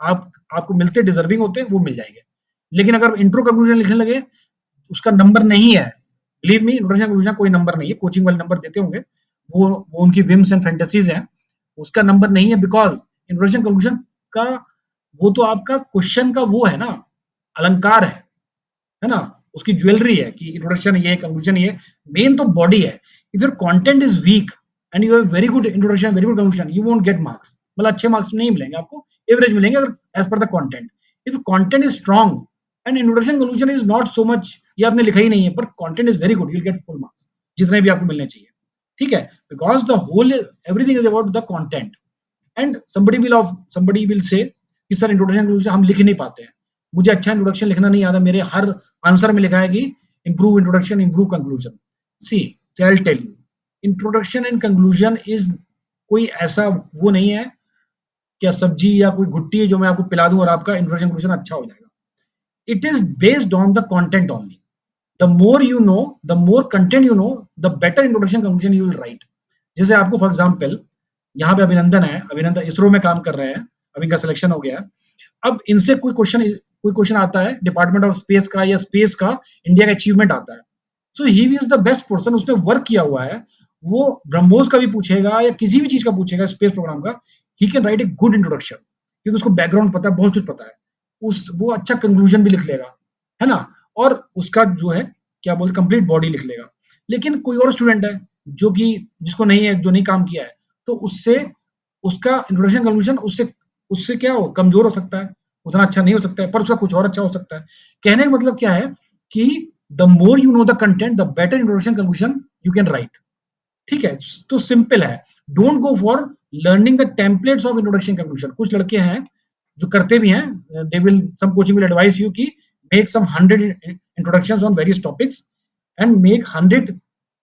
आपको मिलते डिजर्विंग होते हैं वो मिल जाएंगे। लेकिन अगर इंट्रो कंक्लूजन लिखने लगे, उसका नंबर नहीं है, बिलीव मी, इंट्रोडक्शन कंक्लूजन कोई नंबर नहीं है, कोचिंग वाले नंबर देते होंगे, वो उनकी विम्स एंड फैंटेसीज हैं, उसका नंबर नहीं है, बिकॉज इंट्रोडक्शन कंक्लूजन का वो तो आपका क्वेश्चन का वो है ना, अलंकार है ना, उसकी ज्वेलरी है कि इंट्रोडक्शन ये, कंक्लूजन ये, मेन तो बॉडी है। If your content is weak and you have very good introduction, very good conclusion, you won't get marks, मतलब अच्छे मार्क्स नहीं मिलेंगे आपको, एवरेज मिलेंगे अगर as per the content. If content is strong and introduction conclusion is not so much, ये आपने लिखा ही नहीं है, पर content is very good, you will get full marks, जितने भी आपको मिलने चाहिए। ठीक है, because the whole everything is about the content. And somebody will say कि सर इंट्रोडक्शन कंक्लूजन हम लिख नहीं पाते हैं, मुझे अच्छा इंट्रोडक्शन लिखना नहीं आता, मेरे हर आंसर में लिखा है कि improve introduction, improve conclusion. See, I will tell you, introduction and conclusion is कोई ऐसा वो नहीं है क्या सब्जी या कोई गुट्टी है जो मैं आपको पिला दूं और आपका इंट्रोडक्शन कंक्लूजन अच्छा हो जाएगा। It is based on the content only. The more you know, the more content you know, the better introduction conclusion you will right. जैसे आपको फॉर एग्जांपल यहाँ पे अभिनंदन है, अभिनंदन इसरो में काम कर रहे हैं, अब इनका सिलेक्शन हो गया। अब इनसे कोई क्वेश्चन आता है डिपार्टमेंट ऑफ स्पेस का या स्पेस का, इंडिया का अचीवमेंट आता है, so he is the best person, उसने वर्क किया हुआ है, वो ब्रह्मोस का भी पूछेगा या किसी भी चीज का पूछेगा, स्पेस प्रोग्राम का, he can write a good introduction, क्योंकि उसको बैकग्राउंड पता है, बहुत कुछ पता है, वो अच्छा कंक्लूजन भी लिख लेगा, है ना, और उसका जो है क्या बोलते कंप्लीट बॉडी लिख लेगा। लेकिन कोई और स्टूडेंट है जो कि जिसको नहीं है, जो नहीं काम किया है, तो उससे उसका इंट्रोडक्शन कंक्लूजन उससे उससे क्या हो, कमजोर हो सकता है, उतना अच्छा नहीं हो सकता है, पर उसका कुछ और अच्छा हो सकता है। कहने का मतलब क्या है कि the more you know the content, the better introduction conclusion you can write. ठीक है, तो सिंपल है, don't go for learning the templates of introduction conclusion. कुछ लड़के हैं जो करते भी हैं, they will, some coaching will advise you कि make some 100 introductions on various topics and make 100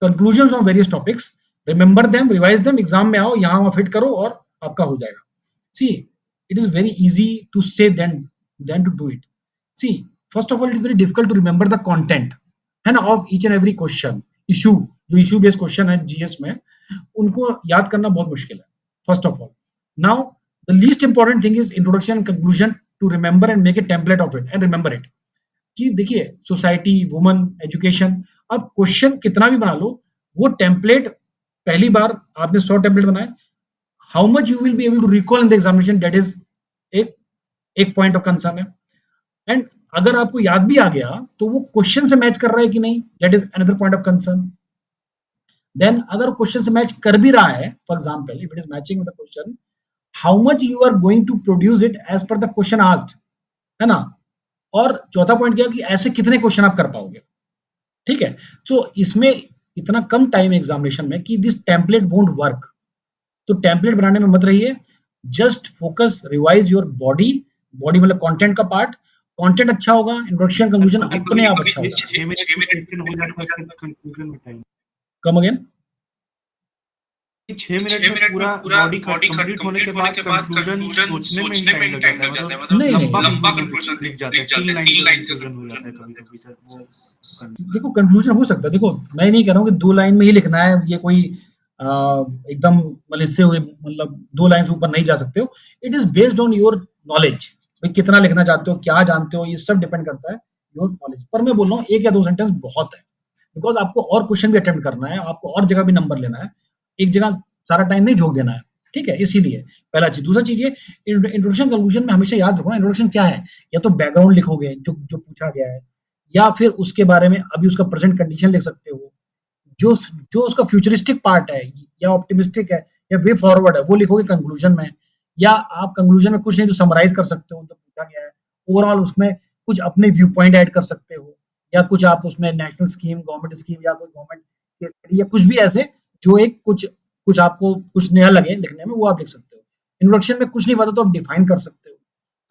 conclusions on various topics, remember them, revise them, exam में आओ, यहाँ फिट करो और आपका हो जाएगा। See, it is very easy to say then to do it. See, first of all it is very difficult to remember the content, है ना, of each and every question. Issue, जो इशू बेस्ड क्वेश्चन है GS में, उनको याद करना बहुत मुश्किल है, first of all. Now the least important thing is introduction conclusion to remember and make a template of it and remember it. कि देखिए, सोसाइटी, वुमन, एजुकेशन, अब क्वेश्चन कितना भी बना लो, वो टेम्पलेट पहली बार आपने 100 टेम्पलेट बनाए, how much you will be able to recall in the examination, that is एक पॉइंट ऑफ कंसर्न है। एंड अगर आपको याद भी आ गया तो वो क्वेश्चन से मैच कर रहा है कि नहीं, that is another point of concern. Then अगर क्वेश्चन से मैच कर भी रहा है, for example if it is matching with the question, how much you are going to produce it as per the question asked, है ना। और चौथा पॉइंट क्या कि ऐसे कितने क्वेश्चन आप कर पाओगे। ठीक है, सो इसमें इतना कम टाइम एग्जामिनेशन में कि दिस टेम्पलेट वोंट वर्क, तो टेम्पलेट बनाने में मत रहिए, just focus, revise your body, body मतलब कंटेंट का पार्ट, कंटेंट अच्छा होगा, इंट्रोडक्शन कंक्लूजन अपने आप अच्छा होगा। 6 मिनट क्वेश्चन हो जाता है, कंक्लूजन में टाइम कम अगेन। कि 6 मिनट में पूरा बॉडी कंप्लीट होने के बाद कंक्लूजन सोचने में ही टाइम लग जाता है, मतलब नहीं नहीं लंबा कंक्लूजन लिख जाता है, 3 लाइन का कंक्लूजन हो जाता है कभी-कभी सर वो देखो कंक्लूजन हो सकता है। देखो मैं नहीं कह रहा हूँ कि 2 लाइन में ही लिखना है, ये कोई एकदम मतलब इससे हुए मतलब 2 लाइन से ऊपर नहीं जा सकते हो। It is based on your knowledge, भाई कितना लिखना चाहते हो, क्या जानते हो, ये सब डिपेंड करता है योर नॉलेज पर। मैं बोल रहा हूँ 1 या 2 सेंटेंस बहुत है, बिकॉज आपको और क्वेश्चन भी अटेम्प्ट करना है, आपको और जगह भी नंबर लेना है, एक जगह सारा टाइम नहीं झोंक देना है, ठीक है? इसीलिए पहला चीज। दूसरा चीज ये इंट्रोडक्शन कंक्लूजन में हमेशा याद रखना, इंट्रोडक्शन क्या है, या तो बैकग्राउंड लिखोगे जो जो पूछा गया है, या फिर उसके बारे में अभी उसका प्रेजेंट कंडीशन लिख सकते हो, जो जो उसका फ्यूचरिस्टिक पार्ट है या ऑप्टिमिस्टिक है या वे फॉरवर्ड है वो लिखोगे कंक्लूजन में, या आप कंक्लूजन में कुछ नहीं तो समराइज कर सकते हो जो पूछा गया है, ओवरऑल उसमें कुछ अपने व्यू पॉइंट ऐड कर सकते हो, या कुछ आप उसमें नेशनल स्कीम, गवर्नमेंट स्कीम या कोई गवर्नमेंट केस स्टडी या कुछ भी ऐसे जो एक कुछ कुछ आपको कुछ नया लगे लिखने में, वो आप लिख सकते हो। इंट्रोडक्शन में कुछ नहीं पता तो आप डिफाइन कर सकते हो।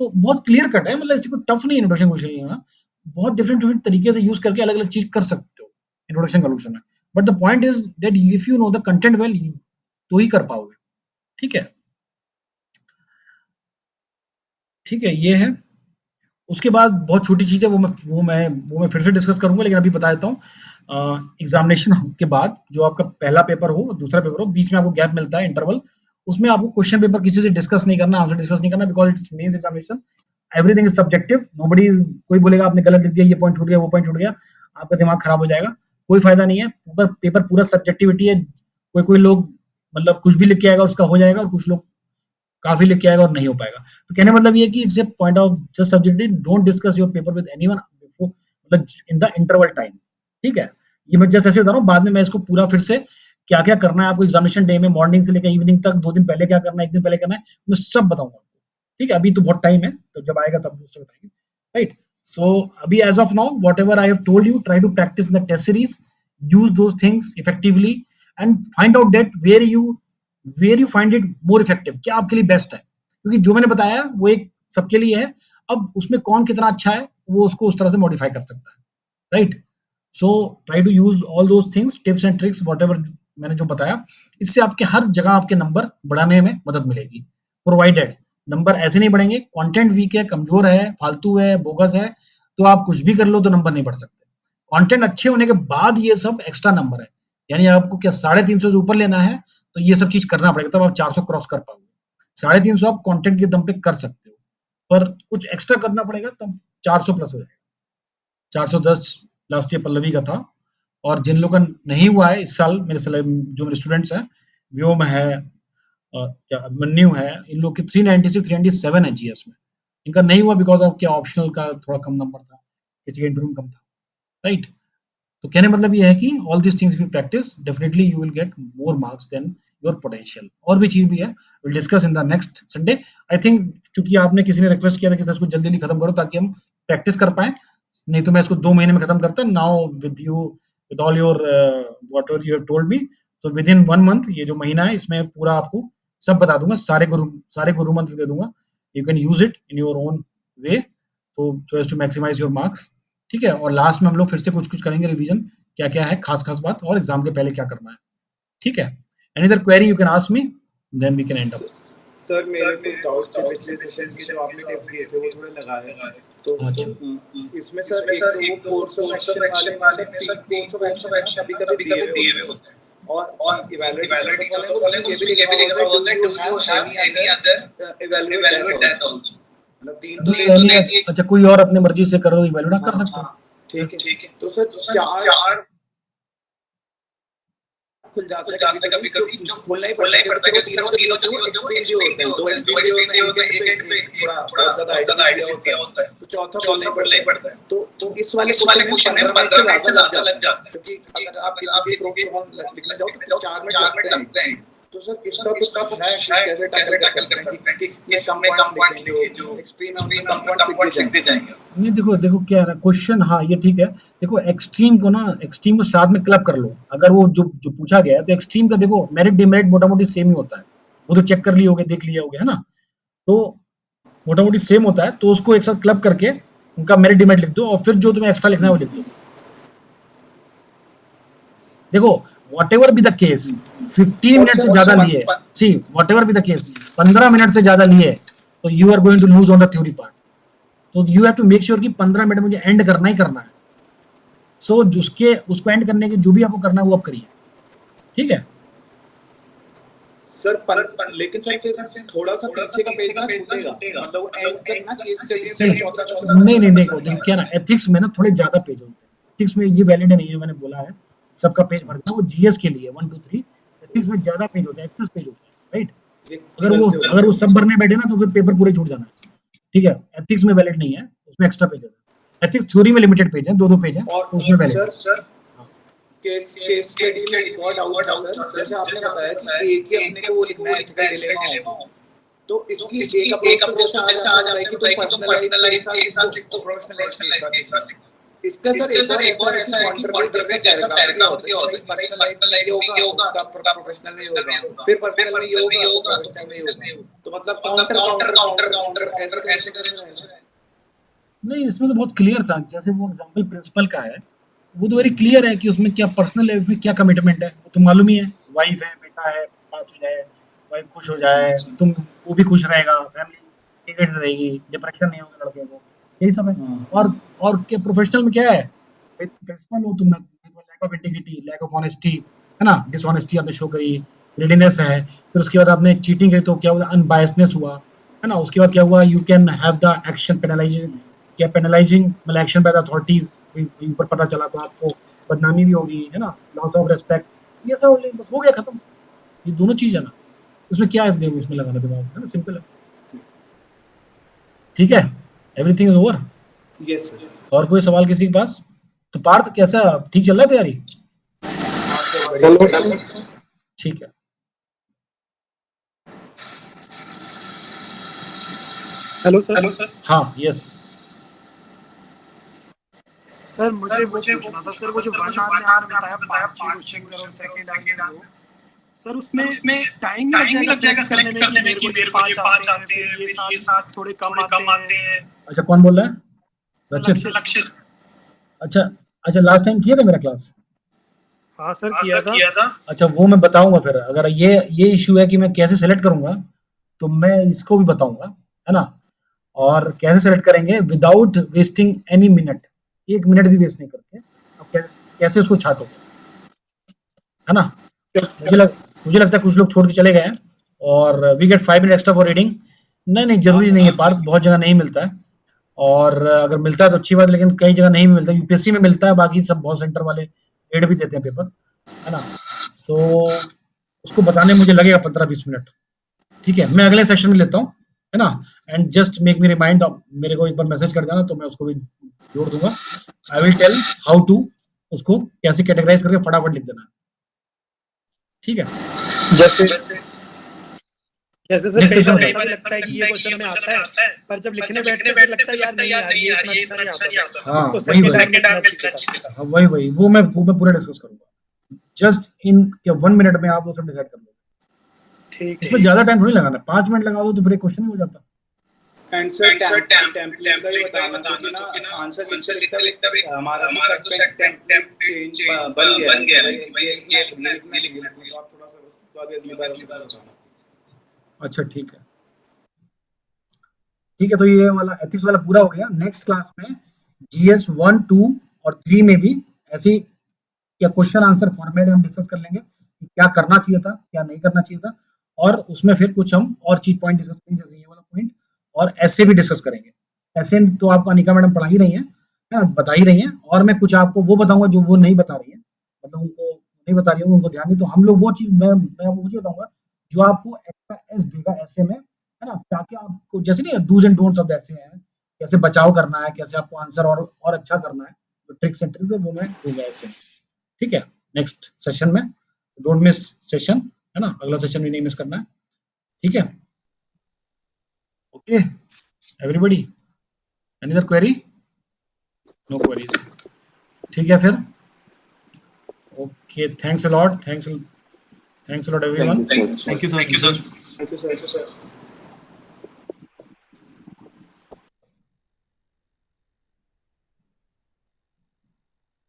तो बहुत क्लियर कट है, मतलब ऐसी कोई टफ नहीं है इंट्रोडक्शन क्वेश्चन लिखना, बहुत डिफरेंट डिफरेंट तरीके से यूज करके अलग अलग चीज कर सकते हो इंट्रोडक्शन कंक्लूजन में। But the point is that if you know the content well तो ही कर पाओगे, ठीक है? ठीक है, ये है। उसके बाद बहुत छोटी चीज है, वो मैं फिर से डिस्कस करूंगा, लेकिन अभी बता देता हूँ। एग्जामिनेशन के बाद जो आपका पहला पेपर हो, दूसरा पेपर हो, बीच में आपको गैप मिलता है, इंटरवल, उसमें आपको क्वेश्चन पेपर किसी से डिस्कस नहीं करना, आंसर डिस्कस नहीं करना, because it's mains examination, everything is subjective, nobody कोई बोलेगा आपने गलत लिख दिया, ये पॉइंट छूट गया, वो पॉइंट छूट गया, आपका दिमाग खराब हो जाएगा, कोई फायदा नहीं है। पेपर पूरा सब्जेक्टिविटी है, कोई कोई लोग मतलब कुछ भी लिख के आएगा उसका हो जाएगा, और कुछ लोग काफी लिख के आएगा और नहीं हो पाएगा। तो कहने का मतलब ये है कि it's a point of just subjective, don't discuss your paper with anyone before, मतलब इन द इंटरवल टाइम, ठीक है? ये मैं जस्ट ऐसे बता रहा हूँ, बाद में मैं इसको पूरा फिर से क्या क्या करना है आपको एग्जामिनेशन डे में, मॉर्निंग से लेकर इवनिंग तक, 2 दिन पहले क्या करना है, 1 दिन पहले करना है, मैं सब बताऊंगा, ठीक है? अभी तो बहुत टाइम है, तो जब आएगा तब उससे बताएंगे, राइट? सो अभी as of now whatever I have told you, try to practice the test series, use those things effectively and find out that where you find it more effective, क्या आपके लिए best है, क्योंकि जो मैंने बताया वो एक सबके लिए है, अब उसमें कौन कितना अच्छा है वो उसको उस तरह से मॉडिफाई कर सकता है, right? So try to use all those things, tips and tricks, whatever मैंने जो बताया, इससे आपके हर जगह आपके नंबर बढ़ाने में मदद मिलेगी, प्रोवाइडेड नंबर ऐसे नहीं बढ़ेंगे, कंटेंट वीक है, कमजोर है, फालतू है, बोगस है, तो आप कुछ भी कर लो तो नंबर नहीं बढ़ सकते। कंटेंट अच्छे होने के बाद ये सब एक्स्ट्रा नंबर है, यानी आपको क्या 350 से ऊपर लेना है तो ये सब चीज करना पड़ेगा, तब आप 400 क्रॉस कर पाओगे। 350 आप कंटेंट के दम पे कर सकते हो, पर कुछ एक्स्ट्रा करना पड़ेगा तब 400 प्लस हो जाएगा। 410 लास्ट ईयर पल्लवी का था, और जिन लोगों का नहीं हुआ है इस साल, जो मेरे स्टूडेंट्स हैं, व्योम है, क्या मन्यू है, इन लोग की 396 397 है जीएस में, इनका नहीं हुआ बिकॉज ऑफ क्या ऑप्शनल का थोड़ा कम नंबर था, किसी का इंटरव्यू कम था, राइट? तो कहने मतलब ये है कि all this things you practice definitely you will get more marks then your potential. और भी चीज भी है, will discuss in the next Sunday. I think चूंकि आपने किसी ने रिक्वेस्ट किया था कि सर इसको जल्दी जल्दी खत्म करो ताकि हम प्रैक्टिस कर पाए, नहीं तो मैं इसको 2 महीने में खत्म करता। Now with you with all your what ever you have told me, so with in 1 month, ये जो महीना है इसमें पूरा आपको सब बता दूंगा, सारे गुरु मंत्र दे दूंगा, you can use it in your own way, so as to maximise your marks, ठीक है? और लास्ट में हम लोग फिर से कुछ कुछ करेंगे रिवीजन, क्या क्या है खास खास बात, और एग्जाम के पहले क्या करना है, ठीक है? Any other query you can ask me, then we can end up. Sir मेरे को डाउट थे पिछले सेशन के जो आपने टिप दिए थे वो थोड़े लगाए, तो इसमें सर एक तो वो कोर्स ऑफ एक्शन वाले में सर कोर्स ऑफ एक्शन कभी कभी दिए हुए होते हैं, और इवैल्यूएटिंग का फॉलो उसमें ये भी लिखा होता है, do you have any other evaluate that also, मतलब 3 तो नहीं, अच्छा कोई और अपनी मर्जी से करो, इवैल्यूएट कर सकते हो, ठीक है? तो सर 4 खुल जाता है कभी कभी जो खोलना ही पड़ता है, तीनों जो एक्सट्रीम भी होते हैं, 2 एक्सट्रीम भी होते हैं, एक पे थोड़ा ज्यादा आइडिया होता है, तो चौथा खोलना ही पड़ता है। तो इस वाले क्वेश्चन में 15 मिनट से ज्यादा लग जाता है, क्योंकि अगर आप किसी भी प्रोग्राम लिखना चाहो तो 4 मिनट लगते हैं। तो सर इसका कुछ है कैसे टैकल कर सकते हैं कि किसमें कम पॉइंट्स लिखे, जो एक्सट्रीम में कम पॉइंट्स लिख जाएंगे? नहीं देखो क्या है ना क्वेश्चन, हाँ ये ठीक है। देखो एक्सट्रीम को साथ में क्लब कर लो, अगर वो जो पूछा गया है तो एक्सट्रीम का देखो मेरिट डिमेरिट मोटा मोटी सेम ही होता है, वो तो चेक कर लिए होगे, देख लिए होगे, है ना? तो मोटा मोटी सेम होता है, तो उसको एक साथ क्लब करके उनका मेरिट डिमेरिट लिख दो, और फिर जो तुम्हें एक्स्ट्रा लिखना है वो लिख दो। देखो whatever be the case 15 minute से ज्यादा लिए, see whatever be the case 15 minute से ज्यादा लिए, तो you are going to lose on the theory part. तो you have to make sure कि 15 मिनट मुझे एंड करना ही करना है. सो उसको एंड करने के जो भी आपको करना है वो आप करिए, ठीक है सर. लेकिन सर थोड़ा सा पीछे का पेज ना छूटेगा, मतलब एंड तक ना केस स्टडी. नहीं देखो क्या ना, एथिक्स में ना थोड़े ज्यादा पेज होते हैं. एथिक्स में ये वैलिड नहीं है, मैंने बोला है सबका पेज भर देना, वो जीएस के लिए 1 2 3. एथिक्स में ज्यादा पेज होते हैं, एक्सेस पेज होते हैं, राइट. अगर वो सब भरने बैठे ना तो फिर पेपर पूरे छूट जाना है, ठीक है. एथिक्स में वैलिड नहीं है, उसमें एक्स्ट्रा पेज है. एथिक्स थ्योरी में लिमिटेड पेज है, 2 पेज है, तो उसमें वैलिड. केस स्टडी में एक और डाउट था सर, जैसे आपने बताया कि एक ही अपने को वो लिखना है एथिकल डिलेमा हो, तो इसकी एक अप्रोच जैसे आ जाता है कि तुम पर्सनल लाइफ के साथ लिखो, प्रोफेशनल लाइफ के साथ लिखो. इसका सर एक और ऐसा है कि कॉन्ट्रवे जैसा पैराग्राफ होता है, पर्सनल लाइफ में ये होगा, उसका प्रोफेशनल में ये होगा, फिर पर्सनल में ये होगा, प्रोफेशनल में ये होगा. तो मतलब काउंटर ऐसे करें. नहीं, इसमें तो बहुत क्लियर था. जैसे वो एग्जांपल प्रिंसिपल का है, वो तो वेरी क्लियर है कि उसमें क्या पर्सनल लाइफ में क्या कमिटमेंट है, वो तो मालूम ही है. वाइफ है, बेटा है, पास हो जाए, वाइफ खुश हो जाए, तुम वो भी खुश रहेगा, फैमिली इंटीग्रेटेड रहेगी, डिप्रेशन नहीं होगा लड़के को, यही सब है. और क्या प्रोफेशनल में क्या है, प्रिंसिपल हो तुम, lack of integrity, lack of honesty, है ना, डिसऑनेस्टी आपने शो करी, ग्रीडीनेस है. फिर उसके बाद आपने चीटिंग करी तो क्या हुआ, अनबायसनेस हुआ, है ना. उसके बाद क्या हुआ, you can have the action penalizing, क्या पेनलाइजिंग मतलब एक्शन बाय द अथॉरिटीज, ऊपर पता चला तो आपको बदनामी भी होगी, है ना, लॉस ऑफ रिस्पेक्ट, ये सब बस हो गया खत्म. ये दोनों चीज है ना, उसमें क्या है उसमें लगाना दिमाग, है ना, सिंपल है, ठीक है. Everything is over. Yes sir. और कोई सवाल किसी के पास? तो पार्थ कैसा, ठीक चल रहा है तैयारी? ठीक है. Hello sir. हाँ, यस सर मुझे वो पूछना था सर, वो जो 1 आवर में आपने बताया 5 क्वेश्चन करो, सेकंड आवर में सर उसमें टाइम लग जाएगा सेलेक्ट करने में कि मेरे को ये 5 आते हैं, फिर ये 7 थोड़े कम आते हैं. अच्छा, कौन बोल रहा है? लक्षित. अच्छा लास्ट टाइम किया था मेरा क्लास? हाँ सर किया था. अच्छा, वो मैं बताऊंगा फिर. अगर ये इशू है कि मैं कैसे सेलेक्ट करूंगा, तो मैं इसको भी बताऊंगा, है ना. और कैसे सेलेक्ट करेंगे without wasting any minute, 1 minute भी वेस्ट नहीं करके अब कैसे उसको छाटो, है ना. मुझे लगता है कुछ लोग छोड़ के चले गए हैं. और we get 5 minute extra for reading. नहीं जरूरी नहीं है पार्थ, बहुत जगह नहीं मिलता है, और अगर मिलता है तो अच्छी बात, लेकिन कई जगह नहीं मिलता. यूपीएससी में मिलता है, बाकी सब बहुत सेंटर वाले एड भी देते हैं पेपर, है ना. सो उसको बताने में मुझे लगेगा 15-20 मिनट, ठीक है. मैं अगले सेशन में लेता हूँ, है ना. And just make me remind, मेरे को एक बार मैसेज कर देना तो मैं उसको भी जोड़ दूंगा. I will tell how to उसको कैसे कैटेगराइज करके फटाफट लिख देना, ठीक है. जैसे सर कई बार लगता है कि ये क्वेश्चन में आता है, पर जब लिखने बैठते हैं लगता है यार नहीं यार ये इतना अच्छा नहीं आता. हाँ, उसको सेकंड टाइम लिखना चाहिए था. वही वो मैं पूरा डिस्कस करूंगा. जस्ट इन 1 मिनट में आप वो सब डिसाइड कर लो, ठीक है. इसमें ज्यादा टाइम थोड़ी लगाना है, 5 मिनट लगा दो तो फिर एक क्वेश्चन ही हो जाता. आंसर टेम्पलेट का ये बताना क्योंकि ना आंसर लिखता भी हमारा तो सेट टेम्पलेट चेंज बन गया है. ये लिखना आप थोड़ा सा उसको आगे अगली बार बताना. अच्छा, ठीक है. तो ये वाला एथिक्स वाला पूरा हो गया. नेक्स्ट क्लास में जीएस 1 2 और 3 में भी ऐसी या क्वेश्चन आंसर फॉर्मेट में हम डिस्कस कर लेंगे कि क्या करना चाहिए था, क्या नहीं करना चाहिए था, और उसमें फिर कुछ हम और चीज पॉइंट डिस्कस करेंगे, जैसे ये वाला पॉइंट, और ऐसे भी डिस्कस करेंगे. ऐसे तो आपको अनिका मैडम पढ़ा ही रही है, बता ही रही है, और मैं कुछ आपको वो बताऊंगा जो वो नहीं बता रही है, मतलब उनको नहीं बता रही है, उनको ध्यान दे. तो हम लोग वो चीज मैं वो चीज बताऊंगा जो आपको एक्स्ट्रा एस देगा ऐसे में, है ना, ताकि आपको जैसे नहीं डूज एंड डोंट्स ऑफ ऐसे हैं, कैसे बचाव करना है, कैसे आपको आंसर और अच्छा करना है, तो ट्रिक्स एंड ट्रिक्स है वो मैं दूंगा ऐसे, ठीक है. नेक्स्ट सेशन में डोंट मिस सेशन, है ना, अगला सेशन भी नहीं मिस करना है, ठीक है. Okay everybody, any other query? No queries, ठीक है फिर. Okay, thanks a lot, thanks a lot everyone. Thank you sir. Thank you sir.